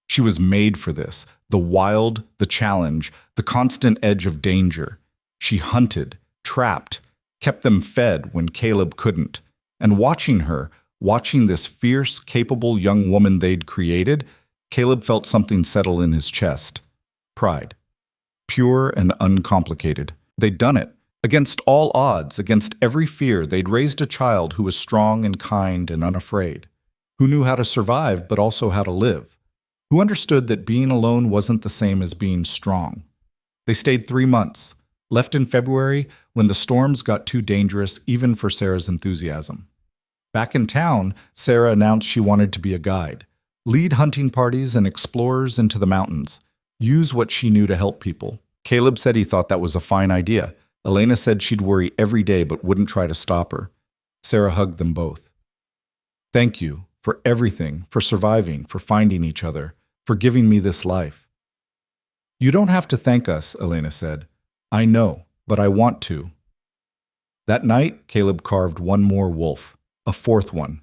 She was made for this, the wild, the challenge, the constant edge of danger. She hunted, trapped, kept them fed when Caleb couldn't. And watching her, watching this fierce, capable young woman they'd created, Caleb felt something settle in his chest. Pride. Pure and uncomplicated. They'd done it. Against all odds, against every fear, they'd raised a child who was strong and kind and unafraid, who knew how to survive but also how to live, who understood that being alone wasn't the same as being strong. They stayed 3 months, left in February when the storms got too dangerous even for Sarah's enthusiasm. Back in town, Sarah announced she wanted to be a guide, lead hunting parties and explorers into the mountains, use what she knew to help people. Caleb said he thought that was a fine idea. Elena said she'd worry every day but wouldn't try to stop her. Sarah hugged them both. Thank you for everything, for surviving, for finding each other, for giving me this life. You don't have to thank us, Elena said. I know, but I want to. That night, Caleb carved one more wolf, a fourth one,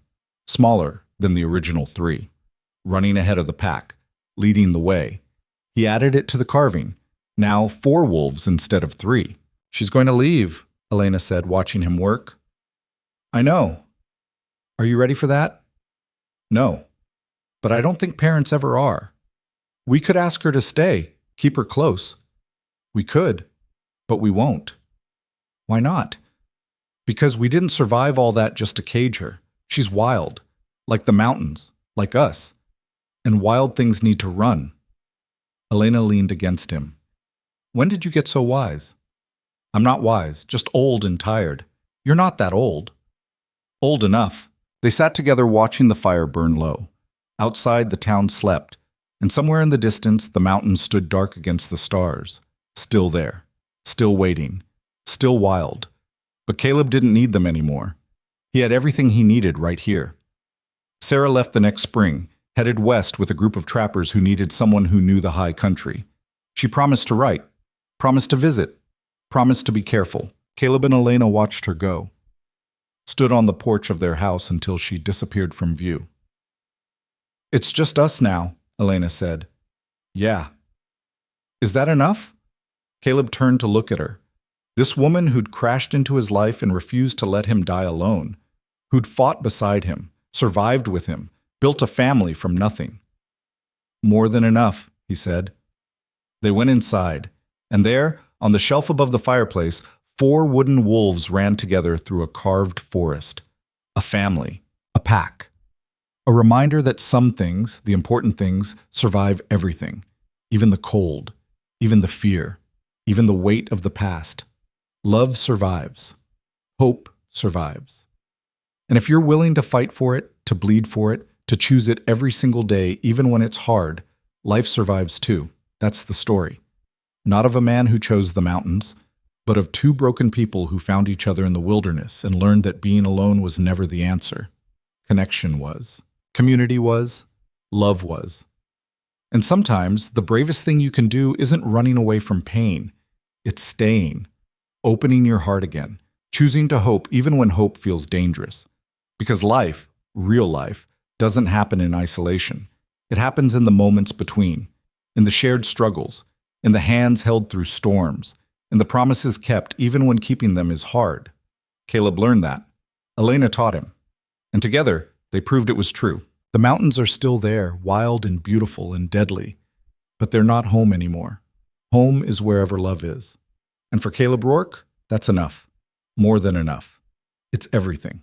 smaller than the original 3, running ahead of the pack, leading the way. He added it to the carving, now 4 wolves instead of 3. She's going to leave, Elena said, watching him work. I know. Are you ready for that? No. But I don't think parents ever are. We could ask her to stay, keep her close. We could, but we won't. Why not? Because we didn't survive all that just to cage her. She's wild, like the mountains, like us. And wild things need to run. Elena leaned against him. When did you get so wise? I'm not wise, just old and tired. You're not that old. Old enough. They sat together watching the fire burn low. Outside, the town slept, and somewhere in the distance, the mountains stood dark against the stars. Still there, still waiting, still wild. But Caleb didn't need them anymore. He had everything he needed right here. Sarah left the next spring, headed west with a group of trappers who needed someone who knew the high country. She promised to write, promised to visit, promised to be careful. Caleb and Elena watched her go, stood on the porch of their house until she disappeared from view. It's just us now, Elena said. Yeah. Is that enough? Caleb turned to look at her. This woman who'd crashed into his life and refused to let him die alone, who'd fought beside him, survived with him, built a family from nothing. More than enough, he said. They went inside, and there, on the shelf above the fireplace, 4 wooden wolves ran together through a carved forest. A family, a pack. A reminder that some things, the important things, survive everything. Even the cold, even the fear, even the weight of the past. Love survives. Hope survives. And if you're willing to fight for it, to bleed for it, to choose it every single day, even when it's hard, life survives too. That's the story. Not of a man who chose the mountains, but of 2 broken people who found each other in the wilderness and learned that being alone was never the answer. Connection was. Community was. Love was. And sometimes the bravest thing you can do isn't running away from pain. It's staying. Opening your heart again. Choosing to hope even when hope feels dangerous. Because life, real life, doesn't happen in isolation. It happens in the moments between. In the shared struggles. In the hands held through storms. In the promises kept even when keeping them is hard. Caleb learned that. Elena taught him. And together, they proved it was true. The mountains are still there, wild and beautiful and deadly. But they're not home anymore. Home is wherever love is. And for Caleb Rourke, that's enough. More than enough. It's everything.